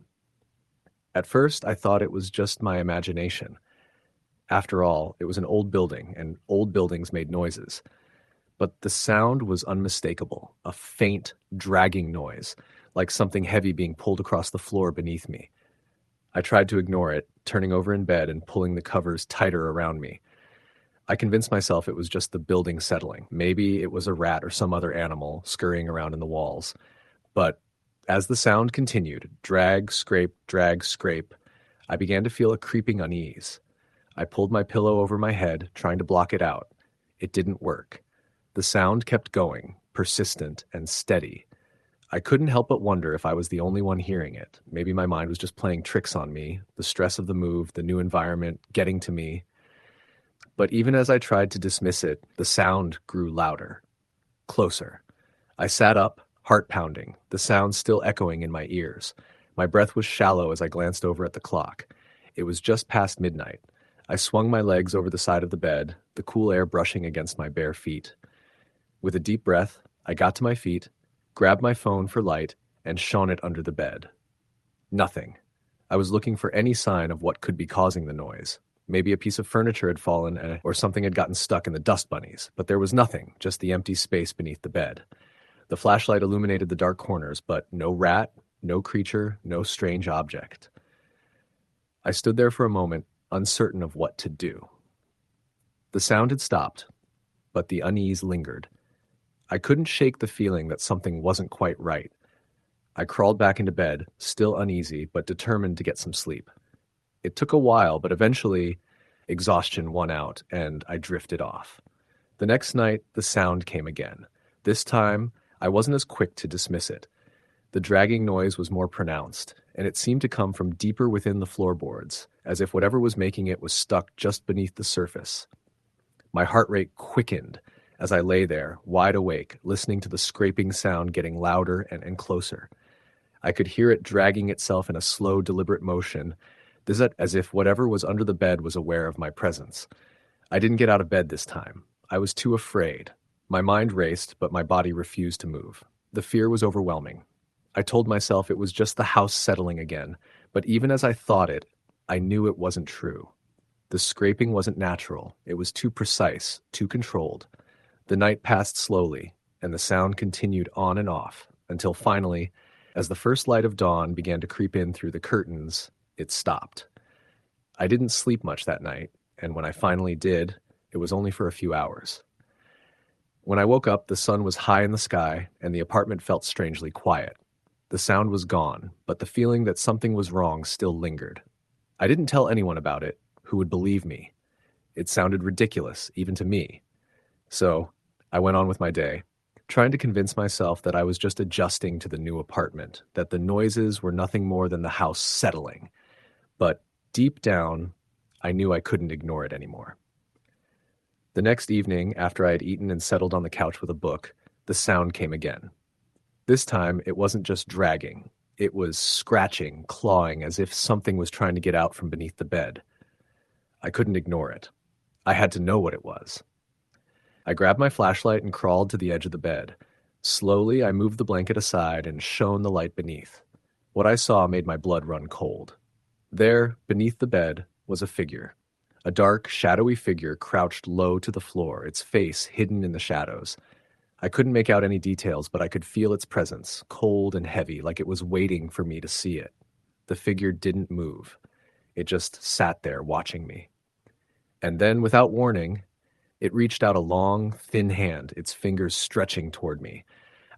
At first, I thought it was just my imagination. After all, it was an old building, and old buildings made noises. But the sound was unmistakable, a faint, dragging noise, like something heavy being pulled across the floor beneath me. I tried to ignore it, turning over in bed and pulling the covers tighter around me. I convinced myself it was just the building settling. Maybe it was a rat or some other animal scurrying around in the walls. But as the sound continued, drag, scrape, I began to feel a creeping unease. I pulled my pillow over my head, trying to block it out. It didn't work. The sound kept going, persistent and steady. I couldn't help but wonder if I was the only one hearing it. Maybe my mind was just playing tricks on me, the stress of the move, the new environment, getting to me. But even as I tried to dismiss it, the sound grew louder, closer. I sat up, heart pounding, the sound still echoing in my ears. My breath was shallow as I glanced over at the clock. It was just past midnight. I swung my legs over the side of the bed, the cool air brushing against my bare feet. With a deep breath, I got to my feet, grabbed my phone for light, and shone it under the bed. Nothing. I was looking for any sign of what could be causing the noise. Maybe a piece of furniture had fallen or something had gotten stuck in the dust bunnies, but there was nothing, just the empty space beneath the bed. The flashlight illuminated the dark corners, but no rat, no creature, no strange object. I stood there for a moment, uncertain of what to do. The sound had stopped, but the unease lingered. I couldn't shake the feeling that something wasn't quite right. I crawled back into bed, still uneasy, but determined to get some sleep. It took a while, but eventually exhaustion won out, and I drifted off. The next night, the sound came again. This time, I wasn't as quick to dismiss it. The dragging noise was more pronounced, and it seemed to come from deeper within the floorboards, as if whatever was making it was stuck just beneath the surface. My heart rate quickened as I lay there, wide awake, listening to the scraping sound getting louder and closer. I could hear it dragging itself in a slow, deliberate motion, as if whatever was under the bed was aware of my presence. I didn't get out of bed this time. I was too afraid. My mind raced, but my body refused to move. The fear was overwhelming. I told myself it was just the house settling again, but even as I thought it, I knew it wasn't true. The scraping wasn't natural. It was too precise, too controlled. The night passed slowly, and the sound continued on and off, until finally, as the first light of dawn began to creep in through the curtains, it stopped. I didn't sleep much that night, and when I finally did, it was only for a few hours. When I woke up, the sun was high in the sky, and the apartment felt strangely quiet. The sound was gone, but the feeling that something was wrong still lingered. I didn't tell anyone about it. Who would believe me? It sounded ridiculous, even to me. So, I went on with my day, trying to convince myself that I was just adjusting to the new apartment, that the noises were nothing more than the house settling. But deep down, I knew I couldn't ignore it anymore. The next evening, after I had eaten and settled on the couch with a book, the sound came again. This time, it wasn't just dragging. It was scratching, clawing, as if something was trying to get out from beneath the bed. I couldn't ignore it. I had to know what it was. I grabbed my flashlight and crawled to the edge of the bed. Slowly, I moved the blanket aside and shone the light beneath. What I saw made my blood run cold. There, beneath the bed, was a figure. A dark, shadowy figure crouched low to the floor, its face hidden in the shadows. I couldn't make out any details, but I could feel its presence, cold and heavy, like it was waiting for me to see it. The figure didn't move. It just sat there watching me. And then, without warning, it reached out a long, thin hand, its fingers stretching toward me.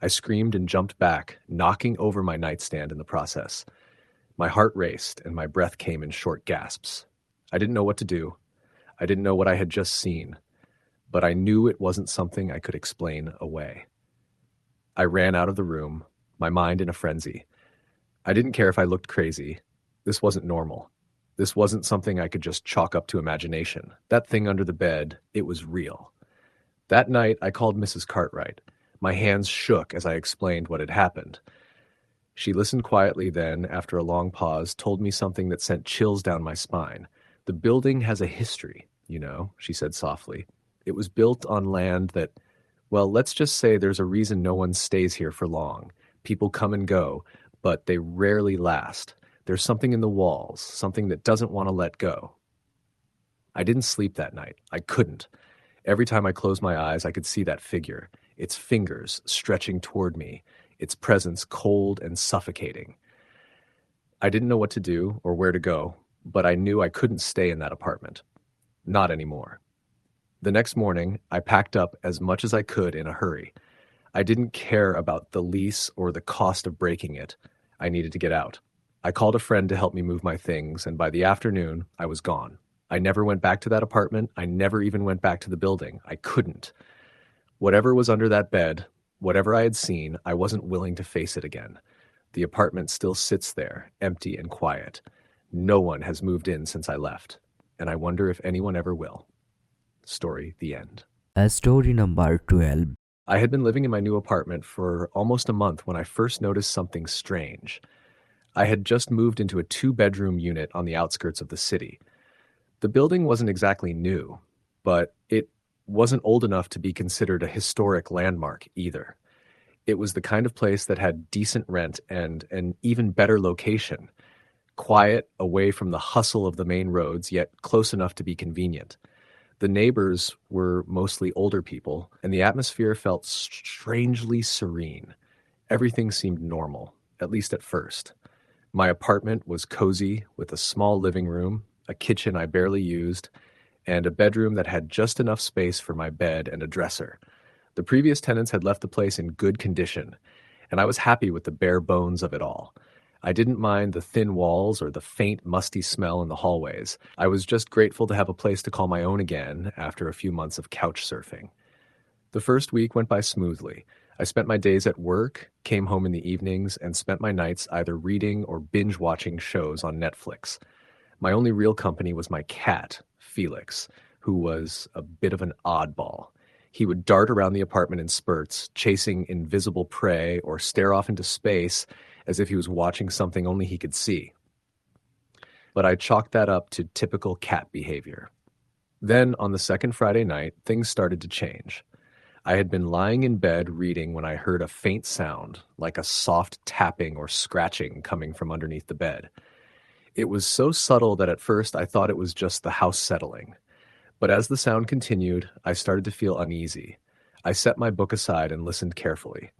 I screamed and jumped back, knocking over my nightstand in the process. My heart raced and my breath came in short gasps. I didn't know what to do. I didn't know what I had just seen, but I knew it wasn't something I could explain away. I ran out of the room, my mind in a frenzy. I didn't care if I looked crazy. This wasn't normal. This wasn't something I could just chalk up to imagination. That thing under the bed, it was real. That night, I called Mrs. Cartwright. My hands shook as I explained what had happened. She listened quietly, then, after a long pause, told me something that sent chills down my spine. "The building has a history, you know," she said softly. "It was built on land that, well, let's just say there's a reason no one stays here for long. People come and go, but they rarely last. There's something in the walls, something that doesn't want to let go." I didn't sleep that night. I couldn't. Every time I closed my eyes, I could see that figure, its fingers stretching toward me, its presence cold and suffocating. I didn't know what to do or where to go, but I knew I couldn't stay in that apartment. Not anymore. The next morning, I packed up as much as I could in a hurry. I didn't care about the lease or the cost of breaking it. I needed to get out. I called a friend to help me move my things, and by the afternoon, I was gone. I never went back to that apartment. I never even went back to the building. I couldn't. Whatever was under that bed, whatever I had seen, I wasn't willing to face it again. The apartment still sits there, empty and quiet. No one has moved in since I left, and I wonder if anyone ever will. Story the end. Story number 12. I had been living in my new apartment for almost a month when I first noticed something strange. I had just moved into a 2-bedroom unit on the outskirts of the city. The building wasn't exactly new, but it wasn't old enough to be considered a historic landmark either. It was the kind of place that had decent rent and an even better location. Quiet, away from the hustle of the main roads, yet close enough to be convenient. The neighbors were mostly older people, and the atmosphere felt strangely serene. Everything seemed normal, at least at first. My apartment was cozy, with a small living room, a kitchen I barely used, and a bedroom that had just enough space for my bed and a dresser. The previous tenants had left the place in good condition, and I was happy with the bare bones of it all. I didn't mind the thin walls or the faint, musty smell in the hallways. I was just grateful to have a place to call my own again after a few months of couch surfing. The first week went by smoothly. I spent my days at work, came home in the evenings, and spent my nights either reading or binge-watching shows on Netflix. My only real company was my cat, Felix, who was a bit of an oddball. He would dart around the apartment in spurts, chasing invisible prey or stare off into space as if he was watching something only he could see. But I chalked that up to typical cat behavior. Then, on the second Friday night, things started to change. I had been lying in bed reading when I heard a faint sound, like a soft tapping or scratching coming from underneath the bed. It was so subtle that at first I thought it was just the house settling. But as the sound continued, I started to feel uneasy. I set my book aside and listened carefully.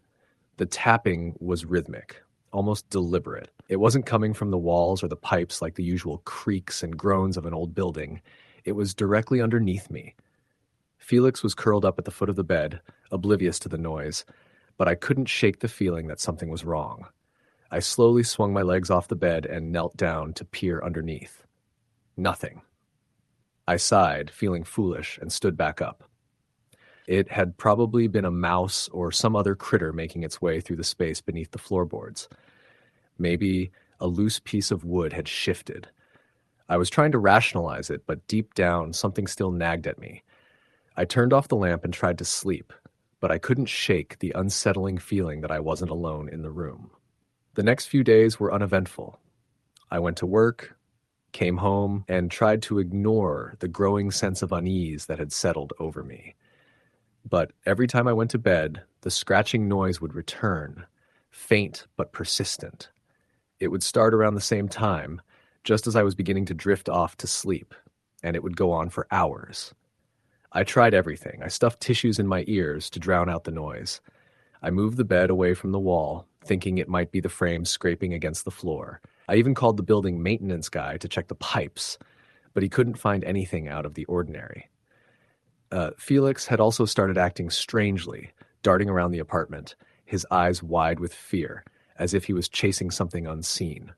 The tapping was rhythmic, almost deliberate. It wasn't coming from the walls or the pipes like the usual creaks and groans of an old building. It was directly underneath me. Felix was curled up at the foot of the bed, oblivious to the noise, but I couldn't shake the feeling that something was wrong. I slowly swung my legs off the bed and knelt down to peer underneath. Nothing. I sighed, feeling foolish, and stood back up. It had probably been a mouse or some other critter making its way through the space beneath the floorboards. Maybe a loose piece of wood had shifted. I was trying to rationalize it, but deep down, something still nagged at me. I turned off the lamp and tried to sleep, but I couldn't shake the unsettling feeling that I wasn't alone in the room. The next few days were uneventful. I went to work, came home, and tried to ignore the growing sense of unease that had settled over me. But every time I went to bed, the scratching noise would return, faint but persistent. It would start around the same time, just as I was beginning to drift off to sleep, and it would go on for hours. I tried everything. I stuffed tissues in my ears to drown out the noise. I moved the bed away from the wall, thinking it might be the frame scraping against the floor. I even called the building maintenance guy to check the pipes, but he couldn't find anything out of the ordinary. Felix had also started acting strangely, darting around the apartment, his eyes wide with fear, as if he was chasing something unseen.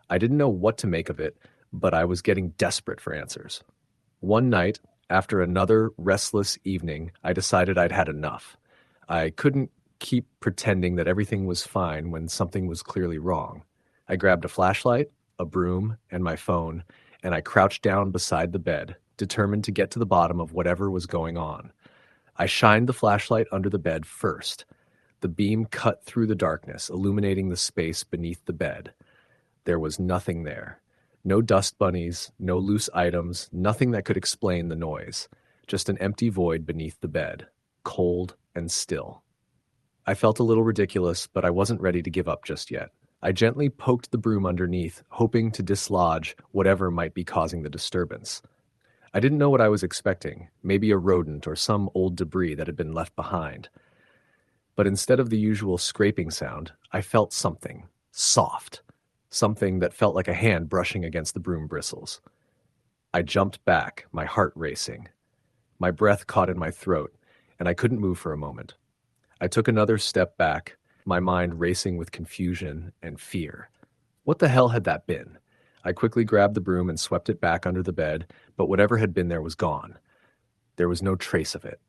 I didn't know what to make of it, but I was getting desperate for answers. One night, after another restless evening, I decided I'd had enough. I couldn't keep pretending that everything was fine when something was clearly wrong. I grabbed a flashlight, a broom, and my phone, and I crouched down beside the bed, determined to get to the bottom of whatever was going on. I shined the flashlight under the bed first. The beam cut through the darkness, illuminating the space beneath the bed. There was nothing there. No dust bunnies, no loose items, nothing that could explain the noise. Just an empty void beneath the bed, cold and still. I felt a little ridiculous, but I wasn't ready to give up just yet. I gently poked the broom underneath, hoping to dislodge whatever might be causing the disturbance. I didn't know what I was expecting, maybe a rodent or some old debris that had been left behind. But instead of the usual scraping sound, I felt something, soft, something that felt like a hand brushing against the broom bristles. I jumped back, my heart racing. My breath caught in my throat, and I couldn't move for a moment. I took another step back, my mind racing with confusion and fear. What the hell had that been? I quickly grabbed the broom and swept it back under the bed, but whatever had been there was gone. There was no trace of it.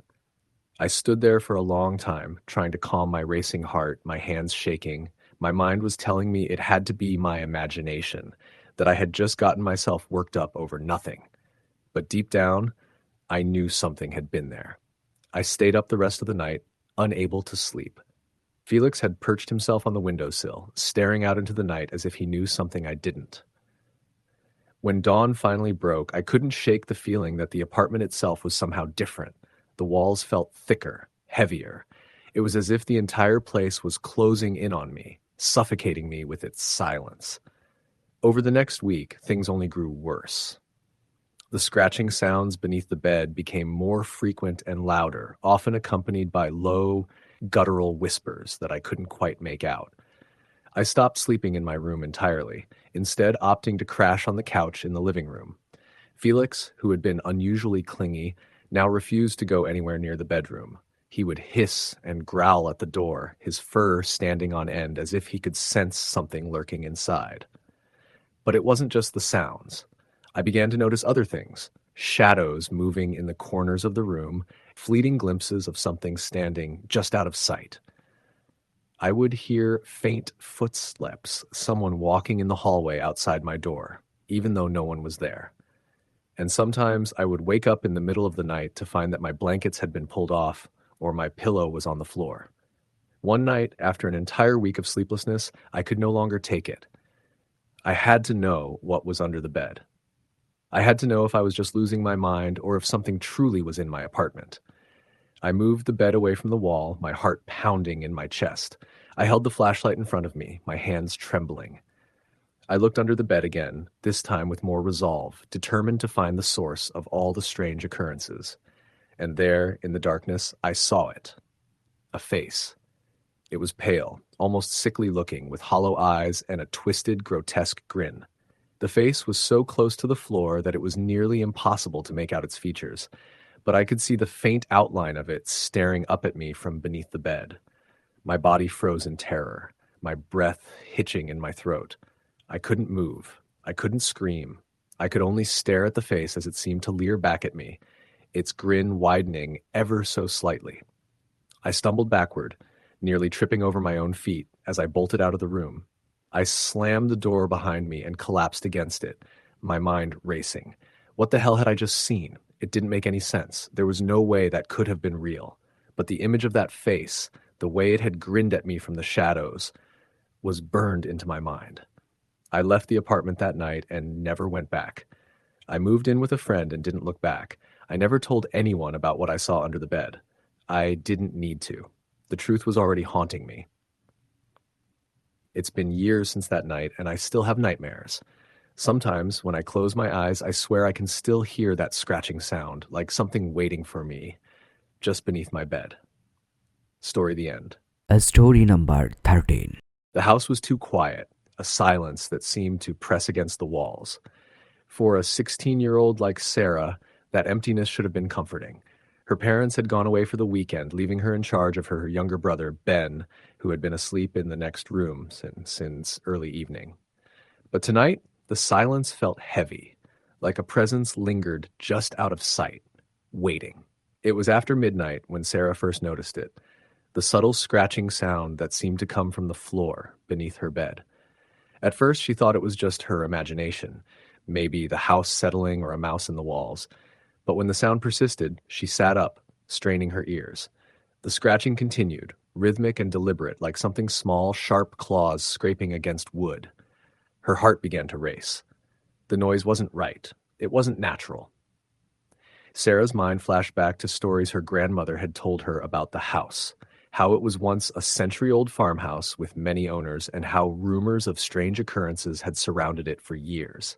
I stood there for a long time, trying to calm my racing heart, my hands shaking. My mind was telling me it had to be my imagination, that I had just gotten myself worked up over nothing. But deep down, I knew something had been there. I stayed up the rest of the night, unable to sleep. Felix had perched himself on the windowsill, staring out into the night as if he knew something I didn't. When dawn finally broke, I couldn't shake the feeling that the apartment itself was somehow different. The walls felt thicker, heavier. It was as if the entire place was closing in on me, suffocating me with its silence. Over the next week, things only grew worse. The scratching sounds beneath the bed became more frequent and louder, often accompanied by low, guttural whispers that I couldn't quite make out. I stopped sleeping in my room entirely, instead opting to crash on the couch in the living room. Felix, who had been unusually clingy, now refused to go anywhere near the bedroom. He would hiss and growl at the door, his fur standing on end as if he could sense something lurking inside. But it wasn't just the sounds. I began to notice other things, shadows moving in the corners of the room, fleeting glimpses of something standing just out of sight. I would hear faint footsteps, someone walking in the hallway outside my door, even though no one was there. And sometimes I would wake up in the middle of the night to find that my blankets had been pulled off or my pillow was on the floor. One night, after an entire week of sleeplessness, I could no longer take it. I had to know what was under the bed. I had to know if I was just losing my mind or if something truly was in my apartment. I moved the bed away from the wall, my heart pounding in my chest. I held the flashlight in front of me, my hands trembling. I looked under the bed again, this time with more resolve, determined to find the source of all the strange occurrences. And there, in the darkness, I saw it. A face. It was pale, almost sickly looking, with hollow eyes and a twisted, grotesque grin. The face was so close to the floor that it was nearly impossible to make out its features, but I could see the faint outline of it staring up at me from beneath the bed. My body froze in terror, my breath hitching in my throat. I couldn't move. I couldn't scream. I could only stare at the face as it seemed to leer back at me, its grin widening ever so slightly. I stumbled backward, nearly tripping over my own feet as I bolted out of the room. I slammed the door behind me and collapsed against it, my mind racing. What the hell had I just seen? It didn't make any sense. There was no way that could have been real. But the image of that face, the way it had grinned at me from the shadows, was burned into my mind. I left the apartment that night and never went back. I moved in with a friend and didn't look back. I never told anyone about what I saw under the bed. I didn't need to. The truth was already haunting me. It's been years since that night, and I still have nightmares. Sometimes, when I close my eyes, I swear I can still hear that scratching sound, like something waiting for me, just beneath my bed. Story the end. Story number 13. The house was too quiet, a silence that seemed to press against the walls. For a 16-year-old like Sarah, that emptiness should have been comforting. Her parents had gone away for the weekend, leaving her in charge of her younger brother, Ben, who had been asleep in the next room since early evening. But tonight, the silence felt heavy, like a presence lingered just out of sight, waiting. It was after midnight when Sarah first noticed it, the subtle scratching sound that seemed to come from the floor beneath her bed. At first, she thought it was just her imagination, maybe the house settling or a mouse in the walls. But when the sound persisted, she sat up, straining her ears. The scratching continued, rhythmic and deliberate, like something small, sharp claws scraping against wood. Her heart began to race. The noise wasn't right. It wasn't natural. Sarah's mind flashed back to stories her grandmother had told her about the house, how it was once a century-old farmhouse with many owners, and how rumors of strange occurrences had surrounded it for years.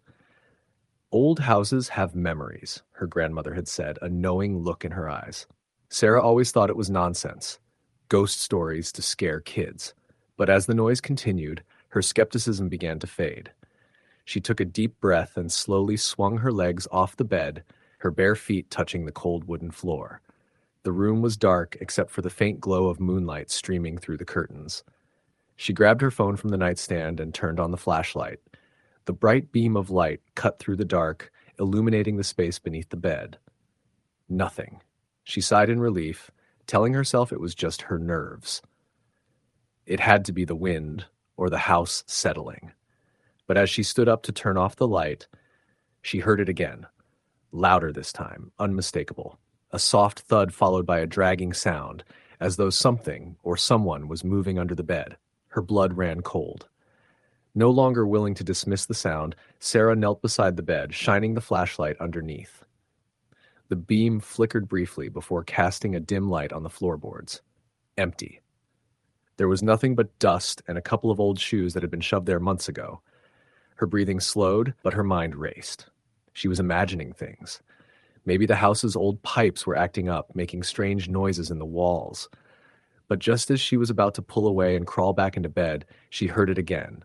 Old houses have memories, her grandmother had said, a knowing look in her eyes. Sarah always thought it was nonsense, ghost stories to scare kids. But as the noise continued, her skepticism began to fade. She took a deep breath and slowly swung her legs off the bed, her bare feet touching the cold wooden floor. The room was dark except for the faint glow of moonlight streaming through the curtains. She grabbed her phone from the nightstand and turned on the flashlight. The bright beam of light cut through the dark, illuminating the space beneath the bed. Nothing. She sighed in relief, telling herself it was just her nerves. It had to be the wind or the house settling. But as she stood up to turn off the light, she heard it again, louder this time, unmistakable. A soft thud followed by a dragging sound, as though something or someone was moving under the bed. Her blood ran cold. No longer willing to dismiss the sound, Sarah knelt beside the bed, shining the flashlight underneath. The beam flickered briefly before casting a dim light on the floorboards. Empty. There was nothing but dust and a couple of old shoes that had been shoved there months ago. Her breathing slowed, but her mind raced. She was imagining things. Maybe the house's old pipes were acting up, making strange noises in the walls. But just as she was about to pull away and crawl back into bed, she heard it again.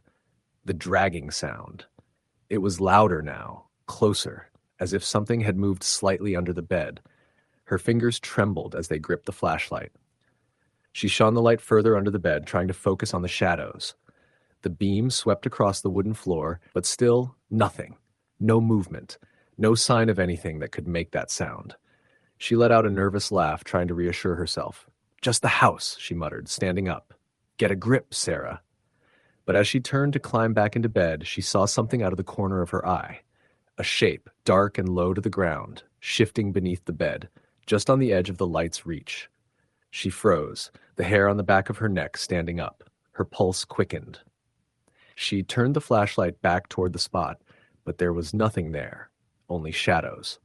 The dragging sound. It was louder now, closer, as if something had moved slightly under the bed. Her fingers trembled as they gripped the flashlight. She shone the light further under the bed, trying to focus on the shadows. The beam swept across the wooden floor, but still nothing. No movement. No sign of anything that could make that sound. She let out a nervous laugh, trying to reassure herself. "Just the house," she muttered, standing up. "Get a grip, Sarah." But as she turned to climb back into bed, she saw something out of the corner of her eye. A shape, dark and low to the ground, shifting beneath the bed, just on the edge of the light's reach. She froze, the hair on the back of her neck standing up. Her pulse quickened. She turned the flashlight back toward the spot, but there was nothing there, only shadows.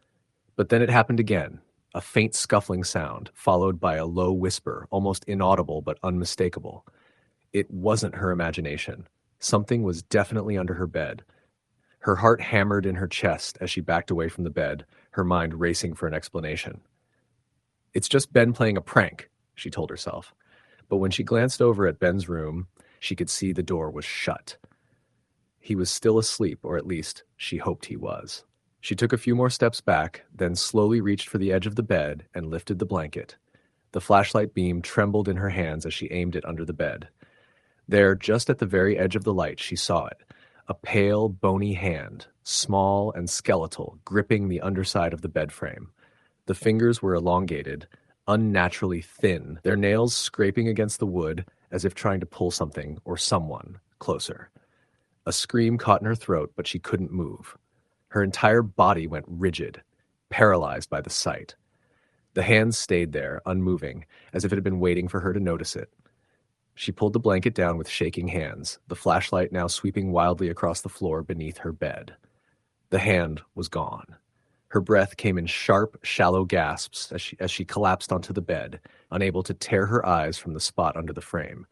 But then it happened again, a faint scuffling sound, followed by a low whisper, almost inaudible but unmistakable. It wasn't her imagination. Something was definitely under her bed. Her heart hammered in her chest as she backed away from the bed, her mind racing for an explanation. "It's just Ben playing a prank," she told herself. But when she glanced over at Ben's room, she could see the door was shut. He was still asleep, or at least she hoped he was. She took a few more steps back, then slowly reached for the edge of the bed and lifted the blanket. The flashlight beam trembled in her hands as she aimed it under the bed. There, just at the very edge of the light, she saw it. A pale, bony hand, small and skeletal, gripping the underside of the bed frame. The fingers were elongated, unnaturally thin, their nails scraping against the wood as if trying to pull something or someone closer. A scream caught in her throat, but she couldn't move. Her entire body went rigid, paralyzed by the sight. The hand stayed there, unmoving, as if it had been waiting for her to notice it. She pulled the blanket down with shaking hands, the flashlight now sweeping wildly across the floor beneath her bed. The hand was gone. Her breath came in sharp, shallow gasps as she collapsed onto the bed, unable to tear her eyes from the spot under the frame.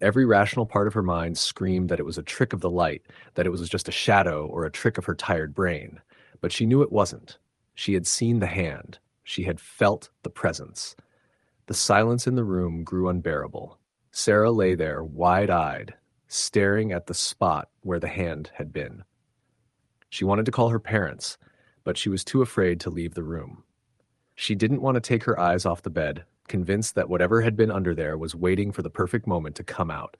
Every rational part of her mind screamed that it was a trick of the light, that it was just a shadow or a trick of her tired brain. But she knew it wasn't. She had seen the hand. She had felt the presence. The silence in the room grew unbearable. Sarah lay there, wide-eyed, staring at the spot where the hand had been. She wanted to call her parents, but she was too afraid to leave the room. She didn't want to take her eyes off the bed, convinced that whatever had been under there was waiting for the perfect moment to come out.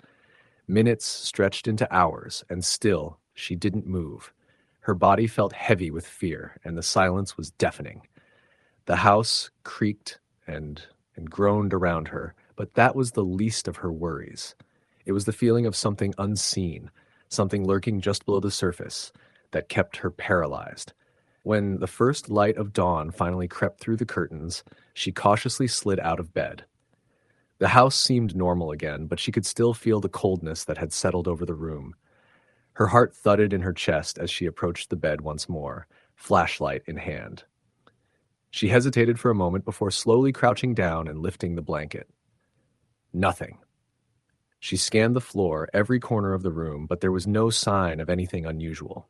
Minutes stretched into hours, and still she didn't move. Her body felt heavy with fear, and the silence was deafening. The house creaked and groaned around her, but that was the least of her worries. It was the feeling of something unseen, something lurking just below the surface, that kept her paralyzed. When the first light of dawn finally crept through the curtains, she cautiously slid out of bed. The house seemed normal again, but she could still feel the coldness that had settled over the room. Her heart thudded in her chest as she approached the bed once more, flashlight in hand. She hesitated for a moment before slowly crouching down and lifting the blanket. Nothing. She scanned the floor, every corner of the room, but there was no sign of anything unusual.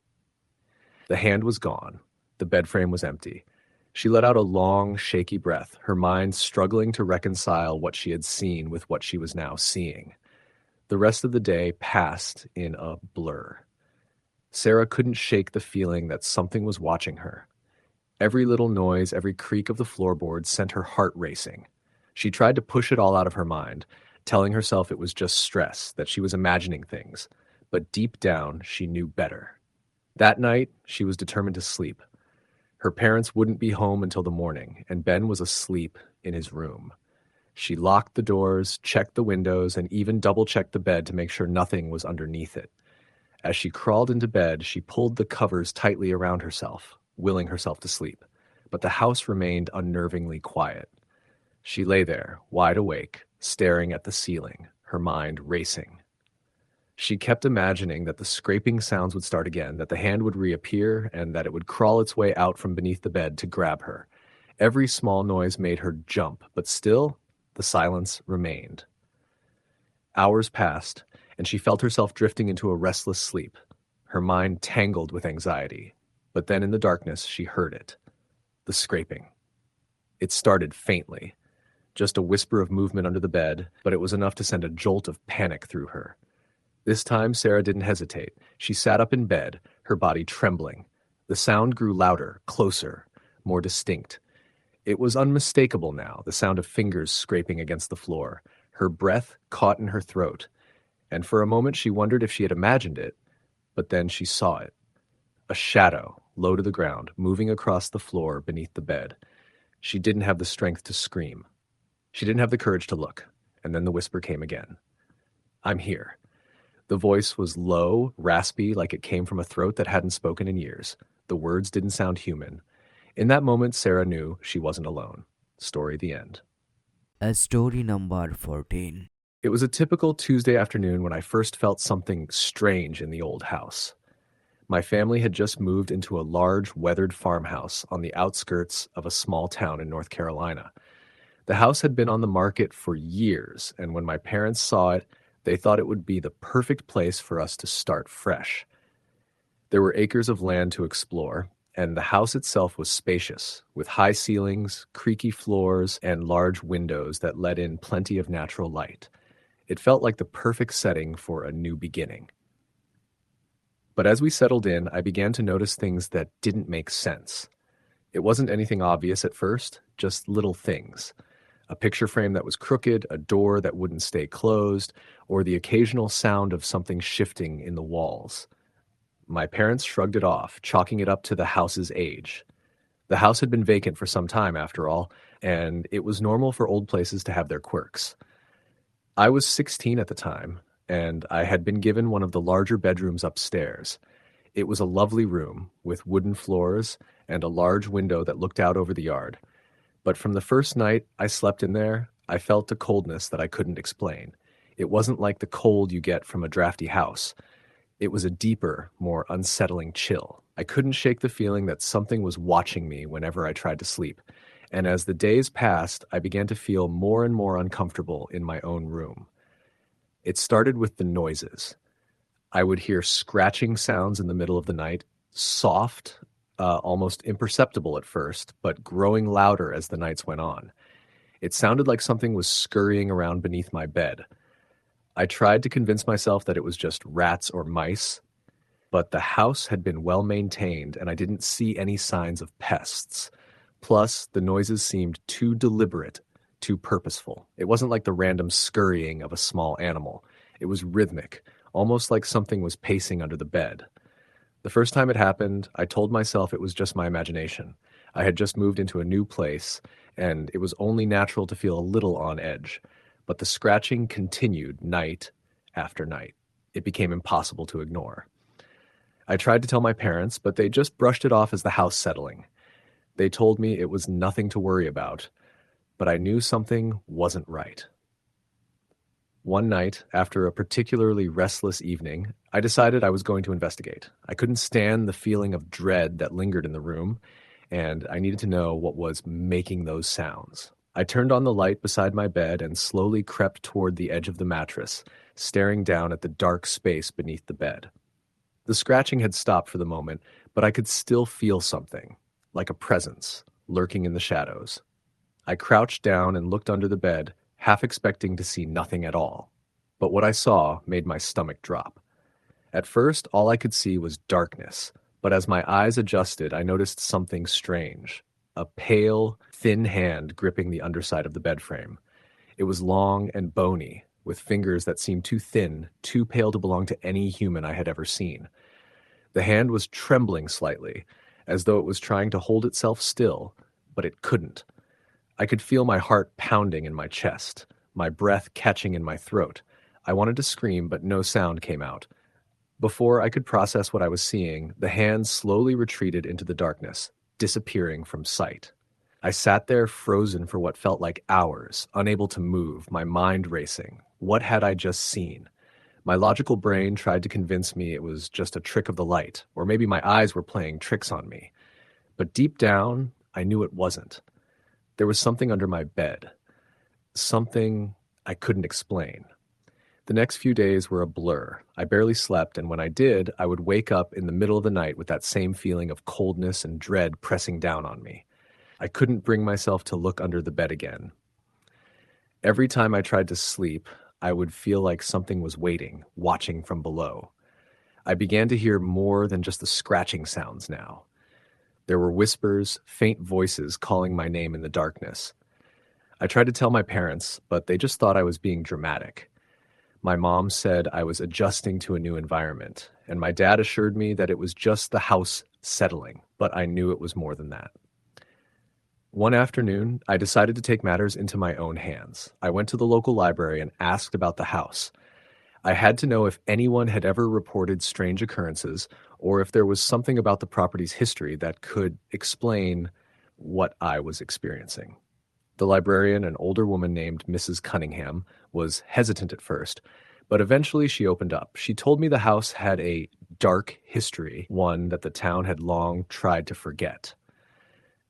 The hand was gone. The bed frame was empty. She let out a long, shaky breath, her mind struggling to reconcile what she had seen with what she was now seeing. The rest of the day passed in a blur. Sarah couldn't shake the feeling that something was watching her. Every little noise, every creak of the floorboards sent her heart racing. She tried to push it all out of her mind, telling herself it was just stress, that she was imagining things. But deep down, she knew better. That night, she was determined to sleep. Her parents wouldn't be home until the morning, and Ben was asleep in his room. She locked the doors, checked the windows, and even double-checked the bed to make sure nothing was underneath it. As she crawled into bed, she pulled the covers tightly around herself, willing herself to sleep. But the house remained unnervingly quiet. She lay there, wide awake, staring at the ceiling, her mind racing. She kept imagining that the scraping sounds would start again, that the hand would reappear, and that it would crawl its way out from beneath the bed to grab her. Every small noise made her jump, but still, the silence remained. Hours passed, and she felt herself drifting into a restless sleep, her mind tangled with anxiety. But then in the darkness, she heard it. The scraping. It started faintly, just a whisper of movement under the bed, but it was enough to send a jolt of panic through her. This time, Sarah didn't hesitate. She sat up in bed, her body trembling. The sound grew louder, closer, more distinct. It was unmistakable now, the sound of fingers scraping against the floor. Her breath caught in her throat, and for a moment she wondered if she had imagined it, but then she saw it. A shadow, low to the ground, moving across the floor beneath the bed. She didn't have the strength to scream. She didn't have the courage to look, and then the whisper came again. "I'm here." The voice was low, raspy, like it came from a throat that hadn't spoken in years. The words didn't sound human. In that moment, Sarah knew she wasn't alone. Story the end. Story number 14. It was a typical Tuesday afternoon when I first felt something strange in the old house. My family had just moved into a large, weathered farmhouse on the outskirts of a small town in North Carolina. The house had been on the market for years, and when my parents saw it, they thought it would be the perfect place for us to start fresh. There were acres of land to explore, and the house itself was spacious, with high ceilings, creaky floors, and large windows that let in plenty of natural light. It felt like the perfect setting for a new beginning. But as we settled in, I began to notice things that didn't make sense. It wasn't anything obvious at first, just little things. A picture frame that was crooked, a door that wouldn't stay closed, or the occasional sound of something shifting in the walls. My parents shrugged it off, chalking it up to the house's age. The house had been vacant for some time, after all, and it was normal for old places to have their quirks. I was 16 at the time, and I had been given one of the larger bedrooms upstairs. It was a lovely room, with wooden floors and a large window that looked out over the yard. But from the first night I slept in there, I felt a coldness that I couldn't explain. It wasn't like the cold you get from a drafty house. It was a deeper, more unsettling chill. I couldn't shake the feeling that something was watching me whenever I tried to sleep. And as the days passed, I began to feel more and more uncomfortable in my own room. It started with the noises. I would hear scratching sounds in the middle of the night, soft, almost imperceptible at first, but growing louder as the nights went on. It sounded like something was scurrying around beneath my bed. I tried to convince myself that it was just rats or mice, but the house had been well maintained and I didn't see any signs of pests. Plus, the noises seemed too deliberate, too purposeful. It wasn't like the random scurrying of a small animal. It was rhythmic, almost like something was pacing under the bed. The first time it happened, I told myself it was just my imagination. I had just moved into a new place, and it was only natural to feel a little on edge. But the scratching continued night after night. It became impossible to ignore. I tried to tell my parents, but they just brushed it off as the house settling. They told me it was nothing to worry about, but I knew something wasn't right. One night, after a particularly restless evening, I decided I was going to investigate. I couldn't stand the feeling of dread that lingered in the room, and I needed to know what was making those sounds. I turned on the light beside my bed and slowly crept toward the edge of the mattress, staring down at the dark space beneath the bed. The scratching had stopped for the moment, but I could still feel something, like a presence, lurking in the shadows. I crouched down and looked under the bed, half expecting to see nothing at all. But what I saw made my stomach drop. At first, all I could see was darkness, but as my eyes adjusted, I noticed something strange. A pale, thin hand gripping the underside of the bed frame. It was long and bony, with fingers that seemed too thin, too pale to belong to any human I had ever seen. The hand was trembling slightly, as though it was trying to hold itself still, but it couldn't. I could feel my heart pounding in my chest, my breath catching in my throat. I wanted to scream, but no sound came out. Before I could process what I was seeing, the hand slowly retreated into the darkness, disappearing from sight. I sat there frozen for what felt like hours, unable to move, my mind racing. What had I just seen? My logical brain tried to convince me it was just a trick of the light, or maybe my eyes were playing tricks on me. But deep down, I knew it wasn't. There was something under my bed. Something I couldn't explain. The next few days were a blur. I barely slept, and when I did, I would wake up in the middle of the night with that same feeling of coldness and dread pressing down on me. I couldn't bring myself to look under the bed again. Every time I tried to sleep, I would feel like something was waiting, watching from below. I began to hear more than just the scratching sounds now. There were whispers, faint voices calling my name in the darkness. I tried to tell my parents, but they just thought I was being dramatic. My mom said I was adjusting to a new environment, and my dad assured me that it was just the house settling, but I knew it was more than that. One afternoon, I decided to take matters into my own hands. I went to the local library and asked about the house. I had to know if anyone had ever reported strange occurrences or if there was something about the property's history that could explain what I was experiencing. The librarian, an older woman named Mrs. Cunningham, was hesitant at first, but eventually she opened up. She told me the house had a dark history, one that the town had long tried to forget.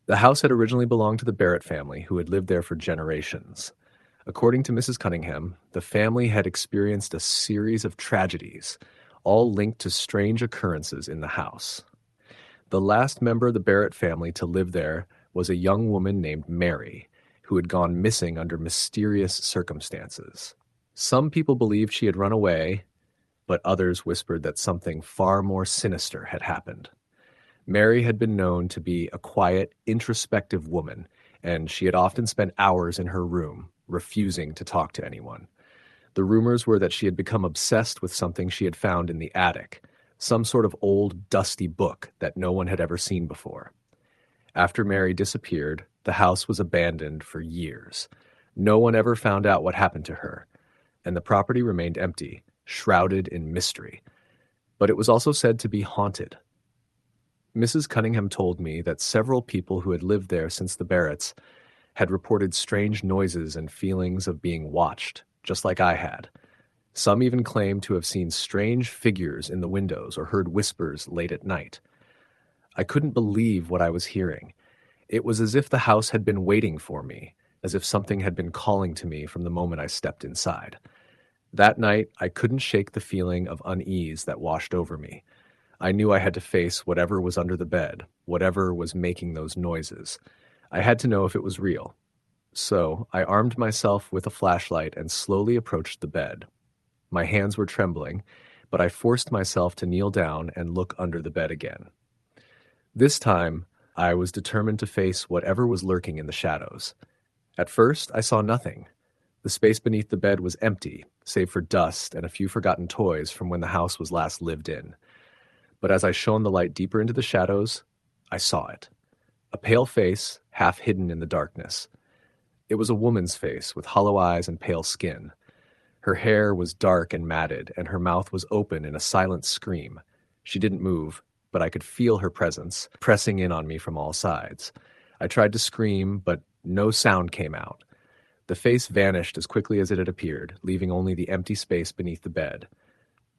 The house had originally belonged to the Barrett family, who had lived there for generations. According to Mrs. Cunningham, the family had experienced a series of tragedies, all linked to strange occurrences in the house. The last member of the Barrett family to live there was a young woman named Mary, who had gone missing under mysterious circumstances. Some people believed she had run away, but others whispered that something far more sinister had happened. Mary had been known to be a quiet, introspective woman, and she had often spent hours in her room, refusing to talk to anyone. The rumors were that she had become obsessed with something she had found in the attic, some sort of old, dusty book that no one had ever seen before. After Mary disappeared, the house was abandoned for years. No one ever found out what happened to her, and the property remained empty, shrouded in mystery. But it was also said to be haunted. Mrs. Cunningham told me that several people who had lived there since the Barretts had reported strange noises and feelings of being watched, just like I had. Some even claimed to have seen strange figures in the windows or heard whispers late at night. I couldn't believe what I was hearing. It was as if the house had been waiting for me, as if something had been calling to me from the moment I stepped inside. That night, I couldn't shake the feeling of unease that washed over me. I knew I had to face whatever was under the bed, whatever was making those noises. I had to know if it was real. So I armed myself with a flashlight and slowly approached the bed. My hands were trembling, but I forced myself to kneel down and look under the bed again. This time, I was determined to face whatever was lurking in the shadows. At first, I saw nothing. The space beneath the bed was empty, save for dust and a few forgotten toys from when the house was last lived in. But as I shone the light deeper into the shadows, I saw it. A pale face, half hidden in the darkness. It was a woman's face with hollow eyes and pale skin. Her hair was dark and matted, and her mouth was open in a silent scream. She didn't move, but I could feel her presence, pressing in on me from all sides. I tried to scream, but no sound came out. The face vanished as quickly as it had appeared, leaving only the empty space beneath the bed.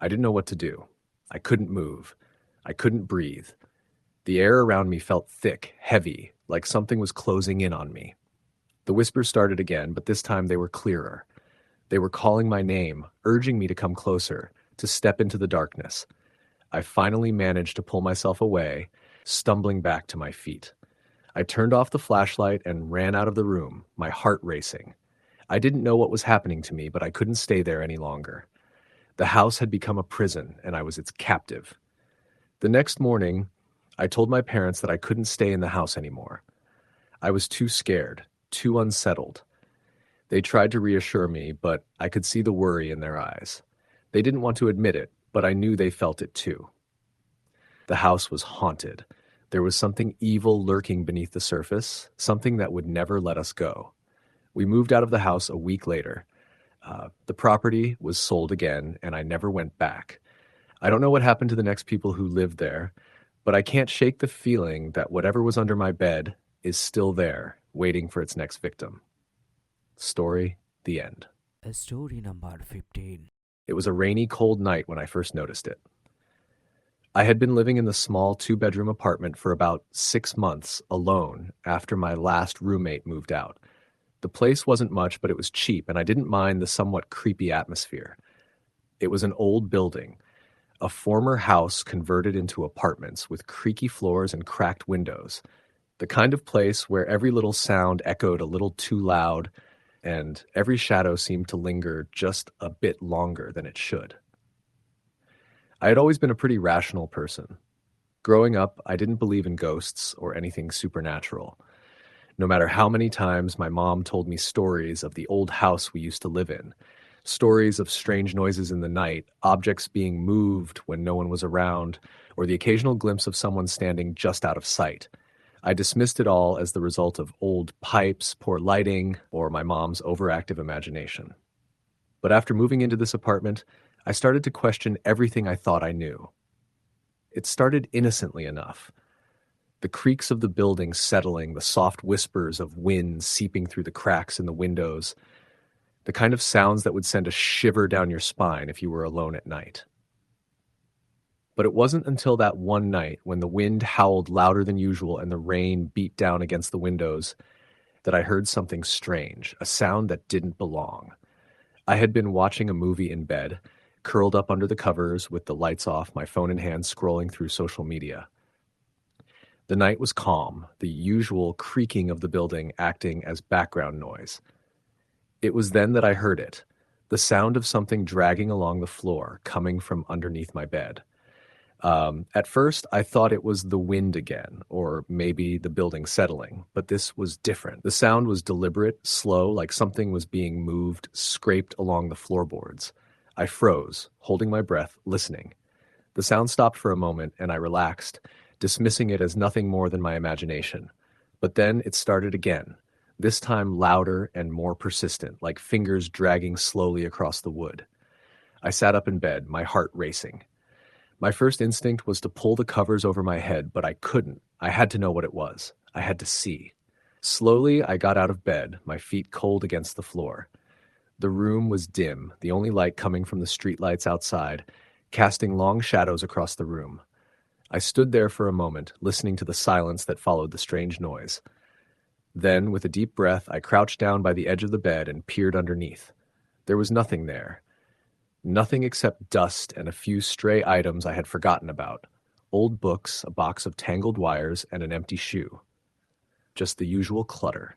I didn't know what to do. I couldn't move. I couldn't breathe. The air around me felt thick, heavy, like something was closing in on me. The whispers started again, but this time they were clearer. They were calling my name, urging me to come closer, to step into the darkness. I finally managed to pull myself away, stumbling back to my feet. I turned off the flashlight and ran out of the room, my heart racing. I didn't know what was happening to me, but I couldn't stay there any longer. The house had become a prison, and I was its captive. The next morning, I told my parents that I couldn't stay in the house anymore. I was too scared, too unsettled. They tried to reassure me, but I could see the worry in their eyes. They didn't want to admit it, but I knew they felt it too. The house was haunted. There was something evil lurking beneath the surface, something that would never let us go. We moved out of the house a week later. The property was sold again, and I never went back. I don't know what happened to the next people who lived there, but I can't shake the feeling that whatever was under my bed is still there, waiting for its next victim. Story, the end. Story number 15. It was a rainy, cold night when I first noticed it. I had been living in the small 2-bedroom apartment for about 6 months alone after my last roommate moved out. The place wasn't much, but it was cheap, and I didn't mind the somewhat creepy atmosphere. It was an old building, a former house converted into apartments with creaky floors and cracked windows, the kind of place where every little sound echoed a little too loud and every shadow seemed to linger just a bit longer than it should. I had always been a pretty rational person. Growing up, I didn't believe in ghosts or anything supernatural. No matter how many times my mom told me stories of the old house we used to live in, stories of strange noises in the night, objects being moved when no one was around, or the occasional glimpse of someone standing just out of sight, I dismissed it all as the result of old pipes, poor lighting, or my mom's overactive imagination. But after moving into this apartment, I started to question everything I thought I knew. It started innocently enough. The creaks of the building settling, the soft whispers of wind seeping through the cracks in the windows, the kind of sounds that would send a shiver down your spine if you were alone at night. But it wasn't until that one night when the wind howled louder than usual and the rain beat down against the windows that I heard something strange, a sound that didn't belong. I had been watching a movie in bed, curled up under the covers with the lights off, my phone in hand scrolling through social media. The night was calm, the usual creaking of the building acting as background noise. It was then that I heard it, the sound of something dragging along the floor, coming from underneath my bed. At first, I thought it was the wind again, or maybe the building settling, but this was different. The sound was deliberate, slow, like something was being moved, scraped along the floorboards. I froze, holding my breath, listening. The sound stopped for a moment, and I relaxed, dismissing it as nothing more than my imagination. But then it started again, this time louder and more persistent, like fingers dragging slowly across the wood. I sat up in bed, my heart racing. My first instinct was to pull the covers over my head, but I couldn't. I had to know what it was. I had to see. Slowly, I got out of bed, my feet cold against the floor. The room was dim, the only light coming from the streetlights outside, casting long shadows across the room. I stood there for a moment, listening to the silence that followed the strange noise. Then, with a deep breath, I crouched down by the edge of the bed and peered underneath. There was nothing there. Nothing except dust and a few stray items I had forgotten about. Old books, a box of tangled wires, and an empty shoe. Just the usual clutter.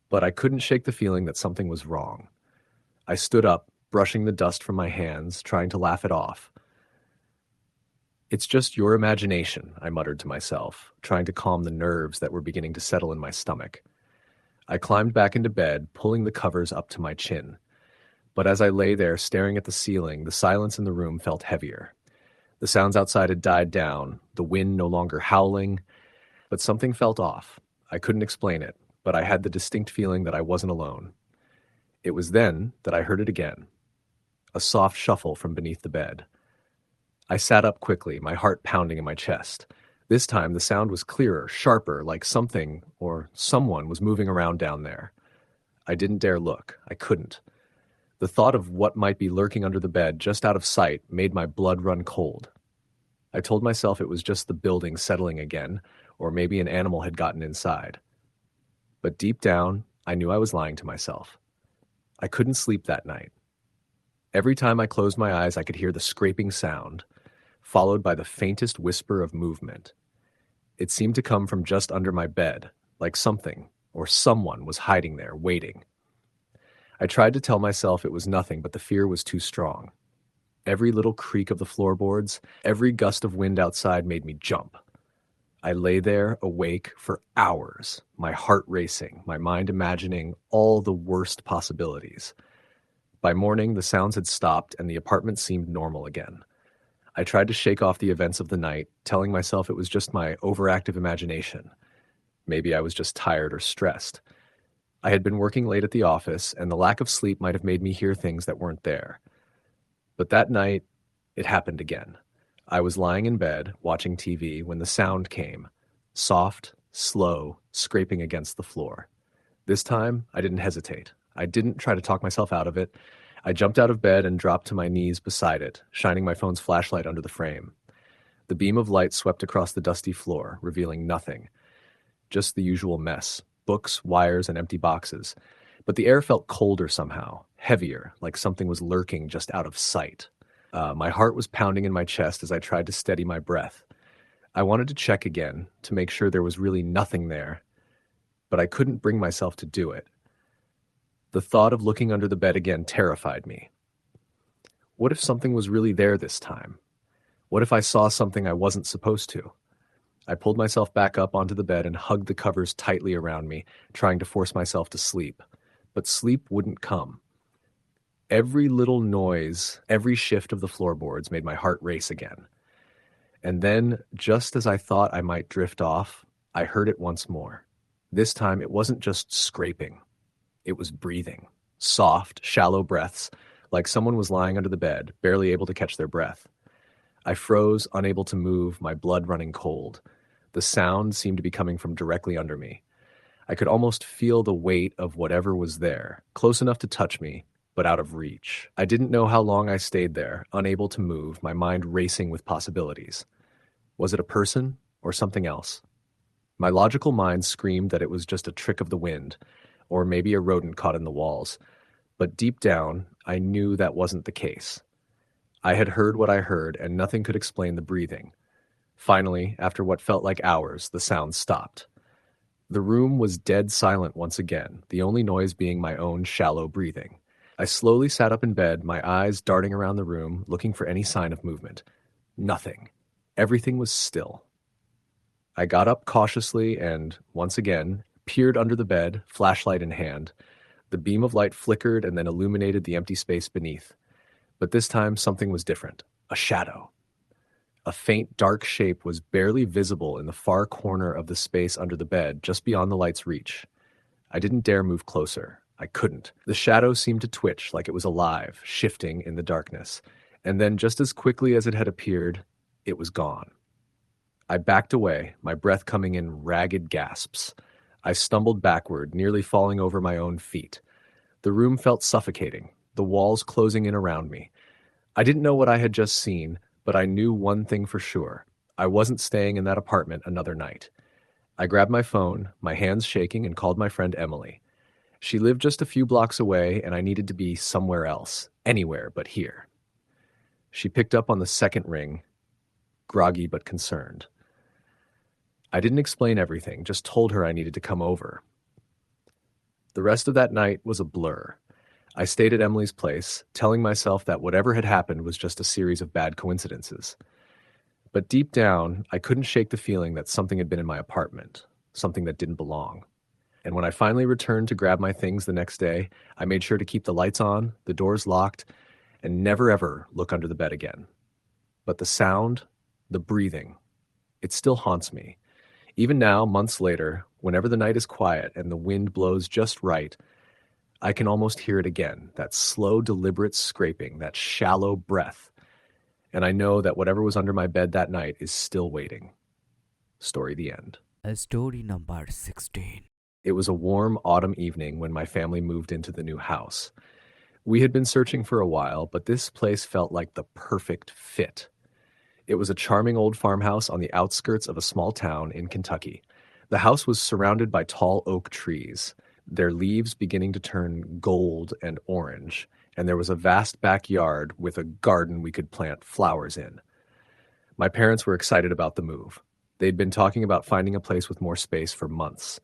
But I couldn't shake the feeling that something was wrong. I stood up, brushing the dust from my hands, trying to laugh it off. "It's just your imagination," I muttered to myself, trying to calm the nerves that were beginning to settle in my stomach. I climbed back into bed, pulling the covers up to my chin. But as I lay there staring at the ceiling, the silence in the room felt heavier. The sounds outside had died down, the wind no longer howling, but something felt off. I couldn't explain it, but I had the distinct feeling that I wasn't alone. It was then that I heard it again, a soft shuffle from beneath the bed. I sat up quickly, my heart pounding in my chest. This time the sound was clearer, sharper, like something or someone was moving around down there. I didn't dare look. I couldn't. The thought of what might be lurking under the bed, just out of sight, made my blood run cold. I told myself it was just the building settling again, or maybe an animal had gotten inside. But deep down, I knew I was lying to myself. I couldn't sleep that night. Every time I closed my eyes, I could hear the scraping sound, followed by the faintest whisper of movement. It seemed to come from just under my bed, like something or someone was hiding there, waiting. I tried to tell myself it was nothing, but the fear was too strong. Every little creak of the floorboards, every gust of wind outside made me jump. I lay there, awake, for hours, my heart racing, my mind imagining all the worst possibilities. By morning, the sounds had stopped and the apartment seemed normal again. I tried to shake off the events of the night, telling myself it was just my overactive imagination. Maybe I was just tired or stressed. I had been working late at the office, and the lack of sleep might have made me hear things that weren't there. But that night, it happened again. I was lying in bed, watching TV, when the sound came. Soft, slow, scraping against the floor. This time, I didn't hesitate. I didn't try to talk myself out of it. I jumped out of bed and dropped to my knees beside it, shining my phone's flashlight under the frame. The beam of light swept across the dusty floor, revealing nothing. Just the usual mess. Books, wires, and empty boxes. But the air felt colder somehow, heavier, like something was lurking just out of sight. My heart was pounding in my chest as I tried to steady my breath. I wanted to check again, to make sure there was really nothing there, but I couldn't bring myself to do it. The thought of looking under the bed again terrified me. What if something was really there this time? What if I saw something I wasn't supposed to? I pulled myself back up onto the bed and hugged the covers tightly around me, trying to force myself to sleep. But sleep wouldn't come. Every little noise, every shift of the floorboards made my heart race again. And then, just as I thought I might drift off, I heard it once more. This time it wasn't just scraping. It was breathing. Soft, shallow breaths, like someone was lying under the bed, barely able to catch their breath. I froze, unable to move, my blood running cold. The sound seemed to be coming from directly under me. I could almost feel the weight of whatever was there, close enough to touch me, but out of reach. I didn't know how long I stayed there, unable to move, my mind racing with possibilities. Was it a person or something else? My logical mind screamed that it was just a trick of the wind, or maybe a rodent caught in the walls. But deep down, I knew that wasn't the case. I had heard what I heard, and nothing could explain the breathing. Finally, after what felt like hours, the sound stopped. The room was dead silent once again, the only noise being my own shallow breathing. I slowly sat up in bed, my eyes darting around the room, looking for any sign of movement. Nothing. Everything was still. I got up cautiously and, once again, peered under the bed, flashlight in hand. The beam of light flickered and then illuminated the empty space beneath. But this time something was different. A shadow. A faint dark shape was barely visible in the far corner of the space under the bed, just beyond the light's reach. I didn't dare move closer. I couldn't. The shadow seemed to twitch like it was alive, shifting in the darkness. And then just as quickly as it had appeared, it was gone. I backed away, my breath coming in ragged gasps. I stumbled backward, nearly falling over my own feet. The room felt suffocating, the walls closing in around me. I didn't know what I had just seen, but I knew one thing for sure. I wasn't staying in that apartment another night. I grabbed my phone, my hands shaking, and called my friend Emily. She lived just a few blocks away, and I needed to be somewhere else, anywhere but here. She picked up on the second ring, groggy but concerned. I didn't explain everything, just told her I needed to come over. The rest of that night was a blur. I stayed at Emily's place, telling myself that whatever had happened was just a series of bad coincidences. But deep down, I couldn't shake the feeling that something had been in my apartment, something that didn't belong. And when I finally returned to grab my things the next day, I made sure to keep the lights on, the doors locked, and never ever look under the bed again. But the sound, the breathing, it still haunts me. Even now, months later, whenever the night is quiet and the wind blows just right, I can almost hear it again, that slow, deliberate scraping, that shallow breath. And I know that whatever was under my bed that night is still waiting. Story the end. Story number 16. It was a warm autumn evening when my family moved into the new house. We had been searching for a while, but this place felt like the perfect fit. It was a charming old farmhouse on the outskirts of a small town in Kentucky. The house was surrounded by tall oak trees, their leaves beginning to turn gold and orange, and there was a vast backyard with a garden we could plant flowers in. My parents were excited about the move. They'd been talking about finding a place with more space for months.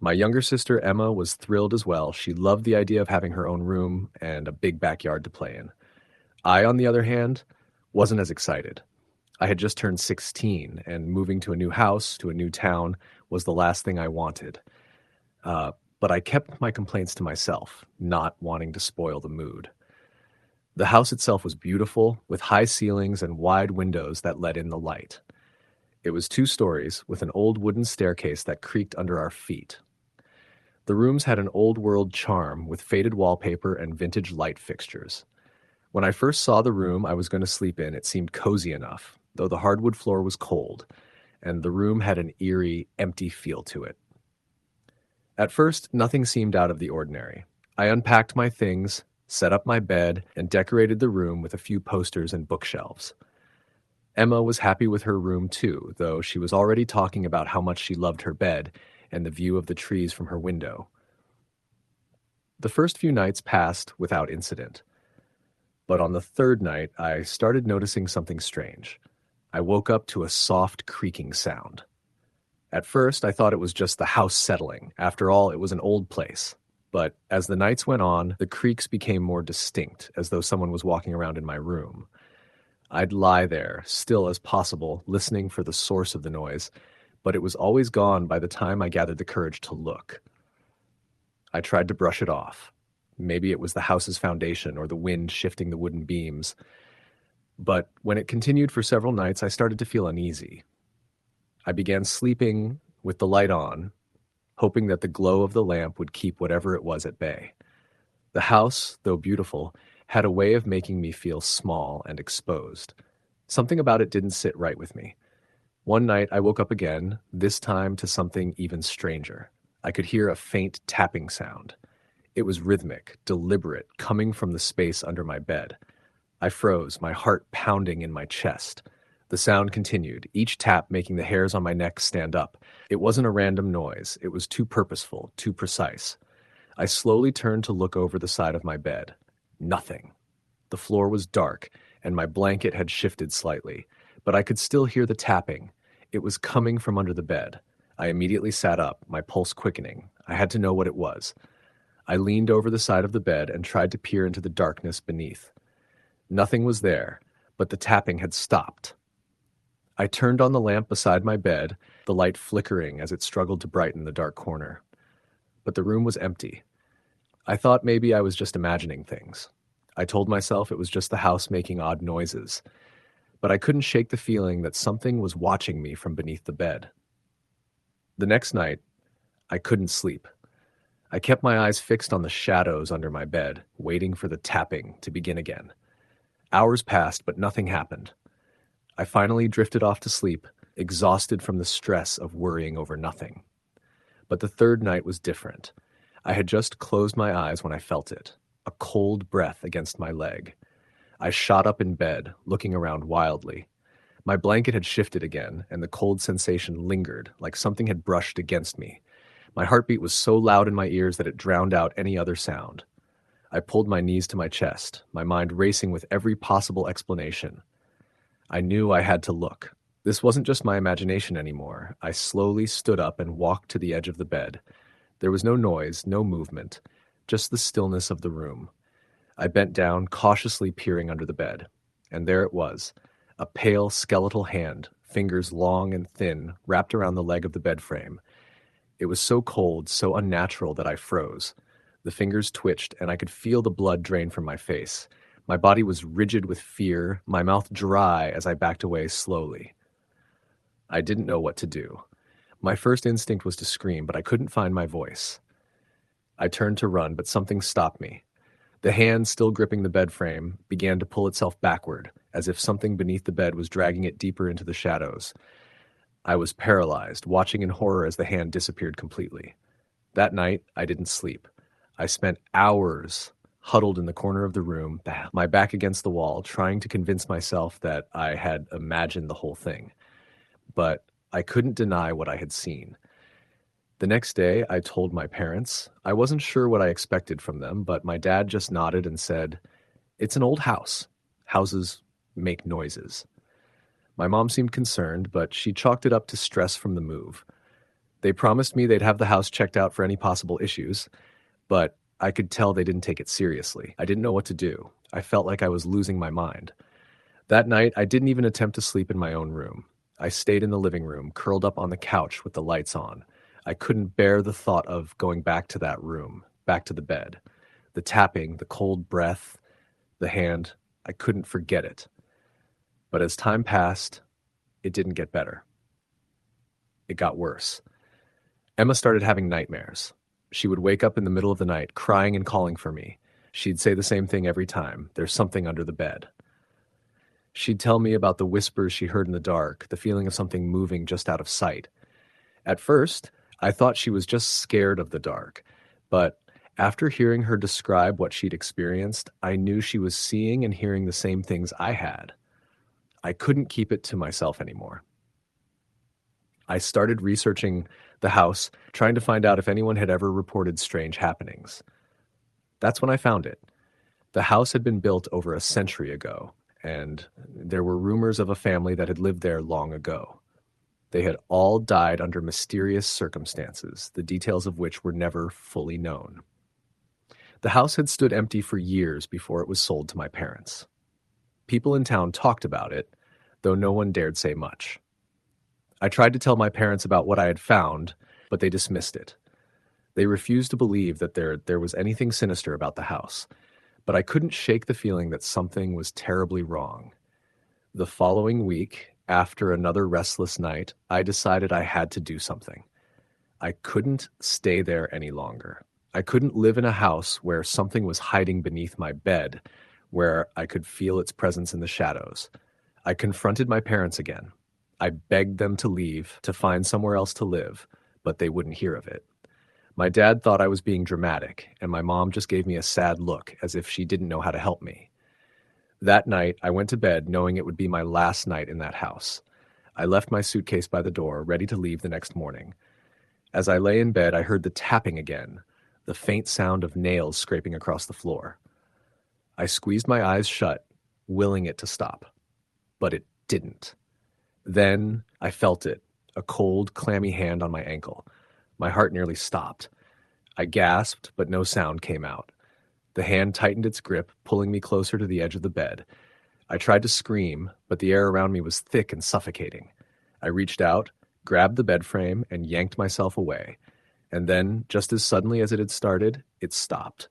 My younger sister, Emma, was thrilled as well. She loved the idea of having her own room and a big backyard to play in. I, on the other hand, wasn't as excited. I had just turned 16, and moving to a new house, to a new town, was the last thing I wanted. But I kept my complaints to myself, not wanting to spoil the mood. The house itself was beautiful, with high ceilings and wide windows that let in the light. It was 2 stories, with an old wooden staircase that creaked under our feet. The rooms had an old-world charm, with faded wallpaper and vintage light fixtures. When I first saw the room I was going to sleep in, it seemed cozy enough, though the hardwood floor was cold, and the room had an eerie, empty feel to it. At first, nothing seemed out of the ordinary. I unpacked my things, set up my bed, and decorated the room with a few posters and bookshelves. Emma was happy with her room too, though she was already talking about how much she loved her bed and the view of the trees from her window. The first few nights passed without incident. But on the 3rd night, I started noticing something strange. I woke up to a soft creaking sound. At first, I thought it was just the house settling. After all, it was an old place. But as the nights went on, the creaks became more distinct, as though someone was walking around in my room. I'd lie there, still as possible, listening for the source of the noise, but it was always gone by the time I gathered the courage to look. I tried to brush it off. Maybe it was the house's foundation or the wind shifting the wooden beams. But when it continued for several nights, I started to feel uneasy. I began sleeping with the light on, hoping that the glow of the lamp would keep whatever it was at bay. The house, though beautiful, had a way of making me feel small and exposed. Something about it didn't sit right with me. One night I woke up again, this time to something even stranger. I could hear a faint tapping sound. It was rhythmic, deliberate, coming from the space under my bed. I froze, my heart pounding in my chest. The sound continued, each tap making the hairs on my neck stand up. It wasn't a random noise. It was too purposeful, too precise. I slowly turned to look over the side of my bed. Nothing. The floor was dark, and my blanket had shifted slightly, but I could still hear the tapping. It was coming from under the bed. I immediately sat up, my pulse quickening. I had to know what it was. I leaned over the side of the bed and tried to peer into the darkness beneath. Nothing was there, but the tapping had stopped. I turned on the lamp beside my bed, the light flickering as it struggled to brighten the dark corner. But the room was empty. I thought maybe I was just imagining things. I told myself it was just the house making odd noises. But I couldn't shake the feeling that something was watching me from beneath the bed. The next night, I couldn't sleep. I kept my eyes fixed on the shadows under my bed, waiting for the tapping to begin again. Hours passed, but nothing happened. I finally drifted off to sleep, exhausted from the stress of worrying over nothing. But the 3rd night was different. I had just closed my eyes when I felt it, a cold breath against my leg. I shot up in bed, looking around wildly. My blanket had shifted again, and the cold sensation lingered, like something had brushed against me. My heartbeat was so loud in my ears that it drowned out any other sound. I pulled my knees to my chest, my mind racing with every possible explanation. I knew I had to look. This wasn't just my imagination anymore. I slowly stood up and walked to the edge of the bed. There was no noise, no movement, just the stillness of the room. I bent down, cautiously peering under the bed. And there it was, a pale skeletal hand, fingers long and thin, wrapped around the leg of the bed frame. It was so cold, so unnatural that I froze. The fingers twitched, and I could feel the blood drain from my face. My body was rigid with fear, my mouth dry as I backed away slowly. I didn't know what to do. My first instinct was to scream, but I couldn't find my voice. I turned to run, but something stopped me. The hand, still gripping the bed frame, began to pull itself backward, as if something beneath the bed was dragging it deeper into the shadows. I was paralyzed, watching in horror as the hand disappeared completely. That night, I didn't sleep. I spent hours huddled in the corner of the room, my back against the wall, trying to convince myself that I had imagined the whole thing. But I couldn't deny what I had seen. The next day, I told my parents. I wasn't sure what I expected from them, but my dad just nodded and said, "It's an old house. Houses make noises." My mom seemed concerned, but she chalked it up to stress from the move. They promised me they'd have the house checked out for any possible issues, but I could tell they didn't take it seriously. I didn't know what to do. I felt like I was losing my mind. That night, I didn't even attempt to sleep in my own room. I stayed in the living room, curled up on the couch with the lights on. I couldn't bear the thought of going back to that room, back to the bed. The tapping, the cold breath, the hand, I couldn't forget it. But as time passed, it didn't get better. It got worse. Emma started having nightmares. She would wake up in the middle of the night, crying and calling for me. She'd say the same thing every time. "There's something under the bed." She'd tell me about the whispers she heard in the dark, the feeling of something moving just out of sight. At first, I thought she was just scared of the dark, but after hearing her describe what she'd experienced, I knew she was seeing and hearing the same things I had. I couldn't keep it to myself anymore. I started researching the house, trying to find out if anyone had ever reported strange happenings. That's when I found it. The house had been built over a century ago, and there were rumors of a family that had lived there long ago. They had all died under mysterious circumstances, the details of which were never fully known. The house had stood empty for years before it was sold to my parents. People in town talked about it, though no one dared say much. I tried to tell my parents about what I had found, but they dismissed it. They refused to believe that there was anything sinister about the house, but I couldn't shake the feeling that something was terribly wrong. The following week, after another restless night, I decided I had to do something. I couldn't stay there any longer. I couldn't live in a house where something was hiding beneath my bed, where I could feel its presence in the shadows. I confronted my parents again. I begged them to leave, to find somewhere else to live, but they wouldn't hear of it. My dad thought I was being dramatic, and my mom just gave me a sad look, as if she didn't know how to help me. That night, I went to bed knowing it would be my last night in that house. I left my suitcase by the door, ready to leave the next morning. As I lay in bed, I heard the tapping again, the faint sound of nails scraping across the floor. I squeezed my eyes shut, willing it to stop. But it didn't. Then I felt it, a cold, clammy hand on my ankle. My heart nearly stopped. I gasped, but no sound came out. The hand tightened its grip, pulling me closer to the edge of the bed. I tried to scream, but the air around me was thick and suffocating. I reached out, grabbed the bed frame, and yanked myself away. And then, just as suddenly as it had started, it stopped.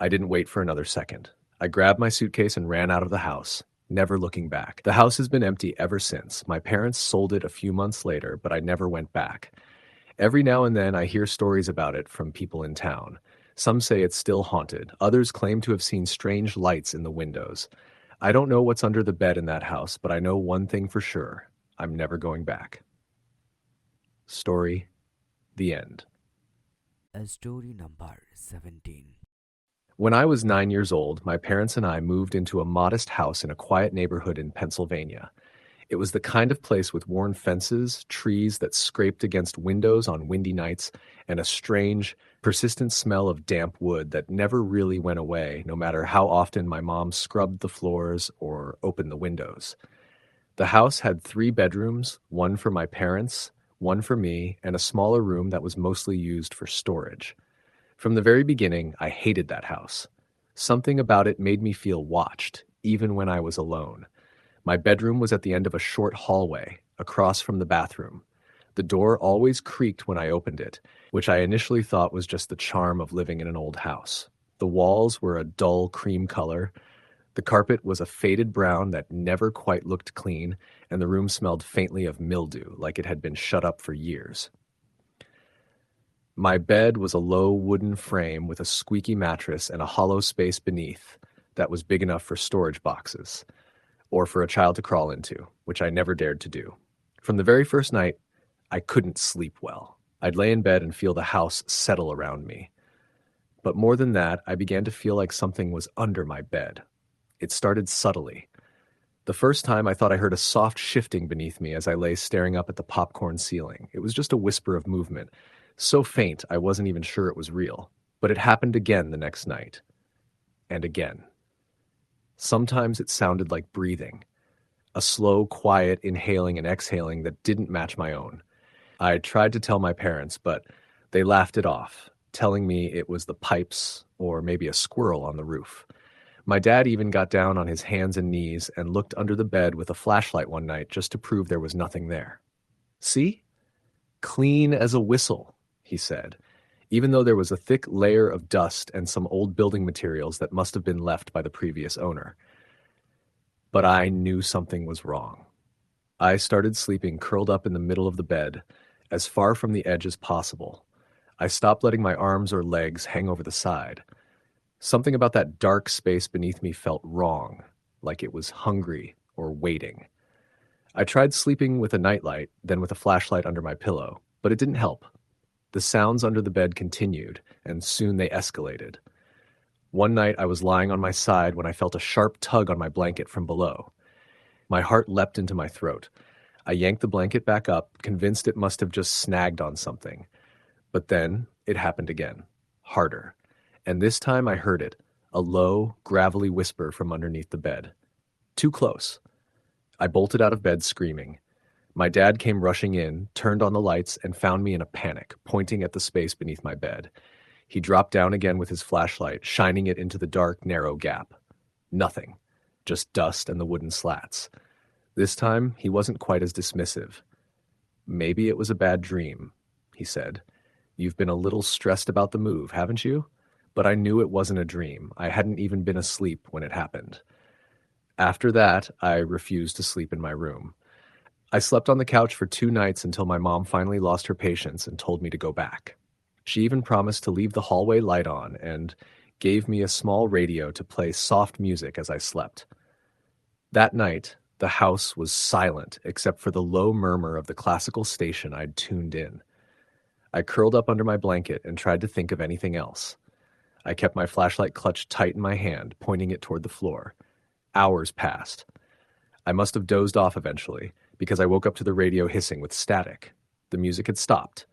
I didn't wait for another second. I grabbed my suitcase and ran out of the house, never looking back. The house has been empty ever since. My parents sold it a few months later, but I never went back. Every now and then I hear stories about it from people in town. Some say it's still haunted. Others claim to have seen strange lights in the windows. I don't know what's under the bed in that house, but I know one thing for sure. I'm never going back. Story, the end. Story number 17. When I was 9 years old, my parents and I moved into a modest house in a quiet neighborhood in Pennsylvania. It was the kind of place with worn fences, trees that scraped against windows on windy nights, and a strange, Persistent smell of damp wood that never really went away, no matter how often my mom scrubbed the floors or opened the windows. The house had 3 bedrooms, one for my parents, one for me, and a smaller room that was mostly used for storage. From the very beginning, I hated that house. Something about it made me feel watched, even when I was alone. My bedroom was at the end of a short hallway, across from the bathroom. The door always creaked when I opened it, which I initially thought was just the charm of living in an old house. The walls were a dull cream color. The carpet was a faded brown that never quite looked clean, and the room smelled faintly of mildew, like it had been shut up for years. My bed was a low wooden frame with a squeaky mattress and a hollow space beneath that was big enough for storage boxes, or for a child to crawl into, which I never dared to do. From the very first night, I couldn't sleep well. I'd lay in bed and feel the house settle around me. But more than that, I began to feel like something was under my bed. It started subtly. The first time I thought I heard a soft shifting beneath me as I lay staring up at the popcorn ceiling. It was just a whisper of movement, so faint I wasn't even sure it was real. But it happened again the next night. And again. Sometimes it sounded like breathing. A slow, quiet inhaling and exhaling that didn't match my own. I tried to tell my parents, but they laughed it off, telling me it was the pipes or maybe a squirrel on the roof. My dad even got down on his hands and knees and looked under the bed with a flashlight one night just to prove there was nothing there. "See? Clean as a whistle," he said, even though there was a thick layer of dust and some old building materials that must have been left by the previous owner. But I knew something was wrong. I started sleeping curled up in the middle of the bed, as far from the edge as possible. I stopped letting my arms or legs hang over the side. Something about that dark space beneath me felt wrong, like it was hungry or waiting. I tried sleeping with a nightlight, then with a flashlight under my pillow, but it didn't help. The sounds under the bed continued, and soon they escalated. One night I was lying on my side when I felt a sharp tug on my blanket from below. My heart leapt into my throat. I yanked the blanket back up, convinced it must have just snagged on something. But then it happened again, harder. And this time I heard it, a low, gravelly whisper from underneath the bed. Too close. I bolted out of bed screaming. My dad came rushing in, turned on the lights, and found me in a panic, pointing at the space beneath my bed. He dropped down again with his flashlight, shining it into the dark, narrow gap. Nothing. Just dust and the wooden slats. This time, he wasn't quite as dismissive. "Maybe it was a bad dream," he said. "You've been a little stressed about the move, haven't you?" But I knew it wasn't a dream. I hadn't even been asleep when it happened. After that, I refused to sleep in my room. I slept on the couch for 2 nights until my mom finally lost her patience and told me to go back. She even promised to leave the hallway light on and gave me a small radio to play soft music as I slept. That night, the house was silent except for the low murmur of the classical station I'd tuned in. I curled up under my blanket and tried to think of anything else. I kept my flashlight clutched tight in my hand, pointing it toward the floor. Hours passed. I must have dozed off eventually, because I woke up to the radio hissing with static. The music had stopped.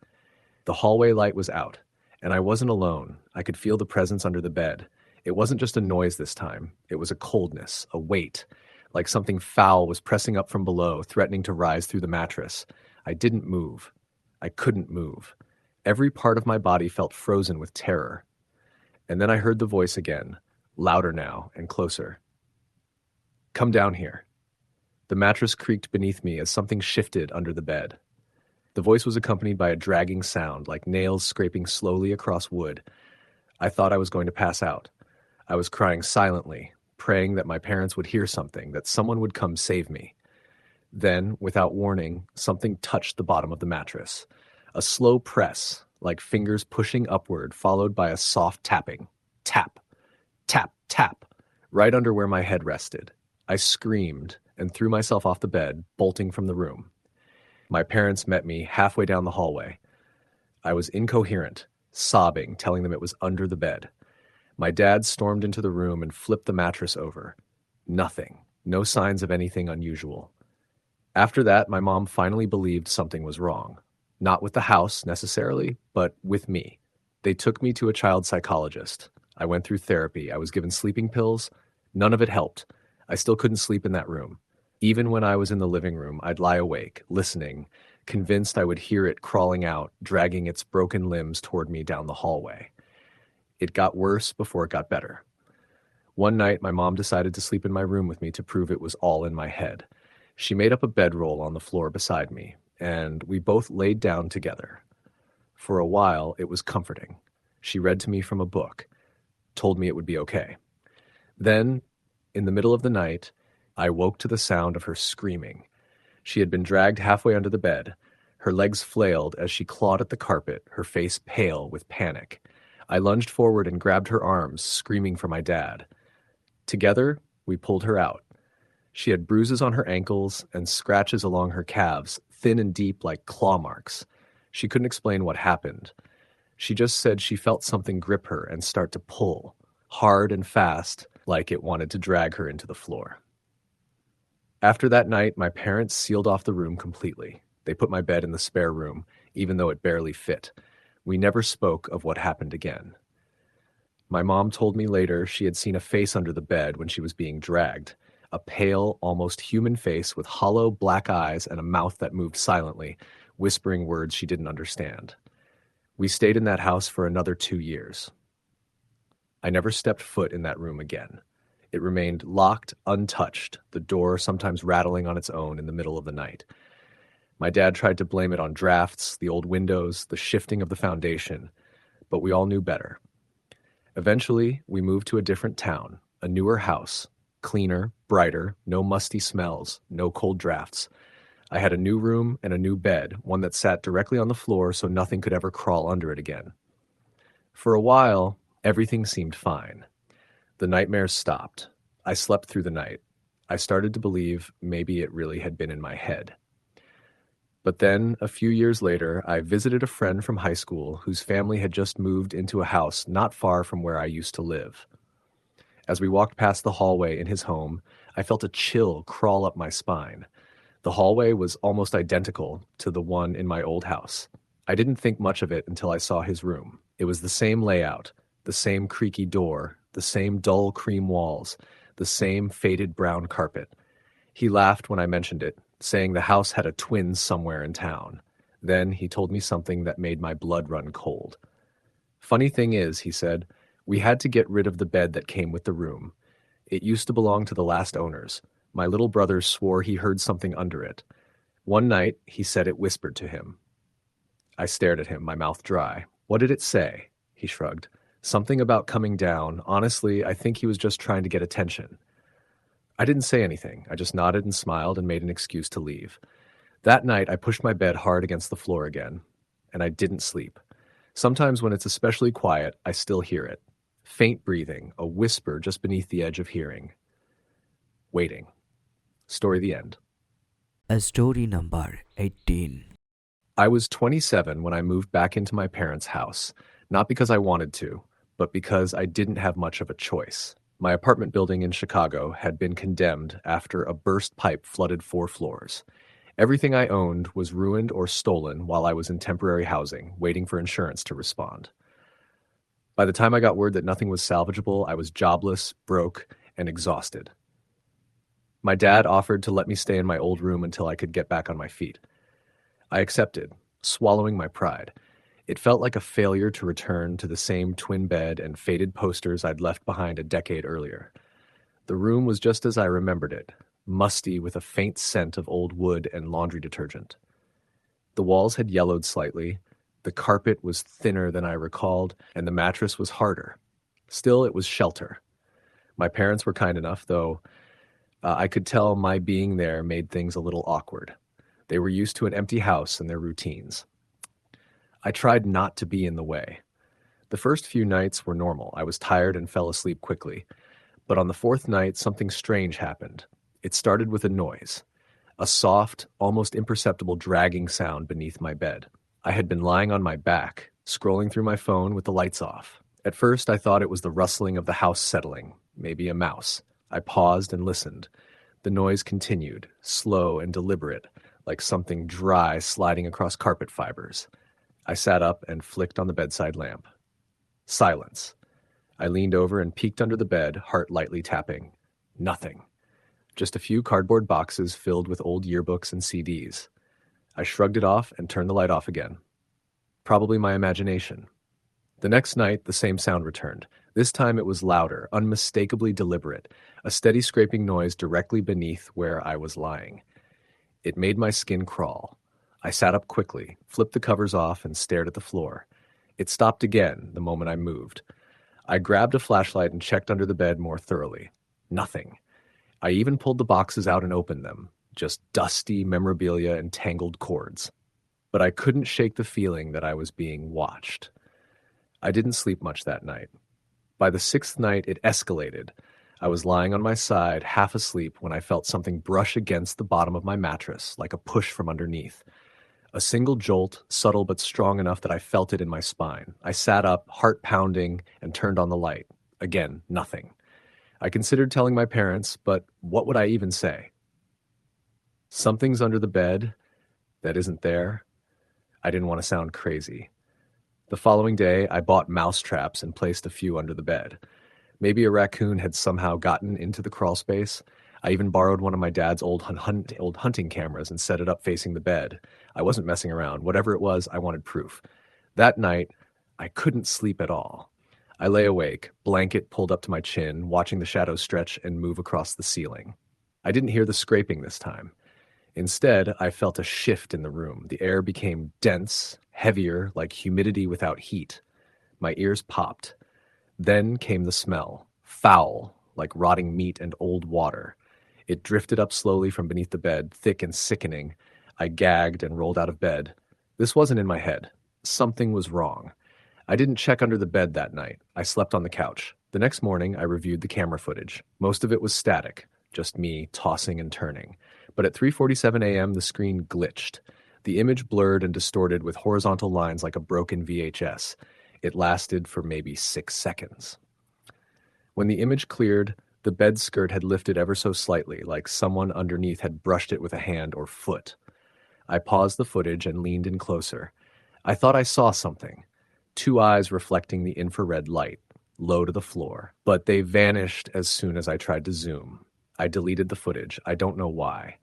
The hallway light was out, and I wasn't alone. I could feel the presence under the bed. It wasn't just a noise this time. It was a coldness, a weight, like something foul was pressing up from below, threatening to rise through the mattress. I didn't move. I couldn't move. Every part of my body felt frozen with terror. And then I heard the voice again, louder now and closer. "Come down here." The mattress creaked beneath me as something shifted under the bed. The voice was accompanied by a dragging sound, like nails scraping slowly across wood. I thought I was going to pass out. I was crying silently, praying that my parents would hear something, that someone would come save me. Then, without warning, something touched the bottom of the mattress. A slow press, like fingers pushing upward, followed by a soft tapping. Tap, tap, tap, right under where my head rested. I screamed and threw myself off the bed, bolting from the room. My parents met me halfway down the hallway. I was incoherent, sobbing, telling them it was under the bed. My dad stormed into the room and flipped the mattress over. Nothing. No signs of anything unusual. After that, my mom finally believed something was wrong. Not with the house, necessarily, but with me. They took me to a child psychologist. I went through therapy. I was given sleeping pills. None of it helped. I still couldn't sleep in that room. Even when I was in the living room, I'd lie awake, listening, convinced I would hear it crawling out, dragging its broken limbs toward me down the hallway. It got worse before it got better. One night, my mom decided to sleep in my room with me to prove it was all in my head. She made up a bedroll on the floor beside me, and we both laid down together. For a while, it was comforting. She read to me from a book, told me it would be okay. Then, in the middle of the night, I woke to the sound of her screaming. She had been dragged halfway under the bed. Her legs flailed as she clawed at the carpet, her face pale with panic. I lunged forward and grabbed her arms, screaming for my dad. Together, we pulled her out. She had bruises on her ankles and scratches along her calves, thin and deep like claw marks. She couldn't explain what happened. She just said she felt something grip her and start to pull, hard and fast, like it wanted to drag her into the floor. After that night, my parents sealed off the room completely. They put my bed in the spare room, even though it barely fit. We never spoke of what happened again. My mom told me later she had seen a face under the bed when she was being dragged, a pale, almost human face with hollow black eyes and a mouth that moved silently, whispering words she didn't understand. We stayed in that house for another 2 years. I never stepped foot in that room again. It remained locked, untouched, the door sometimes rattling on its own in the middle of the night. My dad tried to blame it on drafts, the old windows, the shifting of the foundation, but we all knew better. Eventually, we moved to a different town, a newer house, cleaner, brighter, no musty smells, no cold drafts. I had a new room and a new bed, one that sat directly on the floor so nothing could ever crawl under it again. For a while, everything seemed fine. The nightmares stopped. I slept through the night. I started to believe maybe it really had been in my head. But then, a few years later, I visited a friend from high school whose family had just moved into a house not far from where I used to live. As we walked past the hallway in his home, I felt a chill crawl up my spine. The hallway was almost identical to the one in my old house. I didn't think much of it until I saw his room. It was the same layout, the same creaky door, the same dull cream walls, the same faded brown carpet. He laughed when I mentioned it, saying the house had a twin somewhere in town. Then he told me something that made my blood run cold. Funny thing is, he said, we had to get rid of the bed that came with the room. It used to belong to the last owners. My little brother swore he heard something under it. One night, he said it whispered to him. I stared at him, my mouth dry. What did it say? He shrugged. Something about coming down. Honestly, I think he was just trying to get attention. I didn't say anything. I just nodded and smiled and made an excuse to leave. That night, I pushed my bed hard against the floor again, and I didn't sleep. Sometimes when it's especially quiet, I still hear it. Faint breathing, a whisper just beneath the edge of hearing. Waiting. Story the end. Story number 18. I was 27 when I moved back into my parents' house, not because I wanted to, but because I didn't have much of a choice. My apartment building in Chicago had been condemned after a burst pipe flooded 4 floors. Everything I owned was ruined or stolen while I was in temporary housing, waiting for insurance to respond. By the time I got word that nothing was salvageable, I was jobless, broke, and exhausted. My dad offered to let me stay in my old room until I could get back on my feet. I accepted, swallowing my pride. It felt like a failure to return to the same twin bed and faded posters I'd left behind a decade earlier. The room was just as I remembered it, musty with a faint scent of old wood and laundry detergent. The walls had yellowed slightly, the carpet was thinner than I recalled, and the mattress was harder. Still, it was shelter. My parents were kind enough, though I could tell my being there made things a little awkward. They were used to an empty house and their routines. I tried not to be in the way. The first few nights were normal. I was tired and fell asleep quickly. But on the 4th night, something strange happened. It started with a noise, a soft, almost imperceptible dragging sound beneath my bed. I had been lying on my back, scrolling through my phone with the lights off. At first, I thought it was the rustling of the house settling, maybe a mouse. I paused and listened. The noise continued, slow and deliberate, like something dry sliding across carpet fibers. I sat up and flicked on the bedside lamp. Silence. I leaned over and peeked under the bed, heart lightly tapping. Nothing. Just a few cardboard boxes filled with old yearbooks and CDs. I shrugged it off and turned the light off again. Probably my imagination. The next night, the same sound returned. This time it was louder, unmistakably deliberate, a steady scraping noise directly beneath where I was lying. It made my skin crawl. I sat up quickly, flipped the covers off, and stared at the floor. It stopped again the moment I moved. I grabbed a flashlight and checked under the bed more thoroughly. Nothing. I even pulled the boxes out and opened them. Just dusty memorabilia and tangled cords. But I couldn't shake the feeling that I was being watched. I didn't sleep much that night. By the sixth night, it escalated. I was lying on my side, half asleep, when I felt something brush against the bottom of my mattress, like a push from underneath. A single jolt, subtle but strong enough that I felt it in my spine. I sat up, heart pounding, and turned on the light. Again, nothing. I considered telling my parents, but what would I even say? Something's under the bed that isn't there. I didn't want to sound crazy. The following day, I bought mouse traps and placed a few under the bed. Maybe a raccoon had somehow gotten into the crawl space. I even borrowed one of my dad's old hunting cameras and set it up facing the bed. I wasn't messing around. Whatever it was, I wanted proof. That night, I couldn't sleep at all. I lay awake, blanket pulled up to my chin, watching the shadows stretch and move across the ceiling. I didn't hear the scraping this time. Instead, I felt a shift in the room. The air became dense, heavier, like humidity without heat. My ears popped. Then came the smell, foul, like rotting meat and old water. It drifted up slowly from beneath the bed, thick and sickening. I gagged and rolled out of bed. This wasn't in my head. Something was wrong. I didn't check under the bed that night. I slept on the couch. The next morning, I reviewed the camera footage. Most of it was static, just me tossing and turning. But at 3:47 a.m., the screen glitched. The image blurred and distorted with horizontal lines like a broken VHS. It lasted for maybe 6 seconds. When the image cleared, the bed skirt had lifted ever so slightly, like someone underneath had brushed it with a hand or foot. I paused the footage and leaned in closer. I thought I saw something. 2 eyes reflecting the infrared light, low to the floor. But they vanished as soon as I tried to zoom. I deleted the footage. I don't know why.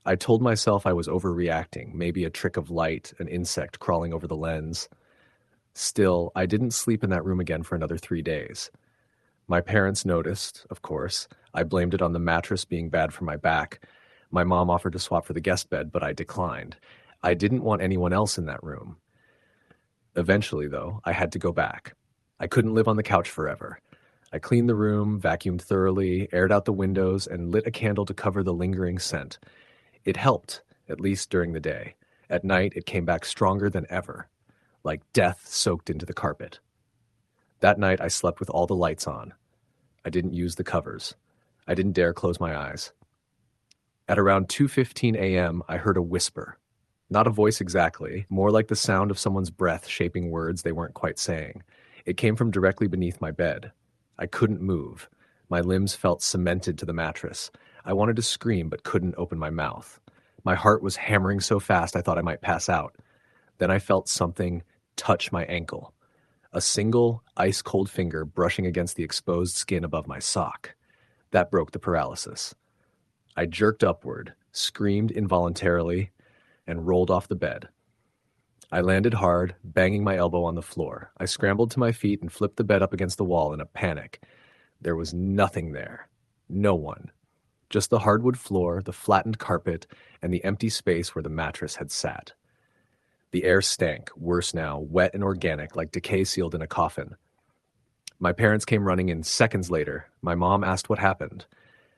I told myself I was overreacting, maybe a trick of light, an insect crawling over the lens. Still, I didn't sleep in that room again for another 3 days. My parents noticed, of course. I blamed it on the mattress being bad for my back. My mom offered to swap for the guest bed, but I declined. I didn't want anyone else in that room. Eventually, though, I had to go back. I couldn't live on the couch forever. I cleaned the room, vacuumed thoroughly, aired out the windows, and lit a candle to cover the lingering scent. It helped, at least during the day. At night, it came back stronger than ever, like death soaked into the carpet. That night, I slept with all the lights on. I didn't use the covers. I didn't dare close my eyes. At around 2:15 a.m., I heard a whisper. Not a voice exactly, more like the sound of someone's breath shaping words they weren't quite saying. It came from directly beneath my bed. I couldn't move. My limbs felt cemented to the mattress. I wanted to scream but couldn't open my mouth. My heart was hammering so fast I thought I might pass out. Then I felt something touch my ankle. A single, ice-cold finger brushing against the exposed skin above my sock. That broke the paralysis. I jerked upward, screamed involuntarily, and rolled off the bed. I landed hard, banging my elbow on the floor. I scrambled to my feet and flipped the bed up against the wall in a panic. There was nothing there. No one. Just the hardwood floor, the flattened carpet, and the empty space where the mattress had sat. The air stank, worse now, wet and organic, like decay sealed in a coffin. My parents came running in seconds later. My mom asked what happened.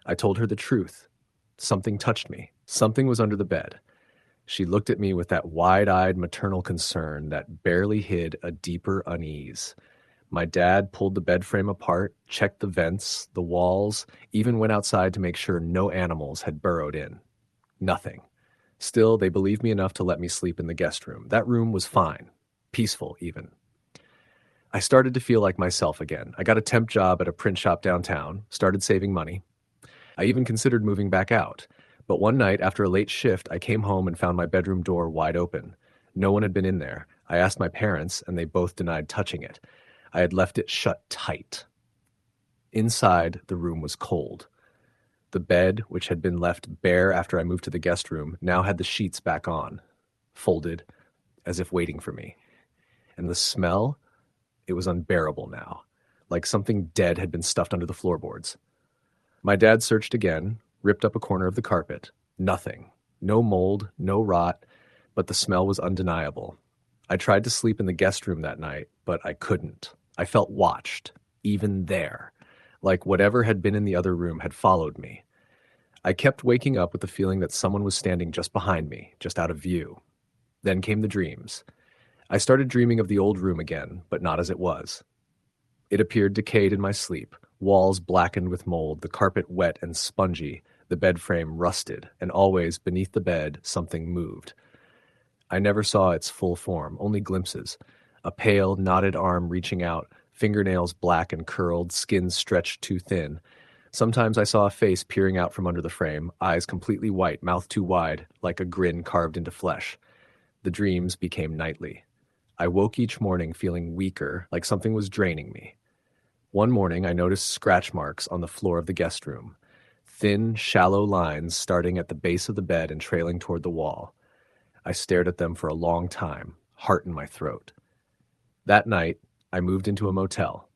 I told her the truth. Something touched me. Something was under the bed. She looked at me with that wide-eyed maternal concern that barely hid a deeper unease. My dad pulled the bed frame apart, checked the vents, the walls, even went outside to make sure no animals had burrowed in. Nothing. Still, they believed me enough to let me sleep in the guest room. That room was fine. Peaceful, even. I started to feel like myself again. I got a temp job at a print shop downtown, started saving money. I even considered moving back out. But one night, after a late shift, I came home and found my bedroom door wide open. No one had been in there. I asked my parents, and they both denied touching it. I had left it shut tight. Inside, the room was cold. The bed, which had been left bare after I moved to the guest room, now had the sheets back on, folded, as if waiting for me. And the smell, it was unbearable now, like something dead had been stuffed under the floorboards. My dad searched again, ripped up a corner of the carpet. Nothing. No mold, no rot, but the smell was undeniable. I tried to sleep in the guest room that night, but I couldn't. I felt watched, even there, like whatever had been in the other room had followed me. I kept waking up with the feeling that someone was standing just behind me, just out of view. Then came the dreams. I started dreaming of the old room again, but not as it was. It appeared decayed in my sleep, walls blackened with mold, the carpet wet and spongy, the bed frame rusted, and always, beneath the bed, something moved. I never saw its full form, only glimpses. A pale, knotted arm reaching out, fingernails black and curled, skin stretched too thin. Sometimes I saw a face peering out from under the frame, eyes completely white, mouth too wide, like a grin carved into flesh. The dreams became nightly. I woke each morning feeling weaker, like something was draining me. One morning I noticed scratch marks on the floor of the guest room. Thin, shallow lines starting at the base of the bed and trailing toward the wall. I stared at them for a long time, heart in my throat. That night, I moved into a motel.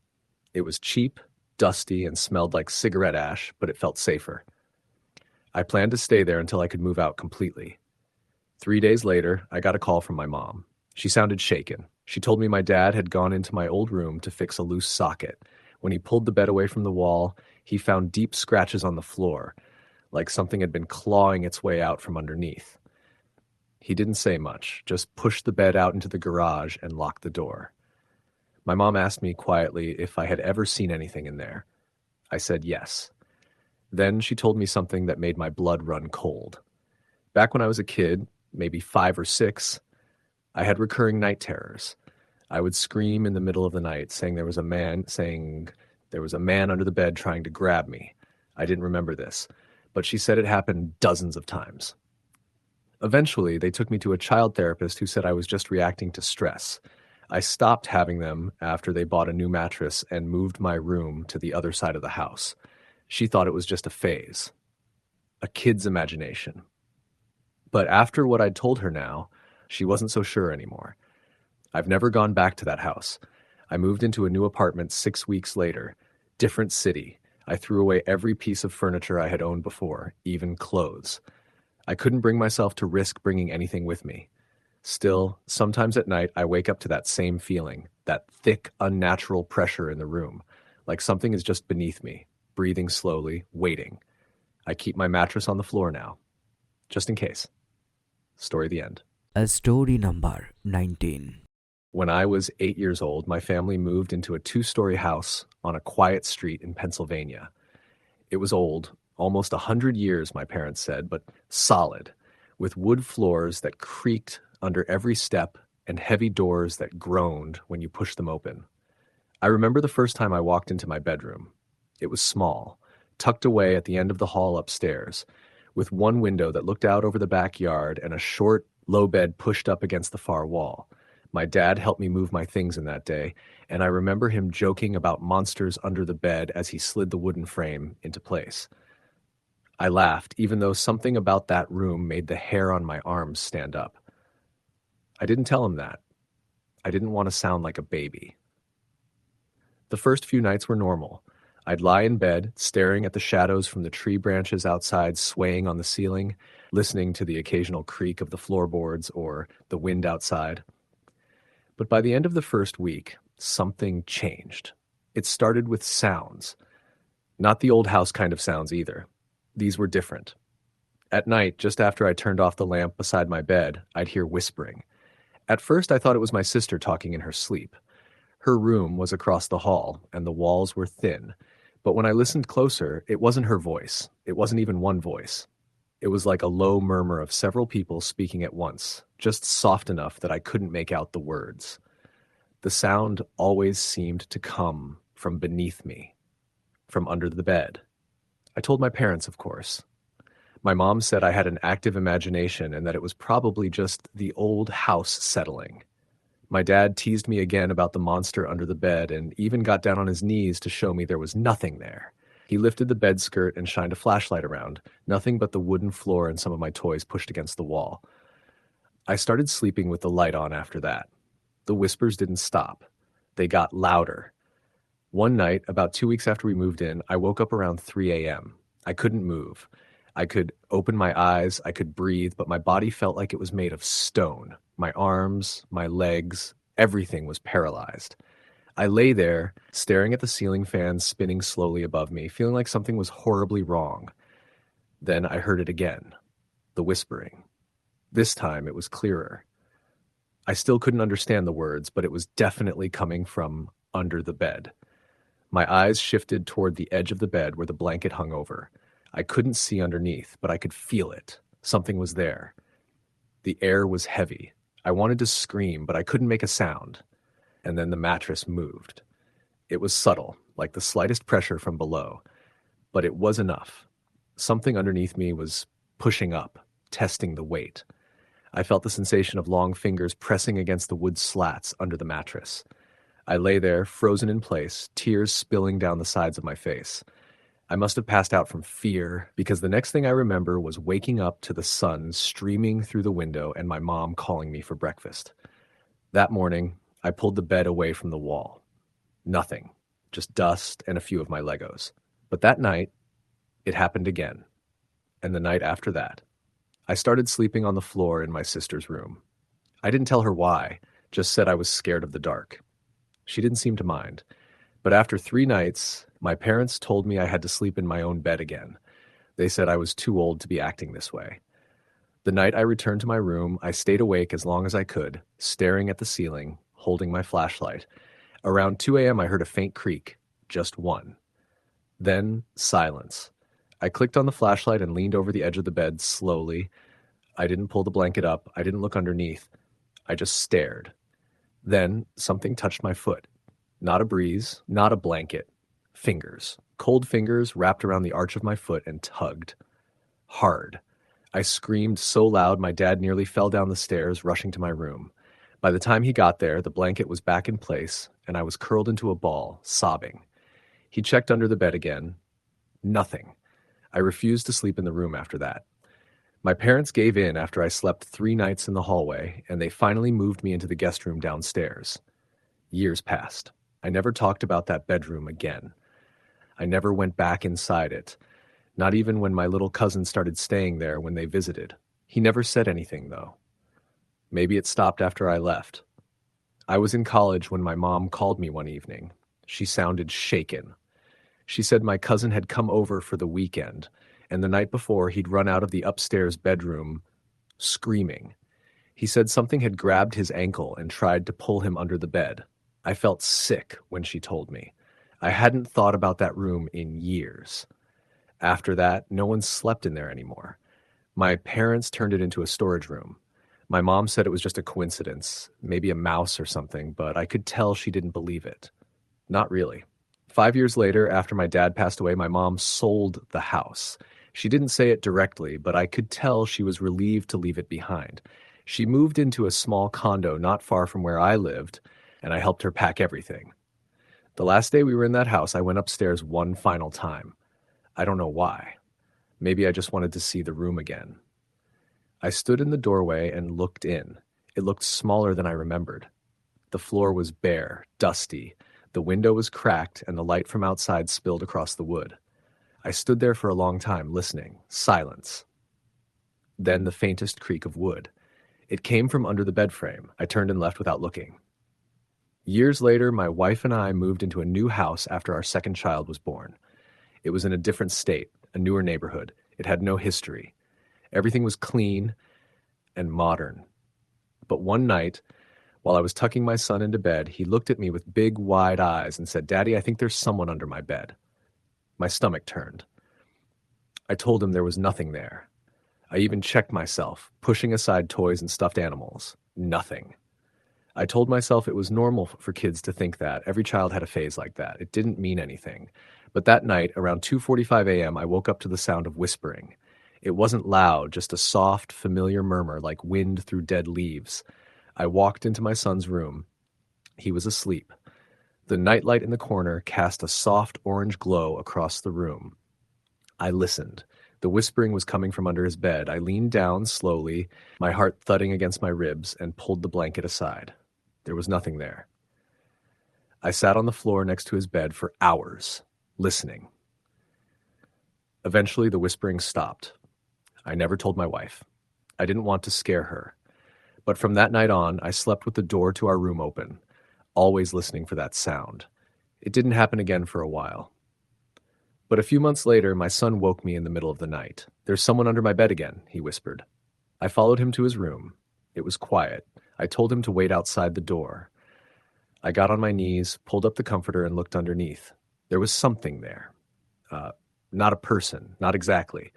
It was cheap, dusty, and smelled like cigarette ash, but it felt safer. I planned to stay there until I could move out completely. 3 days later, I got a call from my mom. She sounded shaken. She told me my dad had gone into my old room to fix a loose socket. When he pulled the bed away from the wall, he found deep scratches on the floor, like something had been clawing its way out from underneath. He didn't say much, just pushed the bed out into the garage and locked the door. My mom asked me quietly if I had ever seen anything in there. I said yes. Then she told me something that made my blood run cold. Back when I was a kid, maybe 5 or 6, I had recurring night terrors. I would scream in the middle of the night, saying there was a man under the bed trying to grab me. I didn't remember this, but she said it happened dozens of times. Eventually, they took me to a child therapist who said I was just reacting to stress. I stopped having them after they bought a new mattress and moved my room to the other side of the house. She thought it was just a phase, a kid's imagination. But after what I'd told her now, she wasn't so sure anymore. I've never gone back to that house. I moved into a new apartment 6 weeks later. Different city. I threw away every piece of furniture I had owned before, even clothes. I couldn't bring myself to risk bringing anything with me. Still, sometimes at night I wake up to that same feeling, that thick, unnatural pressure in the room, like something is just beneath me, breathing slowly, waiting. I keep my mattress on the floor now, just in case. Story the end. Story number 19. When I was 8 years old, my family moved into a 2-story house on a quiet street in Pennsylvania. It was old, almost 100 years, my parents said, but solid, with wood floors that creaked under every step and heavy doors that groaned when you pushed them open. I remember the first time I walked into my bedroom. It was small, tucked away at the end of the hall upstairs, with one window that looked out over the backyard and a short, low bed pushed up against the far wall. My dad helped me move my things in that day, and I remember him joking about monsters under the bed as he slid the wooden frame into place. I laughed, even though something about that room made the hair on my arms stand up. I didn't tell him that. I didn't want to sound like a baby. The first few nights were normal. I'd lie in bed, staring at the shadows from the tree branches outside swaying on the ceiling, listening to the occasional creak of the floorboards or the wind outside. But by the end of the first week, something changed. It started with sounds. Not the old house kind of sounds either. These were different. At night, just after I turned off the lamp beside my bed, I'd hear whispering. At first, I thought it was my sister talking in her sleep. Her room was across the hall, and the walls were thin. But when I listened closer, it wasn't her voice. It wasn't even one voice. It was like a low murmur of several people speaking at once, just soft enough that I couldn't make out the words. The sound always seemed to come from beneath me, from under the bed. I told my parents, of course. My mom said I had an active imagination and that it was probably just the old house settling. My dad teased me again about the monster under the bed and even got down on his knees to show me there was nothing there. He lifted the bed skirt and shined a flashlight around, nothing but the wooden floor and some of my toys pushed against the wall. I started sleeping with the light on after that. The whispers didn't stop. They got louder. One night, about 2 weeks after we moved in, I woke up around 3 a.m. I couldn't move. I could open my eyes, I could breathe, but my body felt like it was made of stone. My arms, my legs, everything was paralyzed. I lay there, staring at the ceiling fan spinning slowly above me, feeling like something was horribly wrong. Then I heard it again, the whispering. This time it was clearer. I still couldn't understand the words, but it was definitely coming from under the bed. My eyes shifted toward the edge of the bed where the blanket hung over. I couldn't see underneath, but I could feel it. Something was there. The air was heavy. I wanted to scream, but I couldn't make a sound. And then the mattress moved. It was subtle, like the slightest pressure from below, but it was enough. Something underneath me was pushing up, testing the weight. I felt the sensation of long fingers pressing against the wood slats under the mattress. I lay there, frozen in place, tears spilling down the sides of my face. I must have passed out from fear, because the next thing I remember was waking up to the sun streaming through the window and my mom calling me for breakfast. That morning, I pulled the bed away from the wall. Nothing, just dust and a few of my Legos. But that night, it happened again. And the night after that, I started sleeping on the floor in my sister's room. I didn't tell her why, just said I was scared of the dark. She didn't seem to mind. But after 3 nights, my parents told me I had to sleep in my own bed again. They said I was too old to be acting this way. The night I returned to my room, I stayed awake as long as I could, staring at the ceiling, holding my flashlight. Around 2 a.m., I heard a faint creak, just one. Then silence. I clicked on the flashlight and leaned over the edge of the bed slowly. I didn't pull the blanket up. I didn't look underneath. I just stared. Then something touched my foot. Not a breeze, not a blanket. Fingers. Cold fingers wrapped around the arch of my foot and tugged. Hard. I screamed so loud my dad nearly fell down the stairs, rushing to my room. By the time he got there, the blanket was back in place, and I was curled into a ball, sobbing. He checked under the bed again. Nothing. I refused to sleep in the room after that. My parents gave in after I slept 3 nights in the hallway, and they finally moved me into the guest room downstairs. Years passed. I never talked about that bedroom again. I never went back inside it, not even when my little cousin started staying there when they visited. He never said anything, though. Maybe it stopped after I left. I was in college when my mom called me one evening. She sounded shaken. She said my cousin had come over for the weekend, and the night before he'd run out of the upstairs bedroom screaming. He said something had grabbed his ankle and tried to pull him under the bed. I felt sick when she told me. I hadn't thought about that room in years. After that, no one slept in there anymore. My parents turned it into a storage room. My mom said it was just a coincidence, maybe a mouse or something, but I could tell she didn't believe it. Not really. 5 years later, after my dad passed away, my mom sold the house. She didn't say it directly, but I could tell she was relieved to leave it behind. She moved into a small condo not far from where I lived, and I helped her pack everything. The last day we were in that house, I went upstairs one final time. I don't know why. Maybe I just wanted to see the room again. I stood in the doorway and looked in. It looked smaller than I remembered. The floor was bare, dusty. The window was cracked, and the light from outside spilled across the wood. I stood there for a long time, listening. Silence. Then the faintest creak of wood. It came from under the bed frame. I turned and left without looking. Years later, my wife and I moved into a new house after our second child was born. It was in a different state, a newer neighborhood. It had no history. Everything was clean and modern. But one night, while I was tucking my son into bed, he looked at me with big, wide eyes and said, "Daddy, I think there's someone under my bed." My stomach turned. I told him there was nothing there. I even checked myself, pushing aside toys and stuffed animals. Nothing. I told myself it was normal for kids to think that. Every child had a phase like that. It didn't mean anything. But that night, around 2:45 a.m., I woke up to the sound of whispering. It wasn't loud, just a soft, familiar murmur like wind through dead leaves. I walked into my son's room. He was asleep. The nightlight in the corner cast a soft orange glow across the room. I listened. The whispering was coming from under his bed. I leaned down slowly, my heart thudding against my ribs, and pulled the blanket aside. There was nothing there. I sat on the floor next to his bed for hours, listening. Eventually, the whispering stopped. I never told my wife. I didn't want to scare her. But from that night on, I slept with the door to our room open, always listening for that sound. It didn't happen again for a while. But a few months later, my son woke me in the middle of the night. "There's someone under my bed again," he whispered. I followed him to his room. It was quiet. I told him to wait outside the door. I got on my knees, pulled up the comforter, and looked underneath. There was something there. Not a person, not exactly.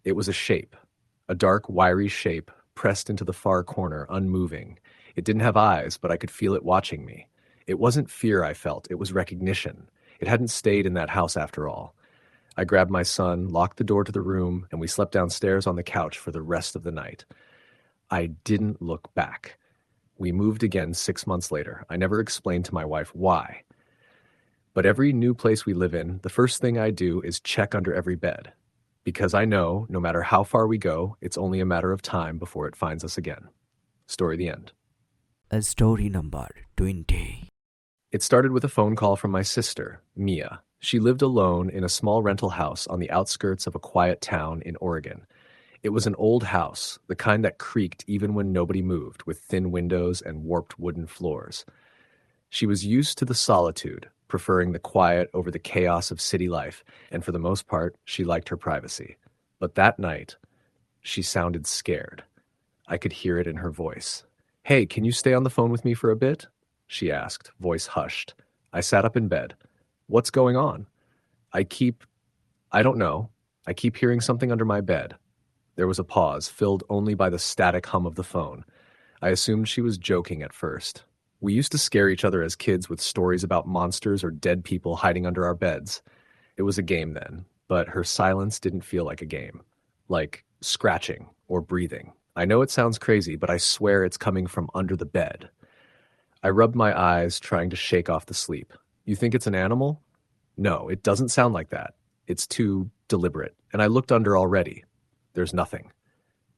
It was a shape, a dark, wiry shape pressed into the far corner, unmoving. It didn't have eyes, but I could feel it watching me. It wasn't fear I felt, it was recognition. It hadn't stayed in that house after all. I grabbed my son, locked the door to the room, and we slept downstairs on the couch for the rest of the night. I didn't look back. We moved again 6 months later. I never explained to my wife why. But every new place we live in, the first thing I do is check under every bed. Because I know, no matter how far we go, it's only a matter of time before it finds us again. Story the end. Story number 20. It started with a phone call from my sister, Mia. She lived alone in a small rental house on the outskirts of a quiet town in Oregon. It was an old house, the kind that creaked even when nobody moved, with thin windows and warped wooden floors. She was used to the solitude, preferring the quiet over the chaos of city life, and for the most part, she liked her privacy. But that night, she sounded scared. I could hear it in her voice. "Hey, can you stay on the phone with me for a bit?" she asked, voice hushed. I sat up in bed. "What's going on?" I don't know. I keep hearing something under my bed." There was a pause, filled only by the static hum of the phone. I assumed she was joking at first. We used to scare each other as kids with stories about monsters or dead people hiding under our beds. It was a game then, but her silence didn't feel like a game. Like scratching or breathing. I know it sounds crazy, but I swear it's coming from under the bed. I rubbed my eyes, trying to shake off the sleep. "You think it's an animal?" "No, it doesn't sound like that. It's too deliberate. And I looked under already. There's nothing."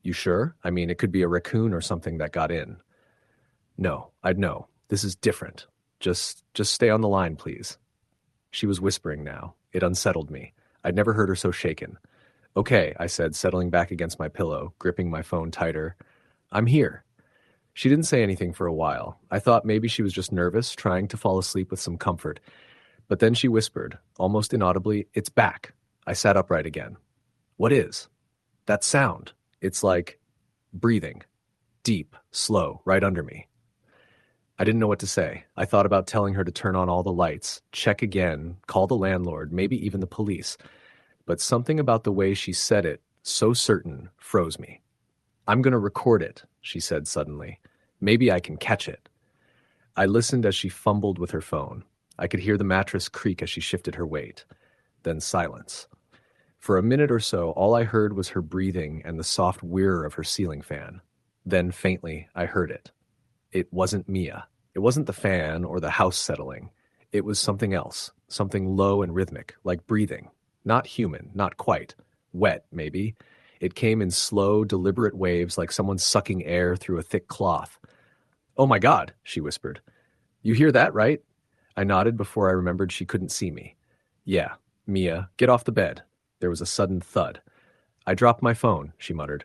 "You sure? I mean, it could be a raccoon or something that got in." "No, I'd know. This is different. Just stay on the line, please." She was whispering now. It unsettled me. I'd never heard her so shaken. "Okay," I said, settling back against my pillow, gripping my phone tighter. "I'm here." She didn't say anything for a while. I thought maybe she was just nervous, trying to fall asleep with some comfort. But then she whispered, almost inaudibly, "It's back." I sat upright again. "What is?" "That sound. It's like breathing. Deep, slow, right under me." I didn't know what to say. I thought about telling her to turn on all the lights, check again, call the landlord, maybe even the police. But something about the way she said it, so certain, froze me. "I'm going to record it," she said suddenly. "Maybe I can catch it." I listened as she fumbled with her phone. I could hear the mattress creak as she shifted her weight. Then silence. For a minute or so, all I heard was her breathing and the soft whir of her ceiling fan. Then, faintly, I heard it. It wasn't Mia. It wasn't the fan or the house settling. It was something else, something low and rhythmic, like breathing. Not human, not quite. Wet, maybe. It came in slow, deliberate waves like someone sucking air through a thick cloth. "Oh my God," she whispered. "You hear that, right?" I nodded before I remembered she couldn't see me. "Yeah, Mia, get off the bed." There was a sudden thud. "I dropped my phone," she muttered.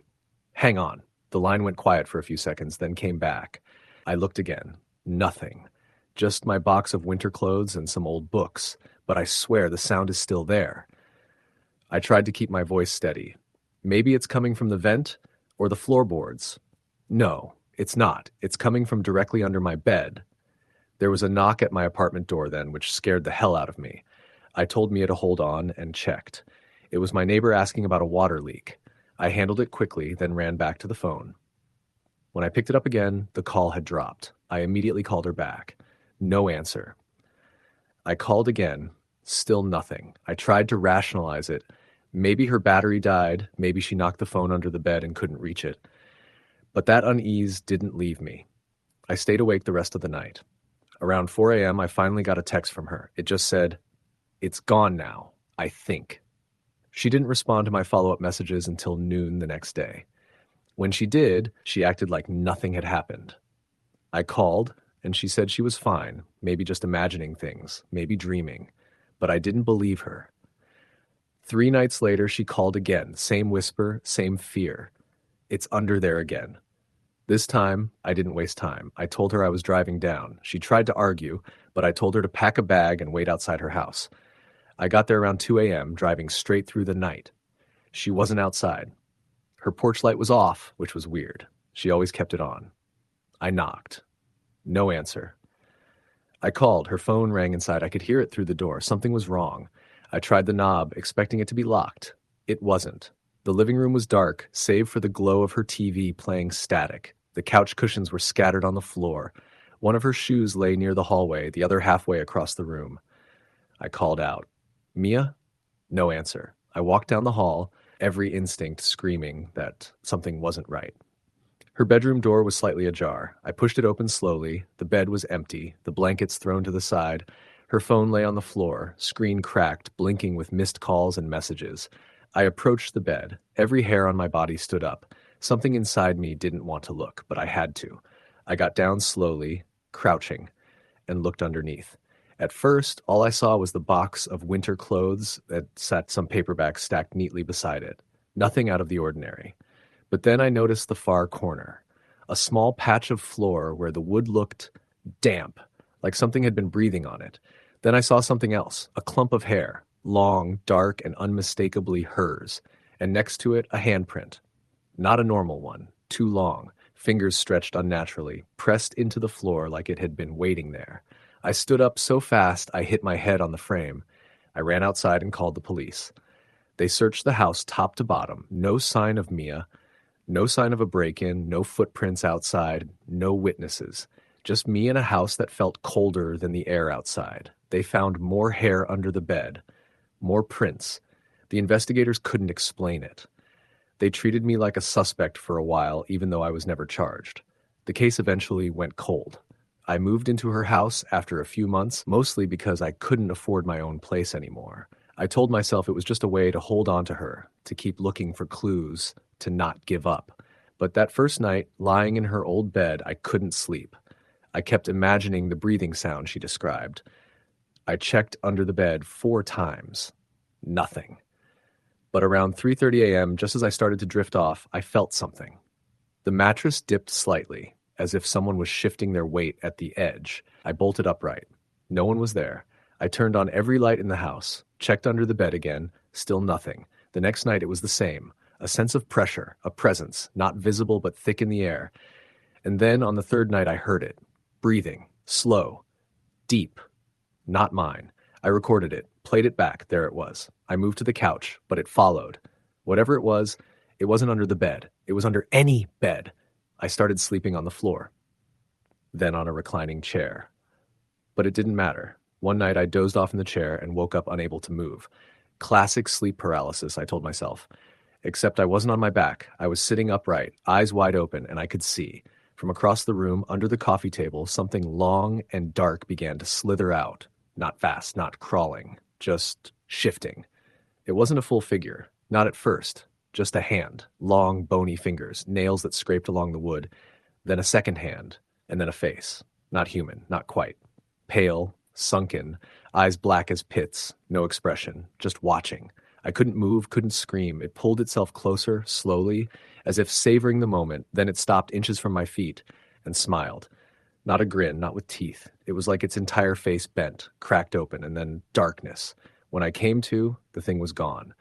"Hang on." The line went quiet for a few seconds, then came back. I looked again. Nothing. Just my box of winter clothes and some old books, but I swear the sound is still there. I tried to keep my voice steady. "Maybe it's coming from the vent or the floorboards." "No, it's not. It's coming from directly under my bed." There was a knock at my apartment door then, which scared the hell out of me. I told Mia to hold on and checked. It was my neighbor asking about a water leak. I handled it quickly, then ran back to the phone. When I picked it up again, the call had dropped. I immediately called her back. No answer. I called again. Still nothing. I tried to rationalize it. Maybe her battery died. Maybe she knocked the phone under the bed and couldn't reach it. But that unease didn't leave me. I stayed awake the rest of the night. Around 4 a.m., I finally got a text from her. It just said, "It's gone now, I think." She didn't respond to my follow-up messages until noon the next day. When she did, she acted like nothing had happened. I called, and she said she was fine, maybe just imagining things, maybe dreaming, but I didn't believe her. 3 nights later, she called again, same whisper, same fear. "It's under there again." This time, I didn't waste time. I told her I was driving down. She tried to argue, but I told her to pack a bag and wait outside her house. I got there around 2 a.m., driving straight through the night. She wasn't outside. Her porch light was off, which was weird. She always kept it on. I knocked. No answer. I called. Her phone rang inside. I could hear it through the door. Something was wrong. I tried the knob, expecting it to be locked. It wasn't. The living room was dark, save for the glow of her TV playing static. The couch cushions were scattered on the floor. One of her shoes lay near the hallway, the other halfway across the room. I called out, "Mia?" No answer. I walked down the hall, every instinct screaming that something wasn't right. Her bedroom door was slightly ajar. I pushed it open slowly. The bed was empty, the blankets thrown to the side. Her phone lay on the floor, screen cracked, blinking with missed calls and messages. I approached the bed. Every hair on my body stood up. Something inside me didn't want to look, but I had to. I got down slowly, crouching, and looked underneath. At first, all I saw was the box of winter clothes that sat some paperbacks stacked neatly beside it. Nothing out of the ordinary. But then I noticed the far corner, a small patch of floor where the wood looked damp, like something had been breathing on it. Then I saw something else, a clump of hair, long, dark, and unmistakably hers, and next to it a handprint. Not a normal one, too long, fingers stretched unnaturally, pressed into the floor like it had been waiting there. I stood up so fast I hit my head on the frame. I ran outside and called the police. They searched the house top to bottom. No sign of Mia, no sign of a break-in, no footprints outside, no witnesses. Just me in a house that felt colder than the air outside. They found more hair under the bed, more prints. The investigators couldn't explain it. They treated me like a suspect for a while, even though I was never charged. The case eventually went cold. I moved into her house after a few months, mostly because I couldn't afford my own place anymore. I told myself it was just a way to hold on to her, to keep looking for clues, to not give up. But that first night, lying in her old bed, I couldn't sleep. I kept imagining the breathing sound she described. I checked under the bed 4 times. Nothing. But around 3:30 a.m., just as I started to drift off, I felt something. The mattress dipped slightly, as if someone was shifting their weight at the edge. I bolted upright. No one was there. I turned on every light in the house, checked under the bed again, still nothing. The next night it was the same. A sense of pressure, a presence, not visible but thick in the air. And then on the 3rd night I heard it. Breathing. Slow. Deep. Not mine. I recorded it, played it back, there it was. I moved to the couch, but it followed. Whatever it wasn't under the bed. It was under any bed. I started sleeping on the floor, then on a reclining chair. But it didn't matter. One night I dozed off in the chair and woke up unable to move. Classic sleep paralysis, I told myself. Except I wasn't on my back. I was sitting upright, eyes wide open, and I could see. From across the room, under the coffee table, something long and dark began to slither out. Not fast, not crawling, just shifting. It wasn't a full figure, not at first. Just a hand, long, bony fingers, nails that scraped along the wood, then a second hand, and then a face. Not human, not quite. Pale, sunken, eyes black as pits, no expression, just watching. I couldn't move, couldn't scream. It pulled itself closer, slowly, as if savoring the moment. Then it stopped inches from my feet and smiled. Not a grin, not with teeth. It was like its entire face bent, cracked open, and then darkness. When I came to, the thing was gone.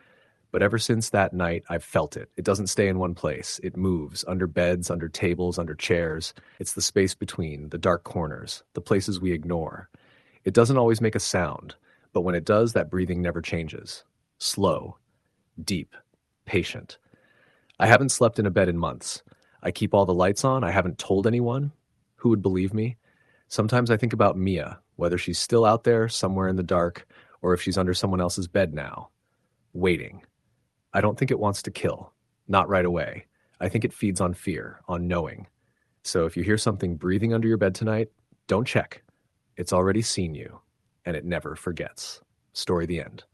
But ever since that night, I've felt it. It doesn't stay in one place. It moves, under beds, under tables, under chairs. It's the space between, the dark corners, the places we ignore. It doesn't always make a sound, but when it does, that breathing never changes. Slow, deep, patient. I haven't slept in a bed in months. I keep all the lights on. I haven't told anyone. Who would believe me? Sometimes I think about Mia, whether she's still out there, somewhere in the dark, or if she's under someone else's bed now, waiting. I don't think it wants to kill. Not right away. I think it feeds on fear, on knowing. So if you hear something breathing under your bed tonight, don't check. It's already seen you, and it never forgets. Story the end.